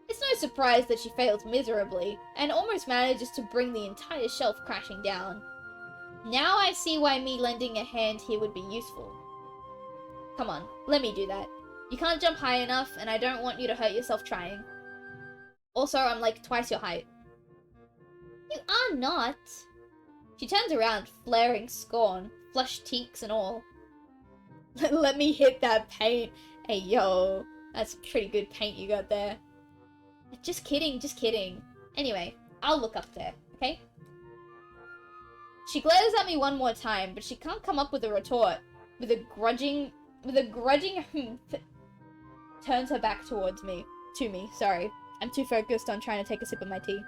It's no surprise that she fails miserably, and almost manages to bring the entire shelf crashing down. Now I see why me lending a hand here would be useful. Come on, let me do that. You can't jump high enough, and I don't want you to hurt yourself trying. Also, I'm like twice your height. You are not. She turns around, flaring scorn, flushed cheeks and all. Let me hit that paint. Hey, yo. That's pretty good paint you got there. Just kidding, just kidding. Anyway, I'll look up there, okay? She glares at me one more time, but she can't come up with a retort. With a grudging turns her back to me, sorry. I'm too focused on trying to take a sip of my tea.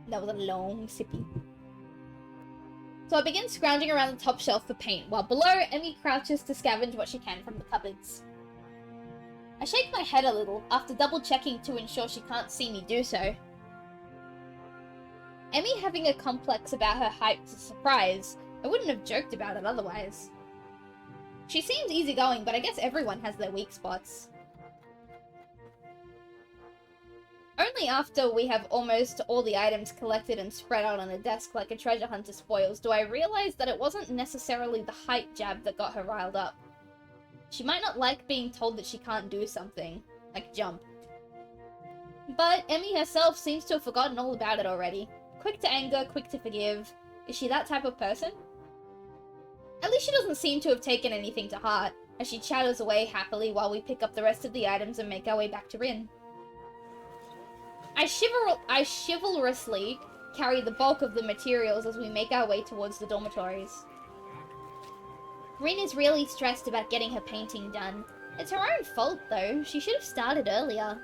That was a long sippy. So I begin scrounging around the top shelf for paint, while below, Emmy crouches to scavenge what she can from the cupboards. I shake my head a little, after double-checking to ensure she can't see me do so. Emmy having a complex about her height is a surprise. I wouldn't have joked about it otherwise. She seems easygoing, but I guess everyone has their weak spots. Only after we have almost all the items collected and spread out on a desk like a treasure hunter spoils do I realize that it wasn't necessarily the height jab that got her riled up. She might not like being told that she can't do something, like jump. But Emmy herself seems to have forgotten all about it already. Quick to anger, quick to forgive. Is she that type of person? At least she doesn't seem to have taken anything to heart, as she chatters away happily while we pick up the rest of the items and make our way back to Rin. I chivalrously carry the bulk of the materials as we make our way towards the dormitories. Rin is really stressed about getting her painting done. It's her own fault, though. She should have started earlier.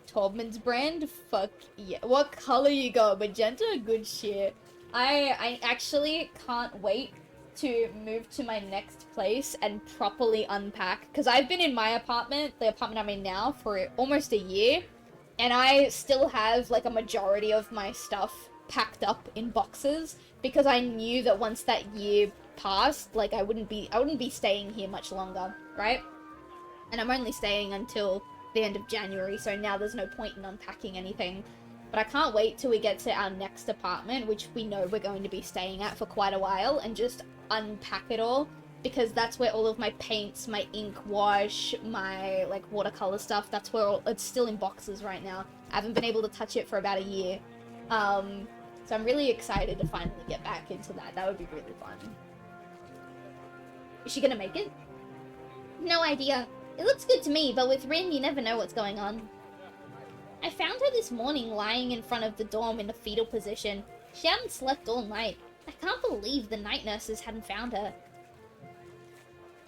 Taubman's brand? Fuck yeah. What color you got? Magenta? Good shit. I actually can't wait to move to my next place and properly unpack. Because I've been in my apartment, the apartment I'm in now, for almost a year. And I still have, like, a majority of my stuff packed up in boxes because I knew that once that year passed, like I wouldn't be staying here much longer, right? And I'm only staying until the end of January, so now there's no point in unpacking anything. But I can't wait till we get to our next apartment, which we know we're going to be staying at for quite a while, and just unpack it all, because that's where all of my paints, my ink wash, my like watercolor stuff, that's where it's still in boxes right now. I haven't been able to touch it for about a year. So I'm really excited to finally get back into that. That would be really fun. Is she gonna make it? No idea. It looks good to me, but with Rin, you never know what's going on. I found her this morning lying in front of the dorm in a fetal position. She hadn't slept all night. I can't believe the night nurses hadn't found her.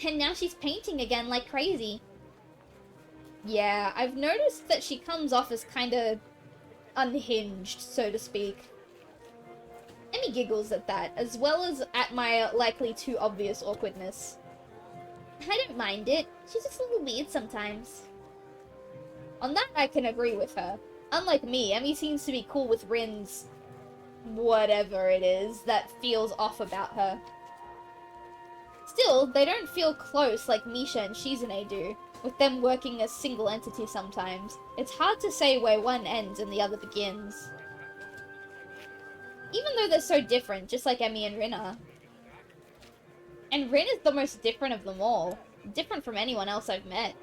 And now she's painting again like crazy. Yeah, I've noticed that she comes off as kinda unhinged, so to speak. Emmy giggles at that, as well as at my likely too obvious awkwardness. I don't mind it. She's just a little weird sometimes. On that, I can agree with her. Unlike me, Emmy seems to be cool with Rin's whatever it is that feels off about her. Still, they don't feel close like Misha and Shizune do, with them working as single entity sometimes. It's hard to say where one ends and the other begins. Even though they're so different, just like Emmy and Rin are. And Rin is the most different of them all. Different from anyone else I've met.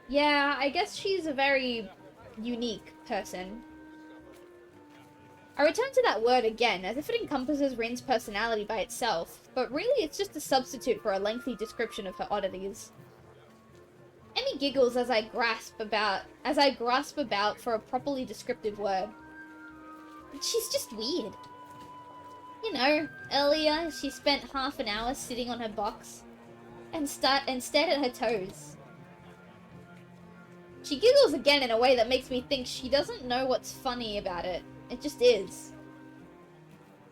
Yeah, I guess she's a very unique person. I return to that word again, as if it encompasses Rin's personality by itself, but really it's just a substitute for a lengthy description of her oddities. Emmy giggles as I grasp about for a properly descriptive word. She's just weird. You know, earlier she spent half an hour sitting on her box and stared at her toes. She giggles again in a way that makes me think she doesn't know what's funny about it. It just is.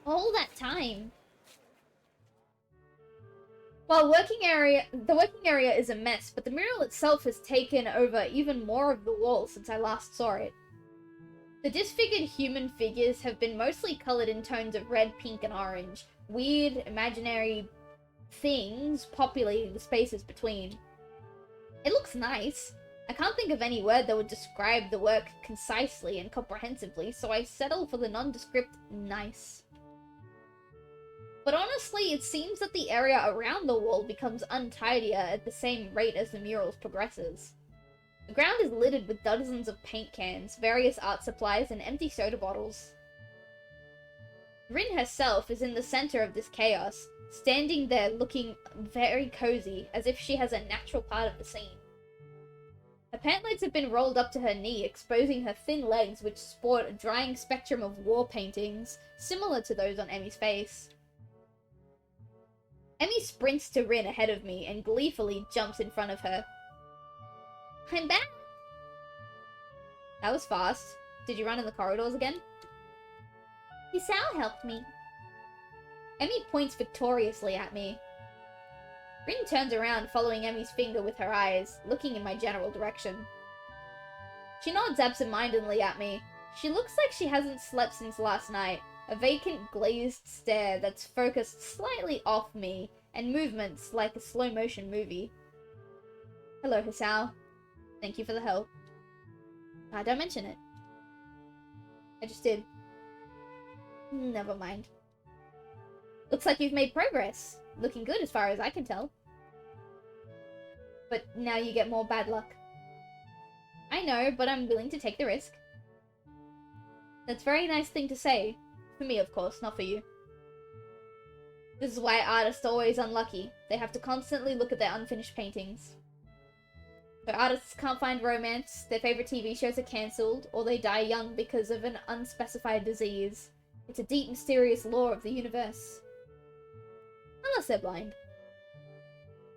All that time. Well, the working area is a mess, but the mural itself has taken over even more of the wall since I last saw it. The disfigured human figures have been mostly colored in tones of red, pink, and orange. Weird, imaginary things populating the spaces between. It looks nice. I can't think of any word that would describe the work concisely and comprehensively, so I settle for the nondescript nice. But honestly, it seems that the area around the wall becomes untidier at the same rate as the mural progresses. The ground is littered with dozens of paint cans, various art supplies, and empty soda bottles. Rin herself is in the center of this chaos, standing there looking very cozy, as if she has a natural part of the scene. Her pant legs have been rolled up to her knee, exposing her thin legs which sport a drying spectrum of war paintings, similar to those on Emmy's face. Emmy sprints to Rin ahead of me and gleefully jumps in front of her. I'm back! That was fast. Did you run in the corridors again? Hisao helped me. Emmy points victoriously at me. Rin turns around, following Emmy's finger with her eyes, looking in my general direction. She nods absent-mindedly at me. She looks like she hasn't slept since last night, a vacant, glazed stare that's focused slightly off me, and movements like a slow-motion movie. Hello, Hisao. Thank you for the help. Don't mention it. I just did. Never mind. Looks like you've made progress. Looking good as far as I can tell. But now you get more bad luck. I know, but I'm willing to take the risk. That's a very nice thing to say. For me, of course, not for you. This is why artists are always unlucky. They have to constantly look at their unfinished paintings. So artists can't find romance, their favorite TV shows are cancelled, or they die young because of an unspecified disease. It's a deep, mysterious law of the universe. Unless they're blind.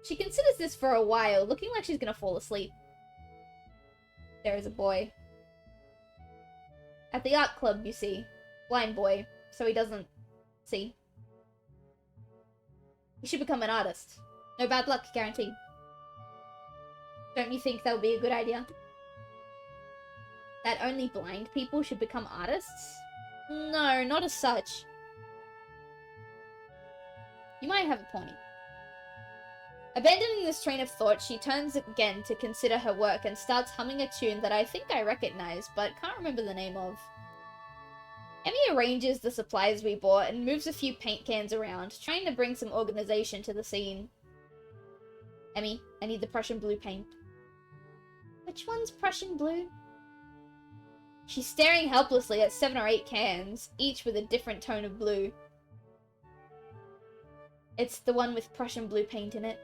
She considers this for a while, looking like she's gonna fall asleep. There is a boy. At the art club, you see. Blind boy, so he doesn't see. He should become an artist. No bad luck, guaranteed. Don't you think that would be a good idea? That only blind people should become artists? No, not as such. You might have a point. Abandoning this train of thought, she turns again to consider her work and starts humming a tune that I think I recognize, but can't remember the name of. Emmy arranges the supplies we bought and moves a few paint cans around, trying to bring some organization to the scene. Emmy, I need the Prussian blue paint. Which one's Prussian blue? She's staring helplessly at 7 or 8 cans, each with a different tone of blue. It's the one with Prussian blue paint in it.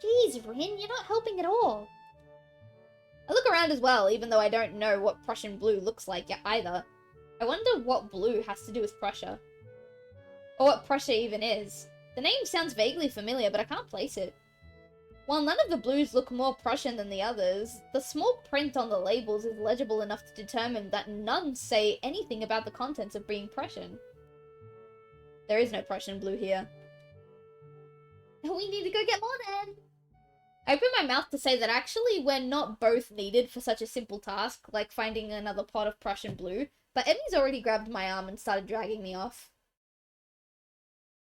Jeez, Rin, you're not helping at all. I look around as well, even though I don't know what Prussian blue looks like either. I wonder what blue has to do with Prussia. Or what Prussia even is. The name sounds vaguely familiar, but I can't place it. While none of the blues look more Prussian than the others, the small print on the labels is legible enough to determine that none say anything about the contents of being Prussian. There is no Prussian blue here. We need to go get more then. I open my mouth to say that actually we're not both needed for such a simple task, like finding another pot of Prussian blue, but Emmy's already grabbed my arm and started dragging me off.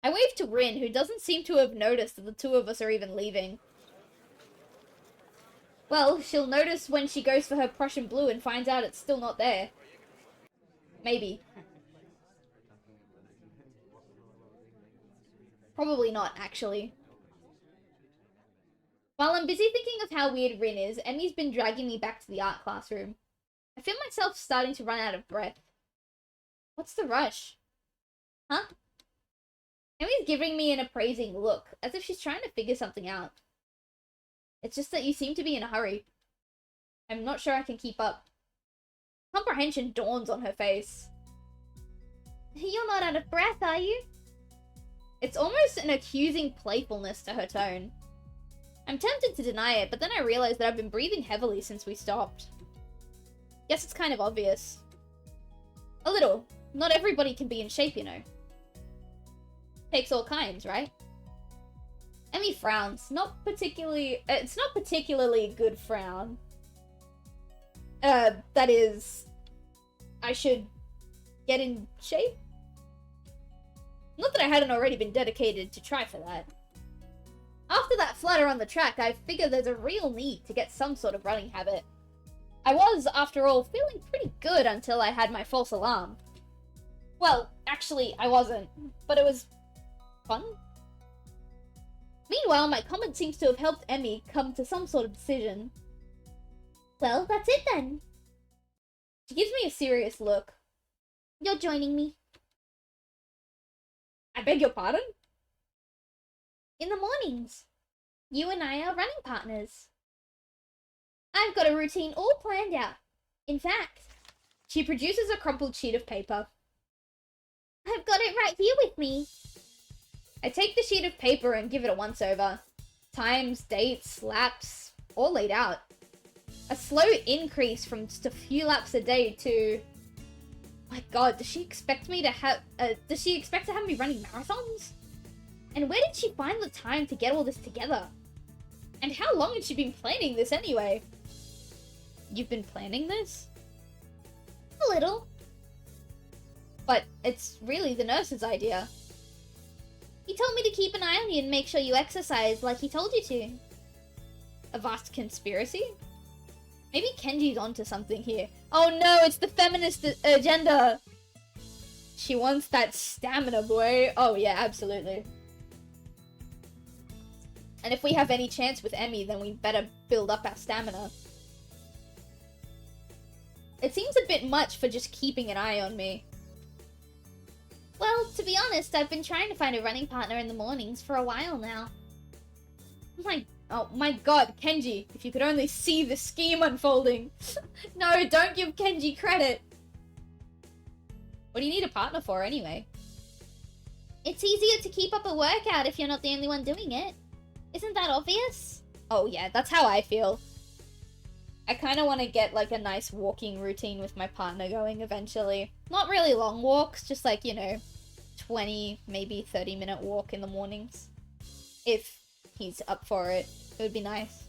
I wave to Rin, who doesn't seem to have noticed that the two of us are even leaving. Well, she'll notice when she goes for her Prussian blue and finds out it's still not there. Maybe. Probably not, actually. While I'm busy thinking of how weird Rin is, Emmy's been dragging me back to the art classroom. I feel myself starting to run out of breath. What's the rush? Huh? Emmy's giving me an appraising look, as if she's trying to figure something out. It's just that you seem to be in a hurry. I'm not sure I can keep up. Comprehension dawns on her face. You're not out of breath, are you? It's almost an accusing playfulness to her tone. I'm tempted to deny it, but then I realize that I've been breathing heavily since we stopped. Guess it's kind of obvious. A little. Not everybody can be in shape, you know. Takes all kinds, right? Emmy frowns. It's not particularly a good frown. That is... I should get in shape? Not that I hadn't already been dedicated to try for that. After that flutter on the track, I figure there's a real need to get some sort of running habit. I was, after all, feeling pretty good until I had my false alarm. Well, actually, I wasn't, but it was fun. Meanwhile, my comment seems to have helped Emmy come to some sort of decision. Well, that's it then. She gives me a serious look. You're joining me. I beg your pardon? In the mornings. You and I are running partners. I've got a routine all planned out. In fact, she produces a crumpled sheet of paper. I've got it right here with me. I take the sheet of paper and give it a once-over. Times, dates, laps, all laid out. A slow increase from just a few laps a day to... My god, does she expect me to have... does she expect to have me running marathons? And where did she find the time to get all this together? And how long had she been planning this anyway? You've been planning this? A little. But it's really the nurse's idea. He told me to keep an eye on you and make sure you exercise like he told you to. A vast conspiracy? Maybe Kenji's onto something here. Oh no, it's the feminist agenda! She wants that stamina, boy. Oh yeah, absolutely. And if we have any chance with Emmy, then we better build up our stamina. It seems a bit much for just keeping an eye on me. Well, to be honest, I've been trying to find a running partner in the mornings for a while now. Oh my god, Kenji, if you could only see the scheme unfolding. No, don't give Kenji credit. What do you need a partner for anyway? It's easier to keep up a workout if you're not the only one doing it. Isn't that obvious? Oh yeah, that's how I feel. I kind of want to get like a nice walking routine with my partner going eventually. Not really long walks, just like, you know, 20, maybe 30-minute walk in the mornings. If he's up for it, it would be nice.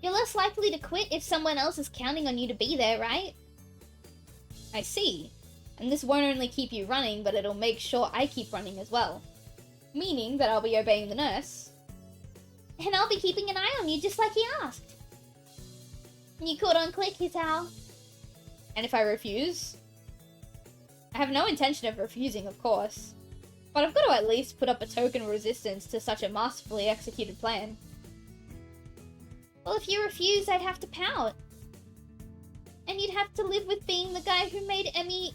You're less likely to quit if someone else is counting on you to be there, right? I see. And this won't only keep you running, but it'll make sure I keep running as well. Meaning that I'll be obeying the nurse. And I'll be keeping an eye on you just like he asked. You caught on quick, Katawa. And if I refuse? I have no intention of refusing, of course. But I've got to at least put up a token of resistance to such a masterfully executed plan. Well, if you refuse, I'd have to pout. And you'd have to live with being the guy who made Emmy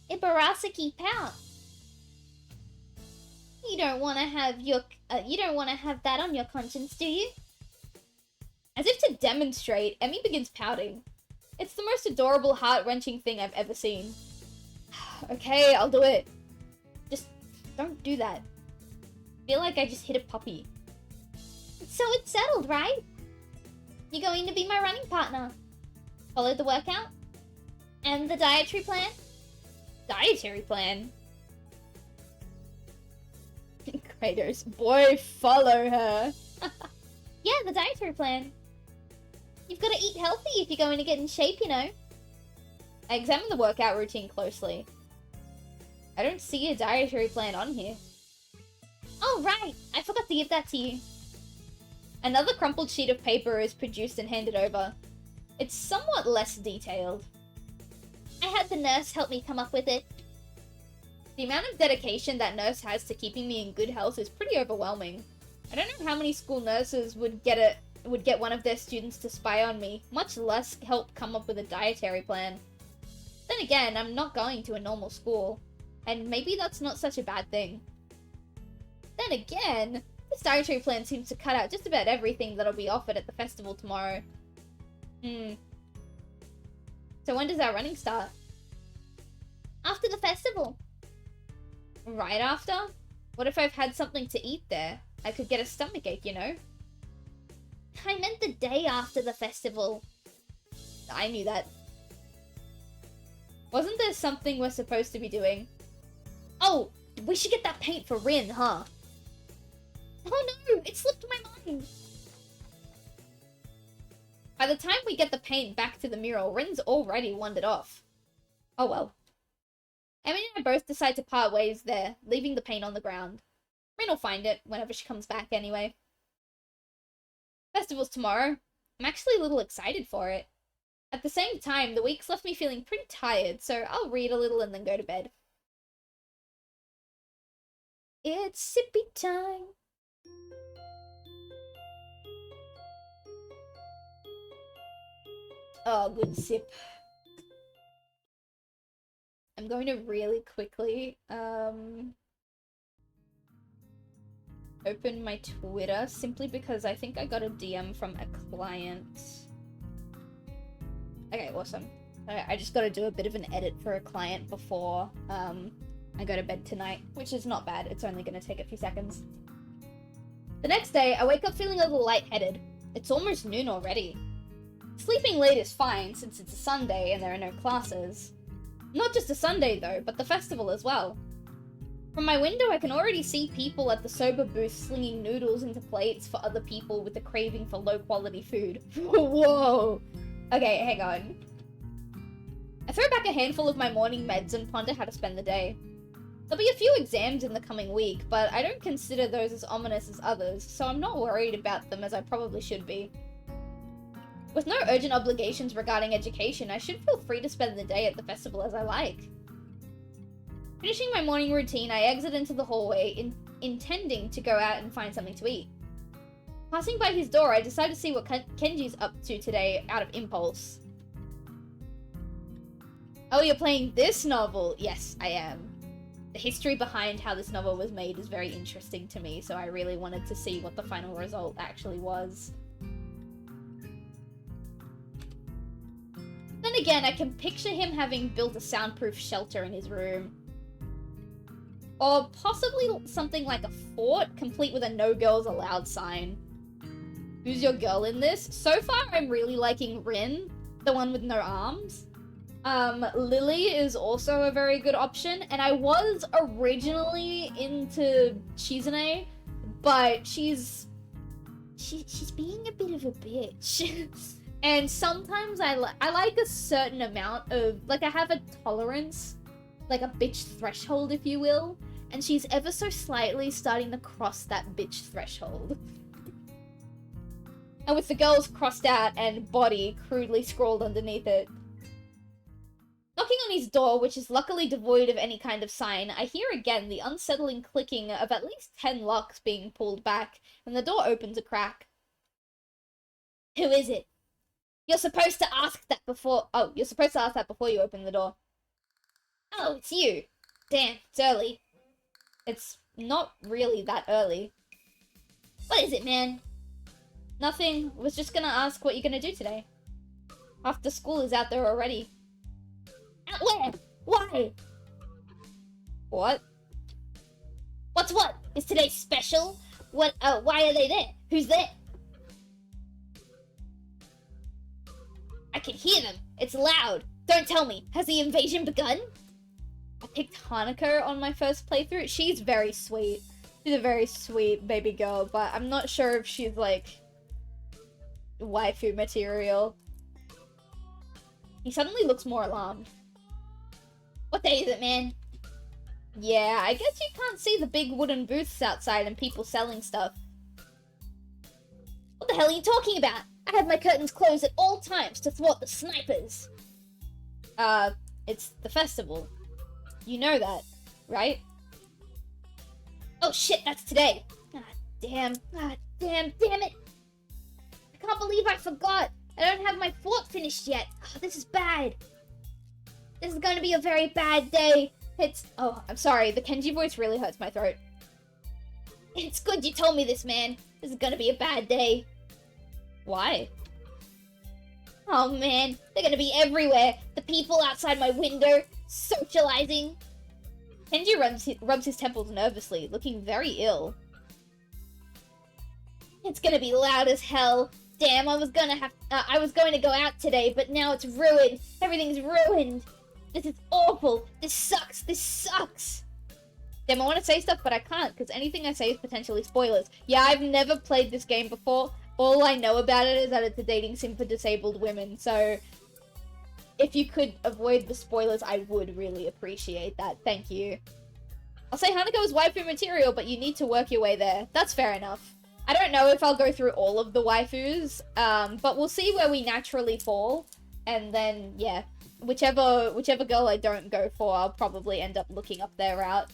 Ibarasaki pout. You don't want to have that on your conscience, do you? As if to demonstrate, Emmy begins pouting. It's the most adorable, heart-wrenching thing I've ever seen. Okay, I'll do it. Just don't do that. I feel like I just hit a puppy. So it's settled, right? You're going to be my running partner. Follow the workout? And the dietary plan? Dietary plan? Kratos, boy, follow her. Yeah, the dietary plan. You've got to eat healthy if you're going to get in shape, you know. I examined the workout routine closely. I don't see a dietary plan on here. Oh, right. I forgot to give that to you. Another crumpled sheet of paper is produced and handed over. It's somewhat less detailed. I had the nurse help me come up with it. The amount of dedication that nurse has to keeping me in good health is pretty overwhelming. I don't know how many school nurses would get one of their students to spy on me, much less help come up with a dietary plan. Then again, I'm not going to a normal school, and maybe that's not such a bad thing. Then again, this dietary plan seems to cut out just about everything that'll be offered at the festival tomorrow. So when does our running start? After the festival. Right after? What if I've had something to eat there? I could get a stomachache, you know? I meant the day after the festival. I knew that. Wasn't there something we're supposed to be doing? Oh, we should get that paint for Rin, huh? Oh no, it slipped my mind. By the time we get the paint back to the mural, Rin's already wandered off. Oh well. Emmy and I both decide to part ways there, leaving the paint on the ground. Rin will find it whenever she comes back anyway. Festival's tomorrow. I'm actually a little excited for it. At the same time, the week's left me feeling pretty tired, so I'll read a little and then go to bed. It's sippy time. Oh, good sip. I'm going to really quickly, open my Twitter, simply because I think I got a DM from a client. Okay, awesome. I just gotta do a bit of an edit for a client before, I go to bed tonight, which is not bad. It's only gonna take a few seconds. The next day, I wake up feeling a little lightheaded. It's almost noon already. Sleeping late is fine, since it's a Sunday and there are no classes. Not just a Sunday though, but the festival as well. From my window, I can already see people at the soba booth slinging noodles into plates for other people with a craving for low-quality food. Whoa! Okay, hang on. I throw back a handful of my morning meds and ponder how to spend the day. There'll be a few exams in the coming week, but I don't consider those as ominous as others, so I'm not worried about them as I probably should be. With no urgent obligations regarding education, I should feel free to spend the day at the festival as I like. Finishing my morning routine, I exit into the hallway, intending to go out and find something to eat. Passing by his door, I decide to see what Kenji's up to today out of impulse. Oh, you're playing this novel? Yes, I am. The history behind how this novel was made is very interesting to me, so I really wanted to see what the final result actually was. Then again, I can picture him having built a soundproof shelter in his room. Or possibly something like a fort, complete with a no girls allowed sign. Who's your girl in this? So far, I'm really liking Rin, the one with no arms. Lily is also a very good option, and I was originally into Chizune, but she's being a bit of a bitch. And sometimes I like a certain amount of, like, I have a tolerance, like a bitch threshold, if you will, and she's ever so slightly starting to cross that bitch threshold. And with the girls crossed out and body crudely scrawled underneath it. Knocking on his door, which is luckily devoid of any kind of sign, I hear again the unsettling clicking of at least 10 locks being pulled back, and the door opens a crack. Who is it? You're supposed to ask that before you open the door. Oh, it's you. Damn, it's early. It's not really that early. What is it, man? Nothing. Was just gonna ask what you're gonna do today. After school is out there already. Out where? Why? What? What's what? Is today special? What, why are they there? Who's there? I can hear them. It's loud. Don't tell me. Has the invasion begun? I picked Hanako on my first playthrough. She's very sweet. She's a very sweet baby girl, but I'm not sure if she's, like, waifu material. He suddenly looks more alarmed. What day is it, man? Yeah, I guess you can't see the big wooden booths outside and people selling stuff. What the hell are you talking about? I have my curtains closed at all times to thwart the snipers. It's the festival. You know that, right? Oh shit, that's today. Ah, damn. Ah, damn it. I can't believe I forgot. I don't have my fort finished yet. Oh, this is bad. This is going to be a very bad day. Oh, I'm sorry. The Kenji voice really hurts my throat. It's good you told me this, man. This is going to be a bad day. Why? Oh man, they're gonna be everywhere. The people outside my window, socializing. Kenji rubs his temples nervously, looking very ill. It's gonna be loud as hell. Damn, I was going to go out today, but now it's ruined. Everything's ruined. This is awful. This sucks. Damn, I want to say stuff, but I can't, because anything I say is potentially spoilers. Yeah, I've never played this game before. All I know about it is that it's a dating sim for disabled women, so if you could avoid the spoilers, I would really appreciate that. Thank you. I'll say Hanako is waifu material, but you need to work your way there. That's fair enough. I don't know if I'll go through all of the waifus, but we'll see where we naturally fall, and then, yeah, whichever girl I don't go for, I'll probably end up looking up their route.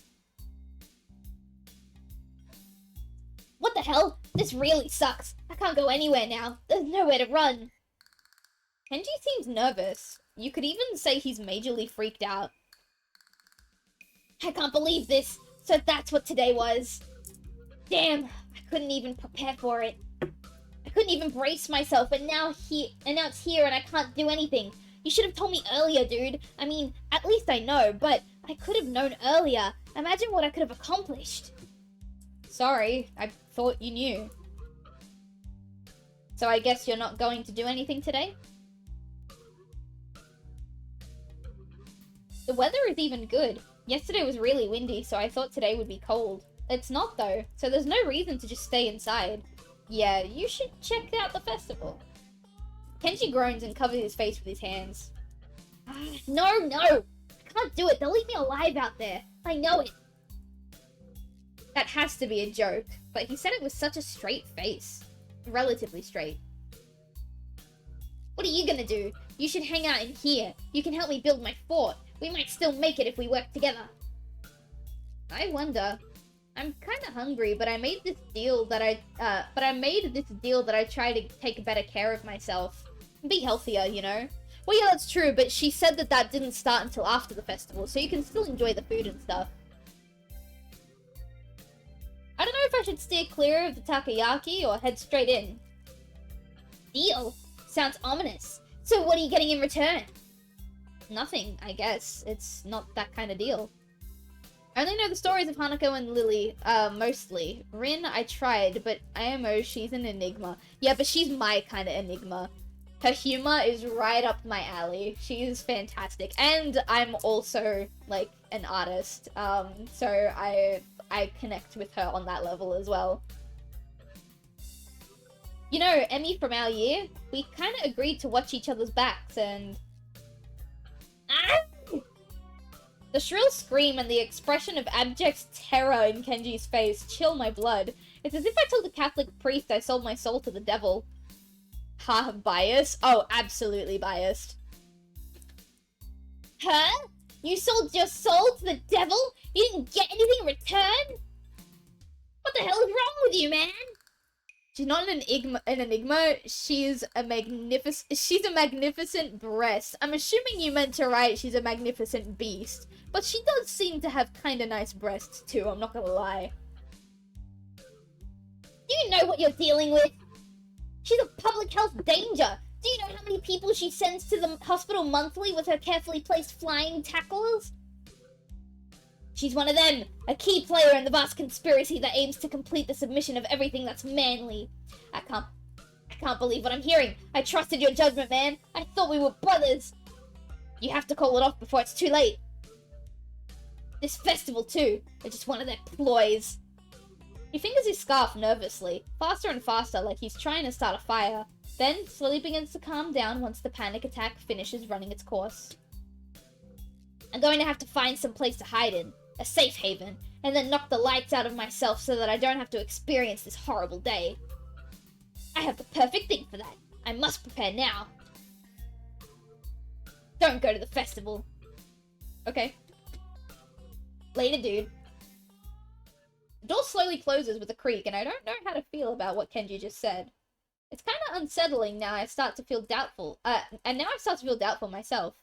What the hell? This really sucks. I can't go anywhere now. There's nowhere to run. Kenji seems nervous. You could even say he's majorly freaked out. I can't believe this. So that's what today was. Damn, I couldn't even prepare for it. I couldn't even brace myself, and now it's here and I can't do anything. You should have told me earlier, dude. I mean, at least I know, but I could have known earlier. Imagine what I could have accomplished. Sorry, I thought you knew. So I guess you're not going to do anything today? The weather is even good. Yesterday was really windy, so I thought today would be cold. It's not though, so there's no reason to just stay inside. Yeah, you should check out the festival. Kenji groans and covers his face with his hands. No! I can't do it. They'll leave me alive out there. I know it. That has to be a joke, but he said it with such a straight face. Relatively straight. What are you gonna do? You should hang out in here. You can help me build my fort. We might still make it if we work together. I wonder. I'm kind of hungry, but I made this deal that I try to take better care of myself. Be healthier, you know? Well, yeah, that's true, but she said that didn't start until after the festival, so you can still enjoy the food and stuff. I don't know if I should steer clear of the takoyaki or head straight in. Deal? Sounds ominous. So what are you getting in return? Nothing, I guess. It's not that kind of deal. I only know the stories of Hanako and Lily, mostly. Rin, I tried, but IMO, she's an enigma. Yeah, but she's my kind of enigma. Her humor is right up my alley. She is fantastic. And I'm also, like, an artist, so I connect with her on that level as well. You know, Emmy from our year, we kind of agreed to watch each other's backs and... Ah! The shrill scream and the expression of abject terror in Kenji's face chill my blood. It's as if I told the Catholic priest I sold my soul to the devil. Ha, biased? Oh, absolutely biased. Huh? You sold your soul to the devil? You didn't get anything in return? What the hell is wrong with you, man? She's not an enigma. She's a magnificent breast. I'm assuming you meant to write she's a magnificent beast. But she does seem to have kinda nice breasts too, I'm not gonna lie. Do you know what you're dealing with? She's a public health danger. Do you know how many people she sends to the hospital monthly with her carefully placed flying tacklers? She's one of them, a key player in the vast conspiracy that aims to complete the submission of everything that's manly. I can't believe what I'm hearing. I trusted your judgment, man. I thought we were brothers. You have to call it off before it's too late. This festival, too. It's just one of their ploys. He fingers his scarf nervously, faster and faster, like he's trying to start a fire. Then, slowly begins to calm down once the panic attack finishes running its course. I'm going to have to find some place to hide in. A safe haven, and then knock the lights out of myself so that I don't have to experience this horrible day. I have the perfect thing for that. I must prepare now. Don't go to the festival. Okay. Later, dude. The door slowly closes with a creak, and I don't know how to feel about what Kenji just said. It's kind of unsettling now. I start to feel doubtful. And now I start to feel doubtful myself.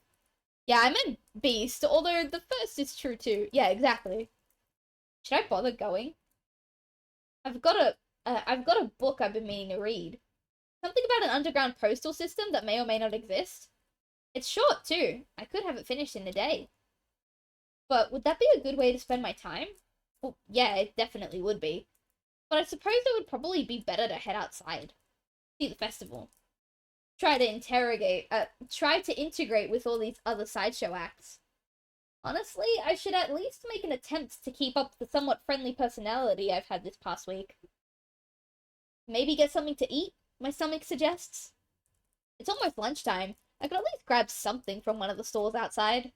Yeah, I meant beast, although the first is true too. Yeah, exactly. Should I bother going? I've got a book I've been meaning to read. Something about an underground postal system that may or may not exist. It's short too. I could have it finished in a day. But would that be a good way to spend my time? Well, yeah, it definitely would be. But I suppose it would probably be better to head outside. See the festival. Try to integrate with all these other sideshow acts. Honestly, I should at least make an attempt to keep up the somewhat friendly personality I've had this past week. Maybe get something to eat, my stomach suggests. It's almost lunchtime. I could at least grab something from one of the stalls outside.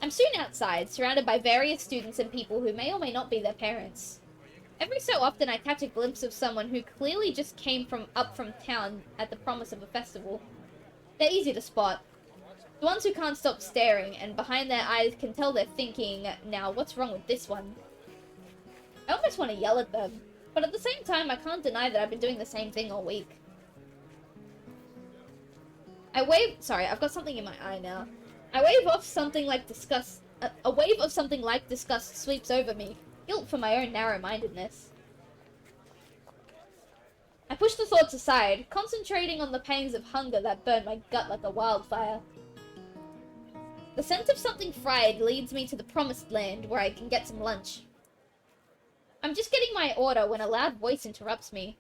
I'm soon outside, surrounded by various students and people who may or may not be their parents. Every so often I catch a glimpse of someone who clearly just came up from town at the promise of a festival. They're easy to spot. The ones who can't stop staring, and behind their eyes can tell they're thinking, now what's wrong with this one? I almost want to yell at them, but at the same time I can't deny that I've been doing the same thing all week. Sorry, I've got something in my eye now. I wave off something like disgust. A wave of something like disgust sweeps over me. Guilt for my own narrow-mindedness. I push the thoughts aside, concentrating on the pangs of hunger that burn my gut like a wildfire. The scent of something fried leads me to the promised land where I can get some lunch. I'm just getting my order when a loud voice interrupts me.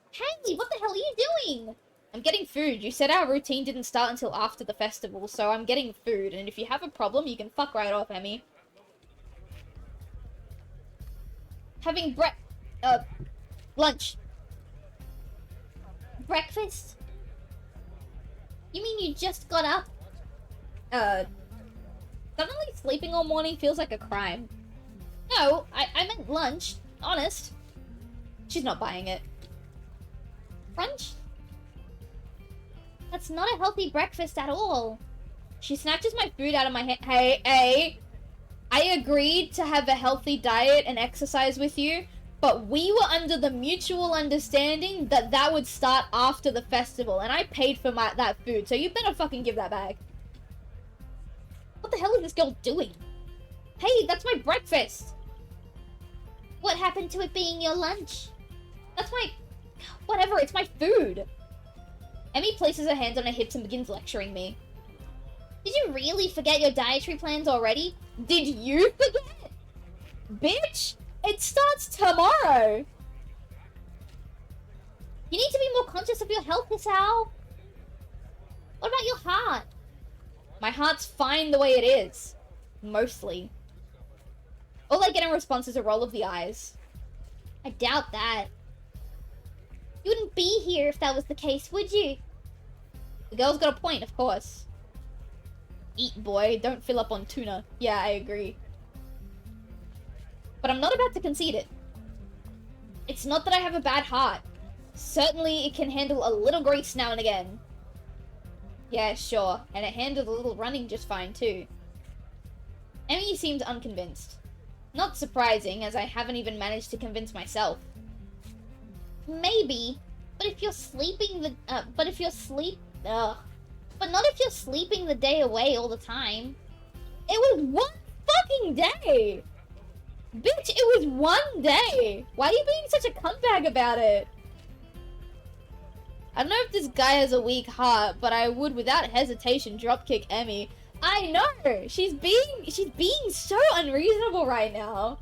Hey, what the hell are you doing? I'm getting food. You said our routine didn't start until after the festival, so I'm getting food, and if you have a problem, you can fuck right off, Emmy. Having lunch. Breakfast? You mean you just got up? Suddenly sleeping all morning feels like a crime. No, I meant lunch. Honest. She's not buying it. Brunch? That's not a healthy breakfast at all. She snatches my food out of my hand. Hey. I agreed to have a healthy diet and exercise with you, but we were under the mutual understanding that that would start after the festival, and I paid for that food, so you better fucking give that back. What the hell is this girl doing? Hey, that's my breakfast! What happened to it being your lunch? That's my... whatever, it's my food! Emmy places her hands on her hips and begins lecturing me. Did you really forget your dietary plans already? Did you forget? Bitch! It starts tomorrow! You need to be more conscious of your health, Hisao. What about your heart? My heart's fine the way it is. Mostly. All I get in response is a roll of the eyes. I doubt that. You wouldn't be here if that was the case, would you? The girl's got a point, of course. Eat, boy. Don't fill up on tuna. Yeah, I agree. But I'm not about to concede it. It's not that I have a bad heart. Certainly, it can handle a little grease now and again. Yeah, sure. And it handled a little running just fine, too. Emmy seems unconvinced. Not surprising, as I haven't even managed to convince myself. Maybe, but if you're sleeping but not if you're sleeping the day away all the time. It was one fucking day! Bitch, it was one day! Why are you being such a cuntbag about it? I don't know if this guy has a weak heart, but I would without hesitation dropkick Emmy. I know! She's being so unreasonable right now.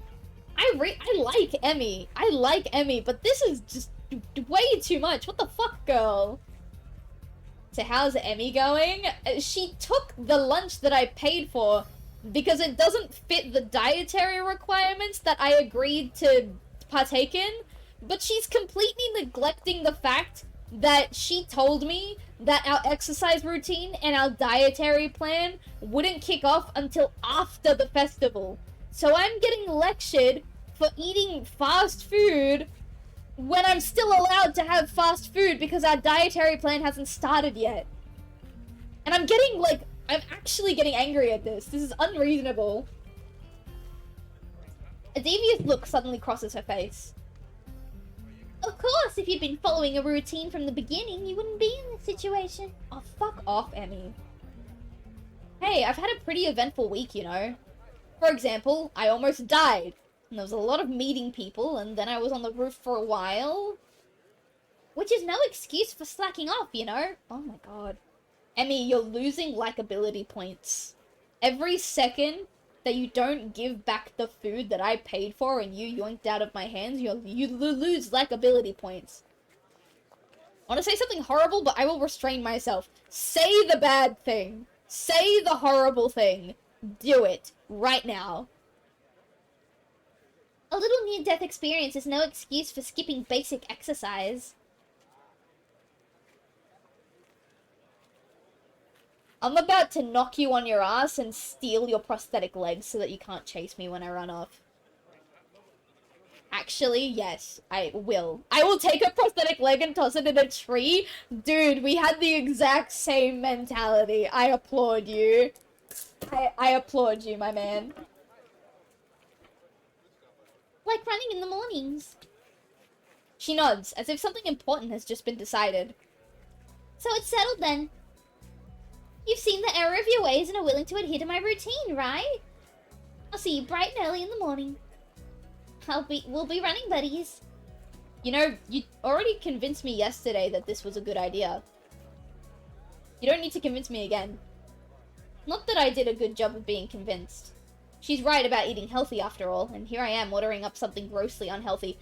I like Emmy. I like Emmy, but this is just way too much. What the fuck, girl? So how's Emmy going? She took the lunch that I paid for because it doesn't fit the dietary requirements that I agreed to partake in, but she's completely neglecting the fact that she told me that our exercise routine and our dietary plan wouldn't kick off until after the festival. So I'm getting lectured for eating fast food when I'm still allowed to have fast food because our dietary plan hasn't started yet. And I'm actually getting angry at this. This is unreasonable. A devious look suddenly crosses her face. Of course, if you'd been following a routine from the beginning, you wouldn't be in this situation. Oh, fuck off, Emmy. Hey, I've had a pretty eventful week, you know. For example, I almost died. And there was a lot of meeting people, and then I was on the roof for a while. Which is no excuse for slacking off, you know? Oh my god. Emmy, you're losing likability points. Every second that you don't give back the food that I paid for and you yoinked out of my hands, you lose likability points. I want to say something horrible, but I will restrain myself. Say the bad thing. Say the horrible thing. Do it. Right now. A little near-death experience is no excuse for skipping basic exercise. I'm about to knock you on your ass and steal your prosthetic legs so that you can't chase me when I run off. Actually, yes, I will. I will take a prosthetic leg and toss it in a tree. Dude, we had the exact same mentality. I applaud you. I applaud you, my man. Like running in the mornings. She nods, as if something important has just been decided. So it's settled then. You've seen the error of your ways and are willing to adhere to my routine, right? I'll see you bright and early in the morning. We'll be running buddies. You know, you already convinced me yesterday that this was a good idea. You don't need to convince me again. Not that I did a good job of being convinced. She's right about eating healthy after all, and here I am ordering up something grossly unhealthy.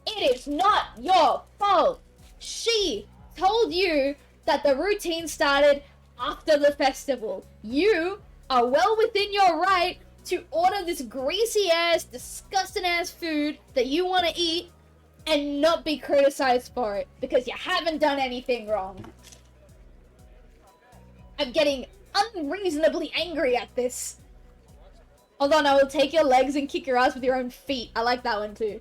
It is not your fault! She told you that the routine started after the festival. You are well within your right to order this greasy ass, disgusting ass food that you want to eat and not be criticized for it because you haven't done anything wrong. I'm getting unreasonably angry at this. Hold on, I will take your legs and kick your ass with your own feet. I like that one too.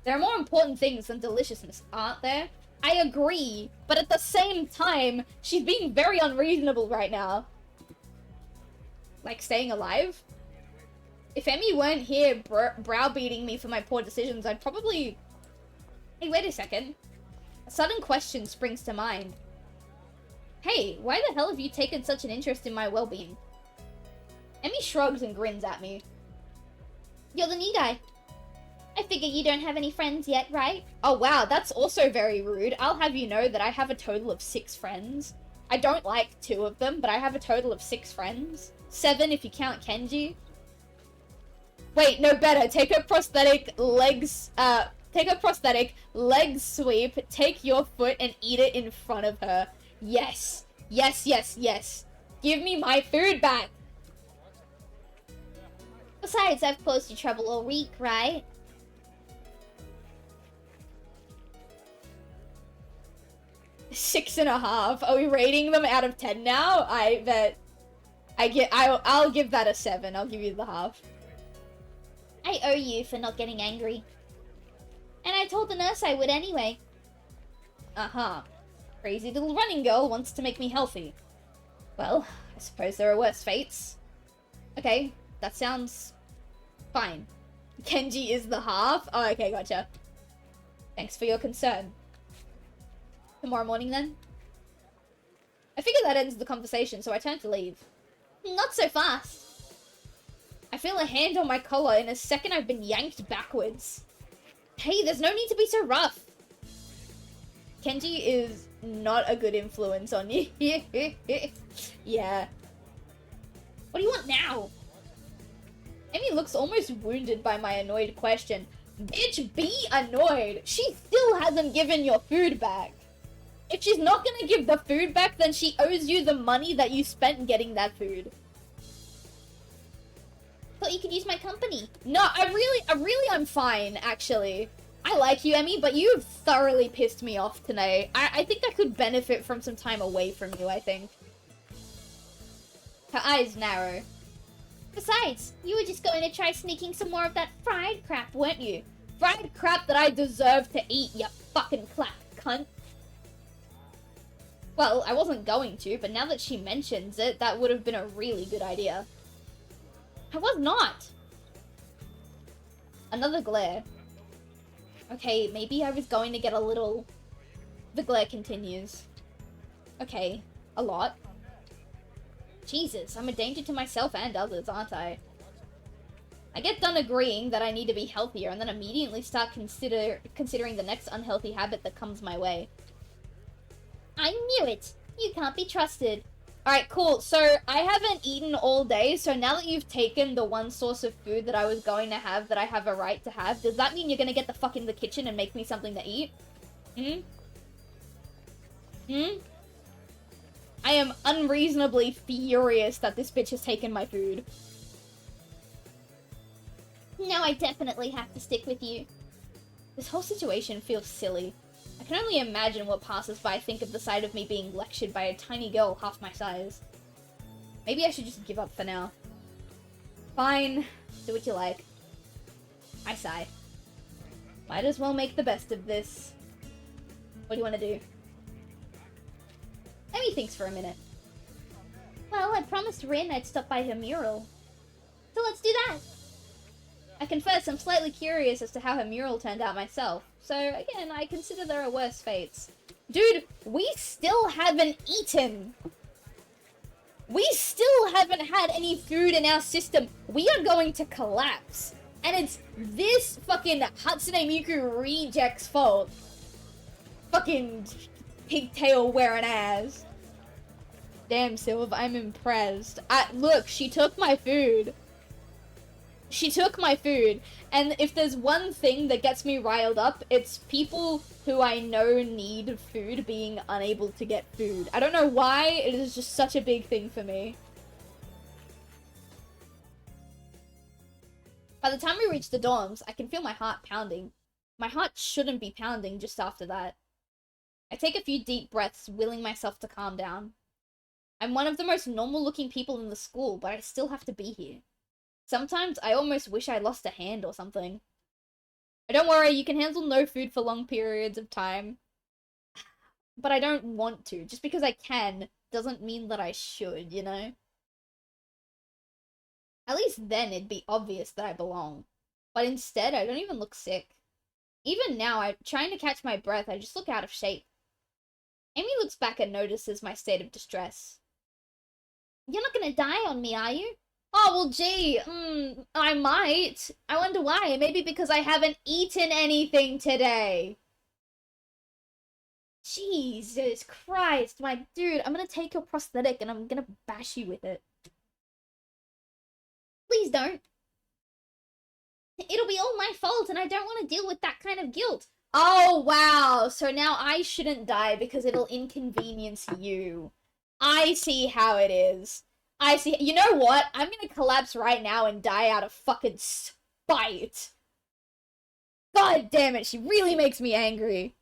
There are more important things than deliciousness, aren't there? I agree, but at the same time, she's being very unreasonable right now. Like staying alive? If Emmy weren't here browbeating me for my poor decisions, I'd probably... Hey, wait a second. A sudden question springs to mind. Hey, why the hell have you taken such an interest in my well-being? Emmy shrugs and grins at me. You're the new guy. I figure you don't have any friends yet, right? Oh wow, that's also very rude. I'll have you know that I have a total of 6 friends. I don't like 2 of them, but I have a total of 6 friends. 7 if you count Kenji. Wait, no, better. Take a prosthetic leg sweep, take your foot and eat it in front of her. Yes. Yes, yes, yes. Give me my food back. Besides, I've caused you trouble all week, right? 6.5. Are we rating them out of 10 now? I bet. I'll give that a 7. I'll give you the half. I owe you for not getting angry. And I told the nurse I would anyway. Uh-huh. Crazy little running girl wants to make me healthy. Well, I suppose there are worse fates. Okay, that sounds fine. Kenji is the half? Oh, okay, gotcha. Thanks for your concern. Tomorrow morning, then? I figure that ends the conversation, so I turn to leave. Not so fast. I feel a hand on my collar. In a second, I've been yanked backwards. Hey, there's no need to be so rough. Kenji is not a good influence on you. Yeah. What do you want now? Amy looks almost wounded by my annoyed question. Bitch, be annoyed. She still hasn't given your food back. If she's not gonna give the food back, then she owes you the money that you spent getting that food. Thought you could use my company. No, I'm fine, actually. I like you, Emmy, but you've thoroughly pissed me off tonight. I think I could benefit from some time away from you, I think. Her eyes narrow. Besides, you were just going to try sneaking some more of that fried crap, weren't you? Fried crap that I deserve to eat, you fucking clap cunt. Well, I wasn't going to, but now that she mentions it, that would have been a really good idea. I was not. Another glare. Okay, maybe I was going to get a little... The glare continues. Okay, a lot. Jesus, I'm a danger to myself and others, aren't I? I get done agreeing that I need to be healthier and then immediately start considering the next unhealthy habit that comes my way. I knew it. You can't be trusted. Alright, cool. So, I haven't eaten all day, so now that you've taken the one source of food that I was going to have, that I have a right to have, does that mean you're gonna get the fuck in the kitchen and make me something to eat? I am unreasonably furious that this bitch has taken my food. Now I definitely have to stick with you. This whole situation feels silly. I can only imagine what passers-by think of the sight of me being lectured by a tiny girl half my size. Maybe I should just give up for now. Fine, do what you like. I sigh. Might as well make the best of this. What do you want to do? Emmy thinks for a minute. Well, I promised Rin I'd stop by her mural. So let's do that. I confess I'm slightly curious as to how her mural turned out myself. So, again, I consider there are worse fates. Dude, we still haven't eaten! We still haven't had any food in our system. We are going to collapse. And it's this fucking Hatsune Miku reject's fault. Fucking pigtail wearing ass. Damn, Sylv, I'm impressed. Look, she took my food. She took my food, and if there's one thing that gets me riled up, it's people who I know need food being unable to get food. I don't know why, it is just such a big thing for me. By the time we reach the dorms, I can feel my heart pounding. My heart shouldn't be pounding just after that. I take a few deep breaths, willing myself to calm down. I'm one of the most normal-looking people in the school, but I still have to be here. Sometimes I almost wish I lost a hand or something. But don't worry, you can handle no food for long periods of time. But I don't want to. Just because I can doesn't mean that I should, you know? At least then it'd be obvious that I belong. But instead, I don't even look sick. Even now, I'm trying to catch my breath, I just look out of shape. Amy looks back and notices my state of distress. You're not gonna die on me, are you? Oh, well, gee, I might. I wonder why. Maybe because I haven't eaten anything today. Jesus Christ, my dude, I'm gonna take your prosthetic and I'm gonna bash you with it. Please don't. It'll be all my fault and I don't want to deal with that kind of guilt. Oh, wow. So now I shouldn't die because it'll inconvenience you. I see how it is. I see. You know what? I'm gonna collapse right now and die out of fucking spite. God damn it, she really makes me angry.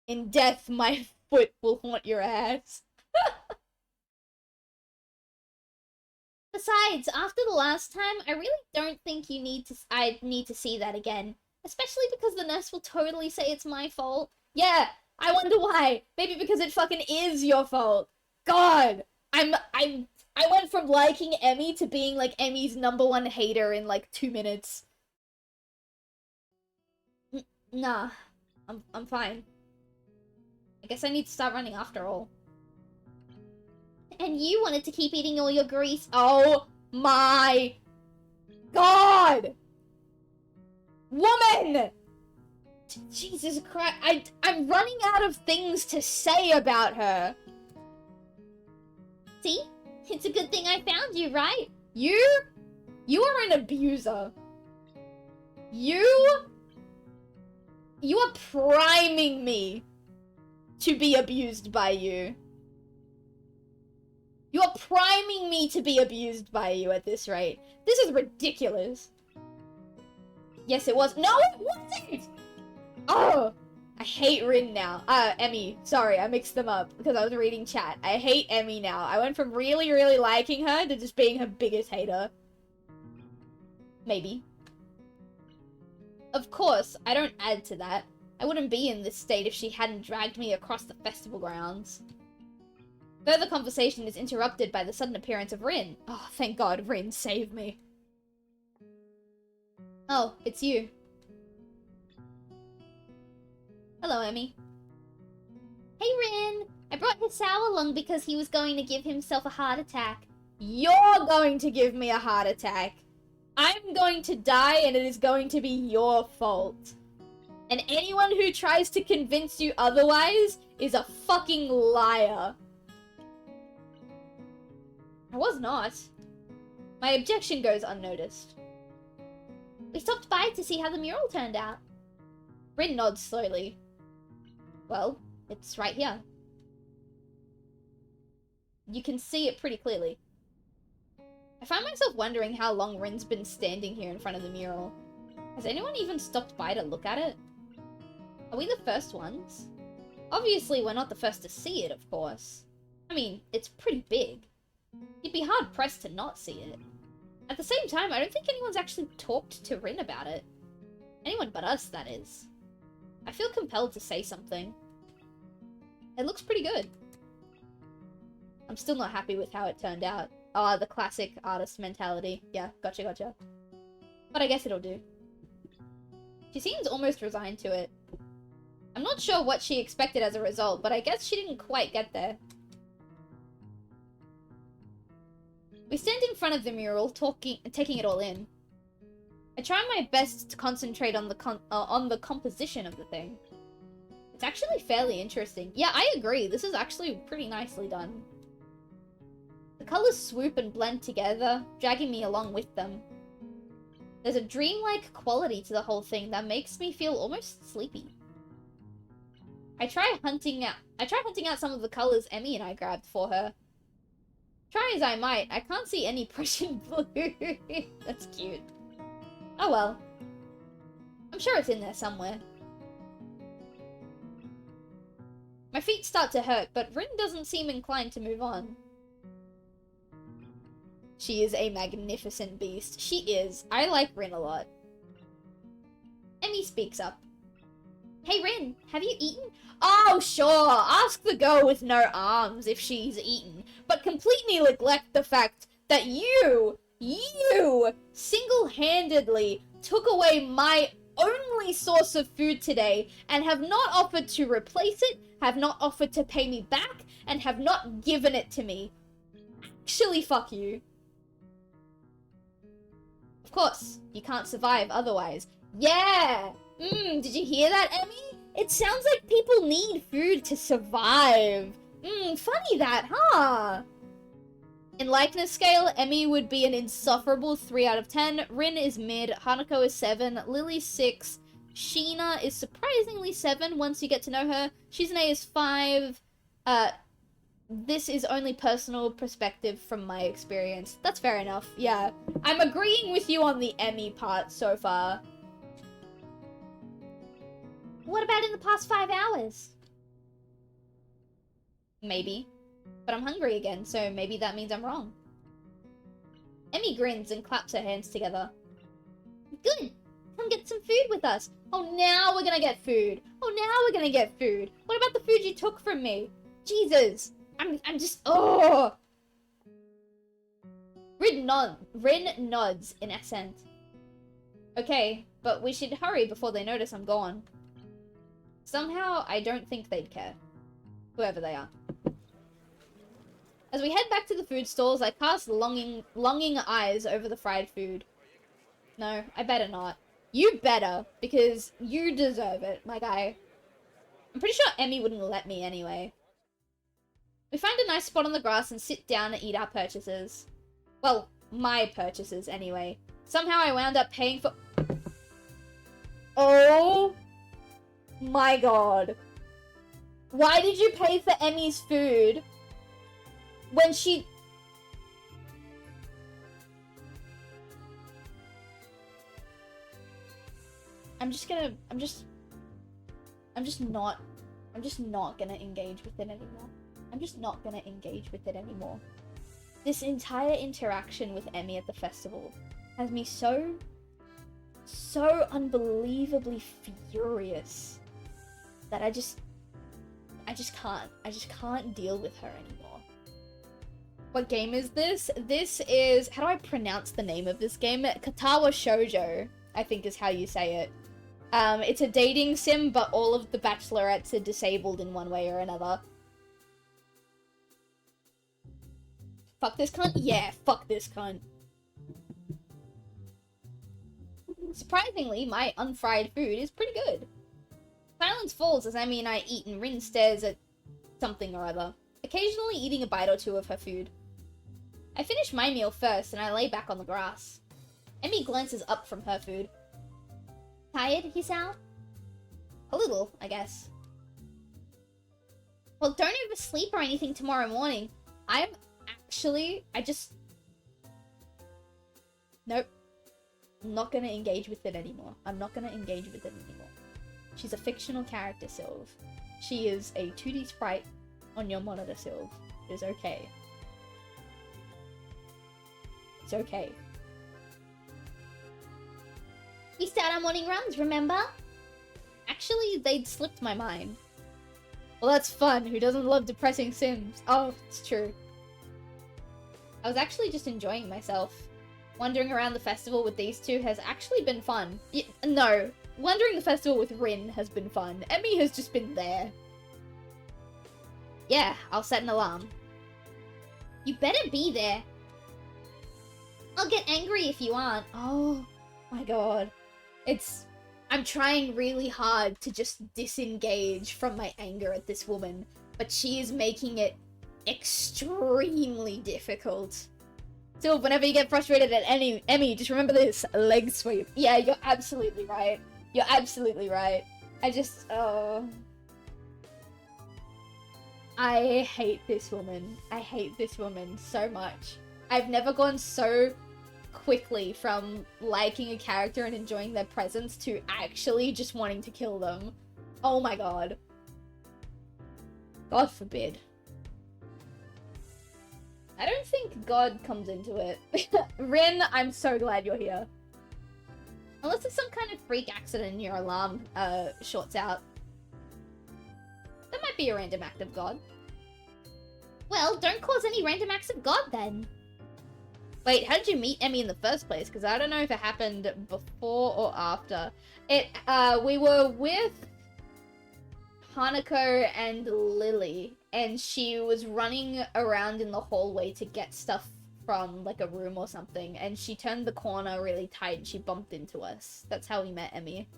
In death, my foot will haunt your ass. Besides, after the last time, I really don't think I need to see that again. Especially because the nurse will totally say it's my fault. Yeah, I wonder why. Maybe because it fucking is your fault. God, I went from liking Emmy to being like Emmy's #1 hater in like 2 minutes. Nah, I'm fine. I guess I need to start running after all. And you wanted to keep eating all your grease. Oh my God! Woman! Jesus Christ, I'm running out of things to say about her. See? It's a good thing I found you, right? You are an abuser. You are priming me to be abused by you. You are priming me to be abused by you at this rate. This is ridiculous. Yes, it was. No, it wasn't! Oh, I hate Rin now. Emmy. Sorry, I mixed them up because I was reading chat. I hate Emmy now. I went from really, really liking her to just being her biggest hater. Maybe. Of course, I don't add to that. I wouldn't be in this state if she hadn't dragged me across the festival grounds. Further conversation is interrupted by the sudden appearance of Rin. Oh, thank God, Rin saved me. Oh, it's you. Hello, Emmy. Hey, Rin! I brought Hisao along because he was going to give himself a heart attack. You're going to give me a heart attack. I'm going to die and it is going to be your fault. And anyone who tries to convince you otherwise is a fucking liar. I was not. My objection goes unnoticed. We stopped by to see how the mural turned out. Rin nods slowly. Well, it's right here. You can see it pretty clearly. I find myself wondering how long Rin's been standing here in front of the mural. Has anyone even stopped by to look at it? Are we the first ones? Obviously, we're not the first to see it, of course. I mean, it's pretty big. You'd be hard-pressed to not see it. At the same time, I don't think anyone's actually talked to Rin about it. Anyone but us, that is. I feel compelled to say something. It looks pretty good. I'm still not happy with how it turned out. Oh, the classic artist mentality. Yeah, gotcha. But I guess it'll do. She seems almost resigned to it. I'm not sure what she expected as a result, but I guess she didn't quite get there. We stand in front of the mural, taking it all in. I try my best to concentrate on the composition of the thing. It's actually fairly interesting. Yeah, I agree. This is actually pretty nicely done. The colors swoop and blend together, dragging me along with them. There's a dreamlike quality to the whole thing that makes me feel almost sleepy. I try hunting out some of the colors Emmy and I grabbed for her. Try as I might, I can't see any Prussian blue. That's cute. Oh well. I'm sure it's in there somewhere. My feet start to hurt, but Rin doesn't seem inclined to move on. She is a magnificent beast. She is. I like Rin a lot. Emmy speaks up. Hey Rin, have you eaten? Oh, sure. Ask the girl with no arms if she's eaten, but completely neglect the fact that you single-handedly took away my only source of food today and have not offered to replace it, have not offered to pay me back, and have not given it to me. Actually, fuck you. Of course, you can't survive otherwise. Yeah! Did you hear that, Emmy? It sounds like people need food to survive. Funny that, huh? In likeness scale, Emmy would be an insufferable 3 out of 10, Rin is mid, Hanako is 7, Lily 6, Sheena is surprisingly 7 once you get to know her, Shizune is 5, this is only personal perspective from my experience. That's fair enough, yeah. I'm agreeing with you on the Emmy part so far. What about in the past 5 hours? Maybe. But I'm hungry again, so maybe that means I'm wrong. Emmy grins and claps her hands together. Good! Come get some food with us! Oh, now we're gonna get food! Oh, now we're gonna get food! What about the food you took from me? Jesus! I'm just... Oh! Rin nods in assent. Okay, but we should hurry before they notice I'm gone. Somehow, I don't think they'd care. Whoever they are. As we head back to the food stalls, I cast longing eyes over the fried food. No, I better not. You better, because you deserve it, my guy. I'm pretty sure Emmy wouldn't let me anyway. We find a nice spot on the grass and sit down and eat our purchases. Well, my purchases anyway. Somehow I wound up paying for... Oh my god. Why did you pay for Emmy's food when she... I'm just not gonna engage with it anymore. I'm just not gonna engage with it anymore. This entire interaction with Emmy at the festival has me so unbelievably furious that I just can't deal with her anymore. What game is this? This is, how do I pronounce the name of this game? KATAWA SHOUGO, I think is how you say it. It's a dating sim, but all of the bachelorettes are disabled in one way or another. Fuck this cunt? Yeah, fuck this cunt. Surprisingly, my unfried food is pretty good. Silence falls as Emmy and I eat, and Rin stares at something or other, occasionally eating a bite or two of her food. I finish my meal first, and I lay back on the grass. Emmy glances up from her food. Tired, you sound? A little, I guess. Well, don't oversleep or anything tomorrow morning. Nope. I'm not gonna engage with it anymore. She's a fictional character, Sylv. She is a 2D sprite on your monitor, Sylv. It is okay. It's okay. We start our morning runs, remember? Actually, they'd slipped my mind. Well, that's fun. Who doesn't love depressing sims? Oh, it's true. I was actually just enjoying myself. Wandering around the festival with these two has actually been fun. No, wandering the festival with Rin has been fun. Emmy has just been there. Yeah, I'll set an alarm. You better be there. I'll get angry if you aren't. Oh my god. I'm trying really hard to just disengage from my anger at this woman, but she is making it extremely difficult. Still, whenever you get frustrated at Emmy, just remember this, leg sweep. Yeah, you're absolutely right. You're absolutely right. I hate this woman. I hate this woman so much. I've never gone so quickly from liking a character and enjoying their presence to actually just wanting to kill them. Oh my god. God forbid. I don't think God comes into it. Rin, I'm so glad you're here. Unless it's some kind of freak accident and your alarm shorts out. That might be a random act of God. Well, don't cause any random acts of God then. Wait, how did you meet Emmy in the first place? Because I don't know if it happened before or after. We were with Hanako and Lily, and she was running around in the hallway to get stuff from, like, a room or something, and she turned the corner really tight and she bumped into us. That's how we met Emmy.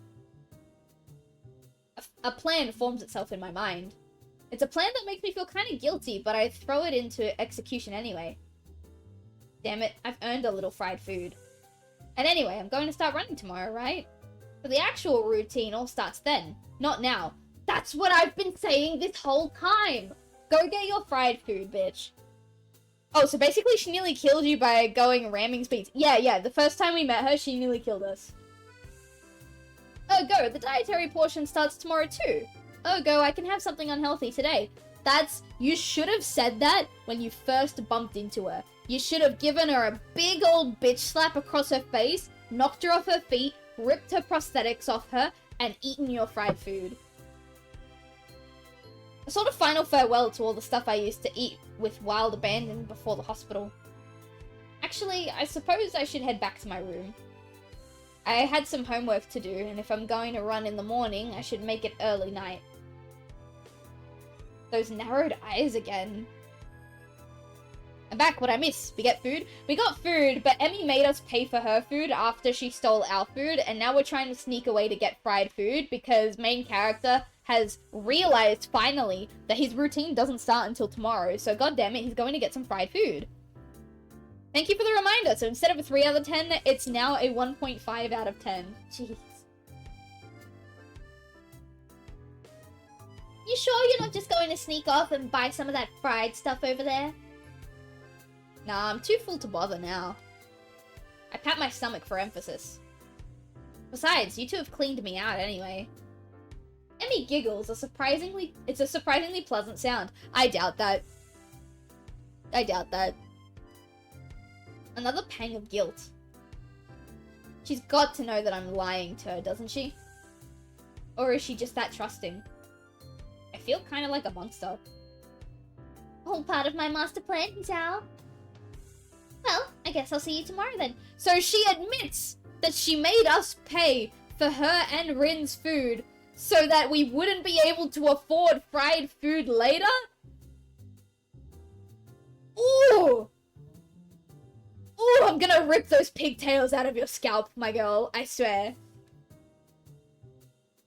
A plan forms itself in my mind. It's a plan that makes me feel kind of guilty, but I throw it into execution anyway. Damn it, I've earned a little fried food. And anyway, I'm going to start running tomorrow, right? But the actual routine all starts then, not now. That's what I've been saying this whole time! Go get your fried food, bitch. Oh, so basically she nearly killed you by going ramming speeds. Yeah, the first time we met her, she nearly killed us. Oh, go, the dietary portion starts tomorrow too. Oh, go, I can have something unhealthy today. You should have said that when you first bumped into her. You should have given her a big old bitch slap across her face, knocked her off her feet, ripped her prosthetics off her, and eaten your fried food. A sort of final farewell to all the stuff I used to eat with wild abandon before the hospital. Actually, I suppose I should head back to my room. I had some homework to do, and if I'm going to run in the morning, I should make it early night. Those narrowed eyes again. I'm back. What'd I miss? We get food? We got food, but Emmy made us pay for her food after she stole our food, and now we're trying to sneak away to get fried food because main character has realized finally that his routine doesn't start until tomorrow, so goddammit, he's going to get some fried food. Thank you for the reminder. So instead of a 3 out of 10, it's now a 1.5 out of 10. Jeez. You sure you're not just going to sneak off and buy some of that fried stuff over there? Nah, I'm too full to bother now. I pat my stomach for emphasis. Besides, you two have cleaned me out anyway. Emmy giggles. It's a surprisingly pleasant sound. I doubt that. I doubt that. Another pang of guilt. She's got to know that I'm lying to her, doesn't she? Or is she just that trusting? I feel kind of like a monster. All part of my master plan, Tao. Well, I guess I'll see you tomorrow then. So she admits that she made us pay for her and Rin's food so that we wouldn't be able to afford fried food later? Ooh! Ooh, I'm gonna rip those pigtails out of your scalp, my girl, I swear.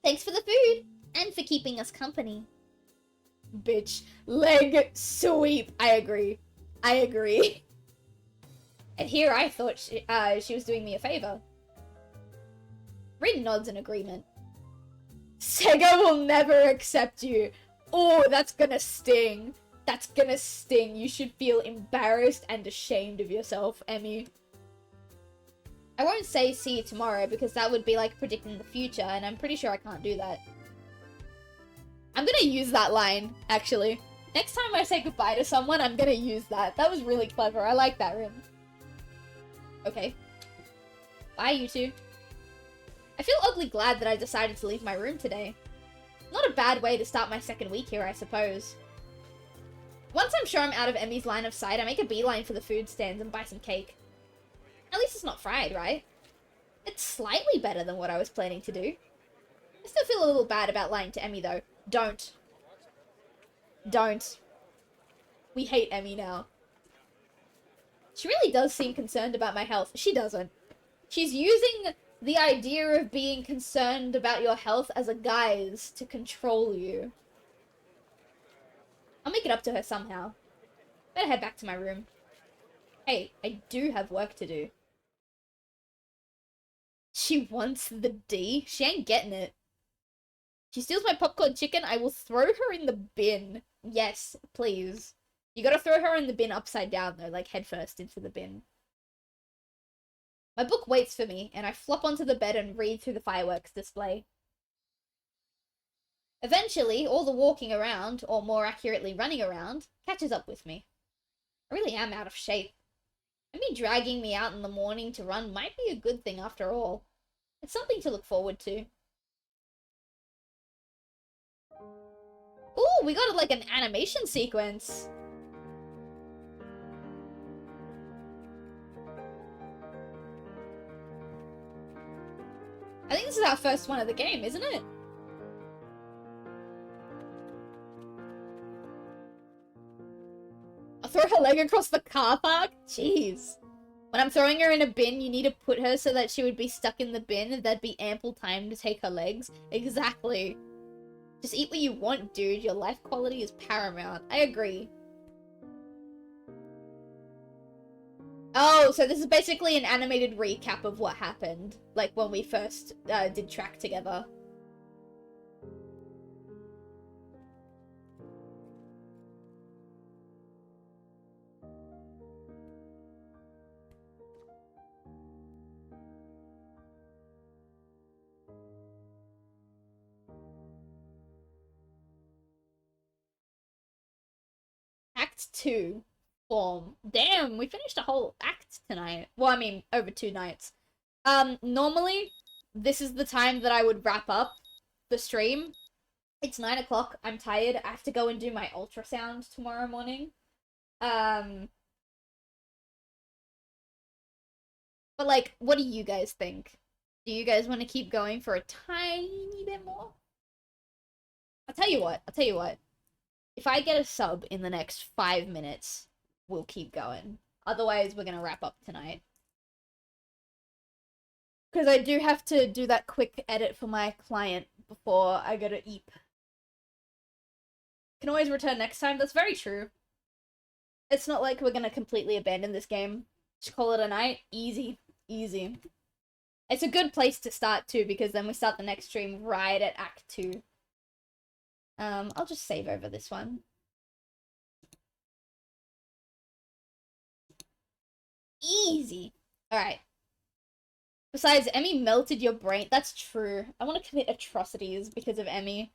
Thanks for the food, and for keeping us company. Bitch. Leg sweep. I agree. I agree. And here I thought she was doing me a favor. Rin nods in agreement. Sega will never accept you. Oh, that's gonna sting. That's gonna sting. You should feel embarrassed and ashamed of yourself, Emmy. I won't say see you tomorrow because that would be like predicting the future, and I'm pretty sure I can't do that. I'm gonna use that line, actually. Next time I say goodbye to someone, I'm gonna use that. That was really clever. I like that, Rin. Okay. Bye, you two. I feel oddly glad that I decided to leave my room today. Not a bad way to start my second week here, I suppose. Once I'm sure I'm out of Emmy's line of sight, I make a beeline for the food stands and buy some cake. At least it's not fried, right? It's slightly better than what I was planning to do. I still feel a little bad about lying to Emmy, though. Don't. Don't. We hate Emmy now. She really does seem concerned about my health. She doesn't. She's using the idea of being concerned about your health as a guise to control you. I'll make it up to her somehow. Better head back to my room. Hey, I do have work to do. She wants the D? She ain't getting it. She steals my popcorn chicken, I will throw her in the bin. Yes, please. You gotta throw her in the bin upside down, though, like head first into the bin. My book waits for me, and I flop onto the bed and read through the fireworks display. Eventually, all the walking around, or more accurately running around, catches up with me. I really am out of shape. Maybe dragging me out in the morning to run might be a good thing after all. It's something to look forward to. Ooh, we got like an animation sequence. I think this is our first one of the game, isn't it? I'll throw her leg across the car park? Jeez. When I'm throwing her in a bin, you need to put her so that she would be stuck in the bin and there'd be ample time to take her legs. Exactly. Just eat what you want, dude. Your life quality is paramount. I agree. Oh, so this is basically an animated recap of what happened. Like when we first did track together. 2 form. Damn, we finished a whole act tonight. Well, I mean, over 2 nights. Normally, this is the time that I would wrap up the stream. It's 9 o'clock. I'm tired. I have to go and do my ultrasound tomorrow morning. But like, what do you guys think? Do you guys want to keep going for a tiny bit more? I'll tell you what. If I get a sub in the next 5 minutes, we'll keep going. Otherwise, we're gonna wrap up tonight. Because I do have to do that quick edit for my client before I go to eat. Can always return next time. That's very true. It's not like we're gonna completely abandon this game. Just call it a night. Easy. Easy. It's a good place to start too, because then we start the next stream right at Act 2. I'll just save over this one. Easy. Alright. Besides, Emmy melted your brain. That's true. I want to commit atrocities because of Emmy.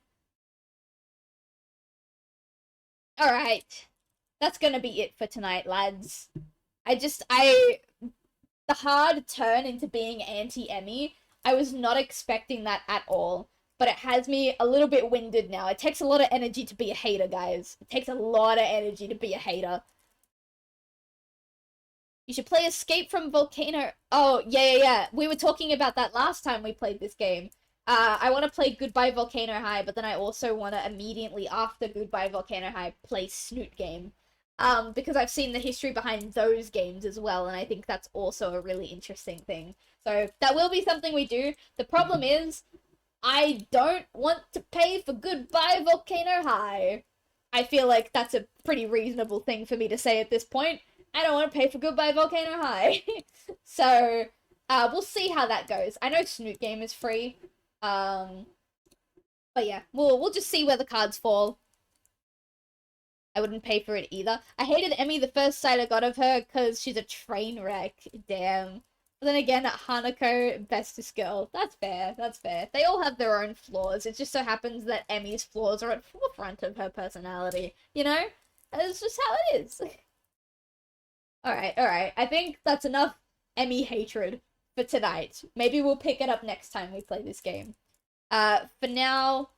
Alright. That's gonna be it for tonight, lads. The hard turn into being anti-Emmy, I was not expecting that at all. But it has me a little bit winded now. It takes a lot of energy to be a hater, guys. It takes a lot of energy to be a hater. You should play Escape from Volcano. Oh, yeah. We were talking about that last time we played this game. I want to play Goodbye Volcano High, but then I also want to immediately after Goodbye Volcano High play Snoot Game. Because I've seen the history behind those games as well, and I think that's also a really interesting thing. So that will be something we do. The problem is, I don't want to pay for Goodbye Volcano High. I feel like that's a pretty reasonable thing for me to say at this point. I don't want to pay for Goodbye Volcano High. So, we'll see how that goes. I know Snoot Game is free. But yeah, we'll just see where the cards fall. I wouldn't pay for it either. I hated Emmy the first sight I got of her because she's a train wreck. Damn. But then again, Hanako, bestest girl. That's fair. They all have their own flaws. It just so happens that Emmy's flaws are at forefront of her personality. You know? That's just how it is. Alright. I think that's enough Emmy hatred for tonight. Maybe we'll pick it up next time we play this game. For now...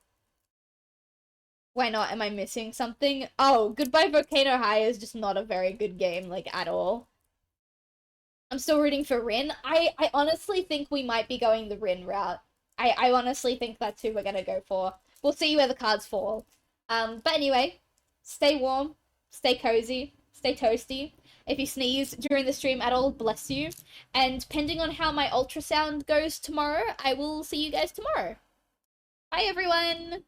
Why not? Am I missing something? Oh, Goodbye Volcano High is just not a very good game, like, at all. I'm still rooting for Rin. I honestly think we might be going the Rin route. I honestly think that's who we're gonna go for. We'll see where the cards fall. But anyway, stay warm, stay cozy, stay toasty. If you sneeze during the stream at all, bless you. And depending on how my ultrasound goes tomorrow, I will see you guys tomorrow. Bye, everyone!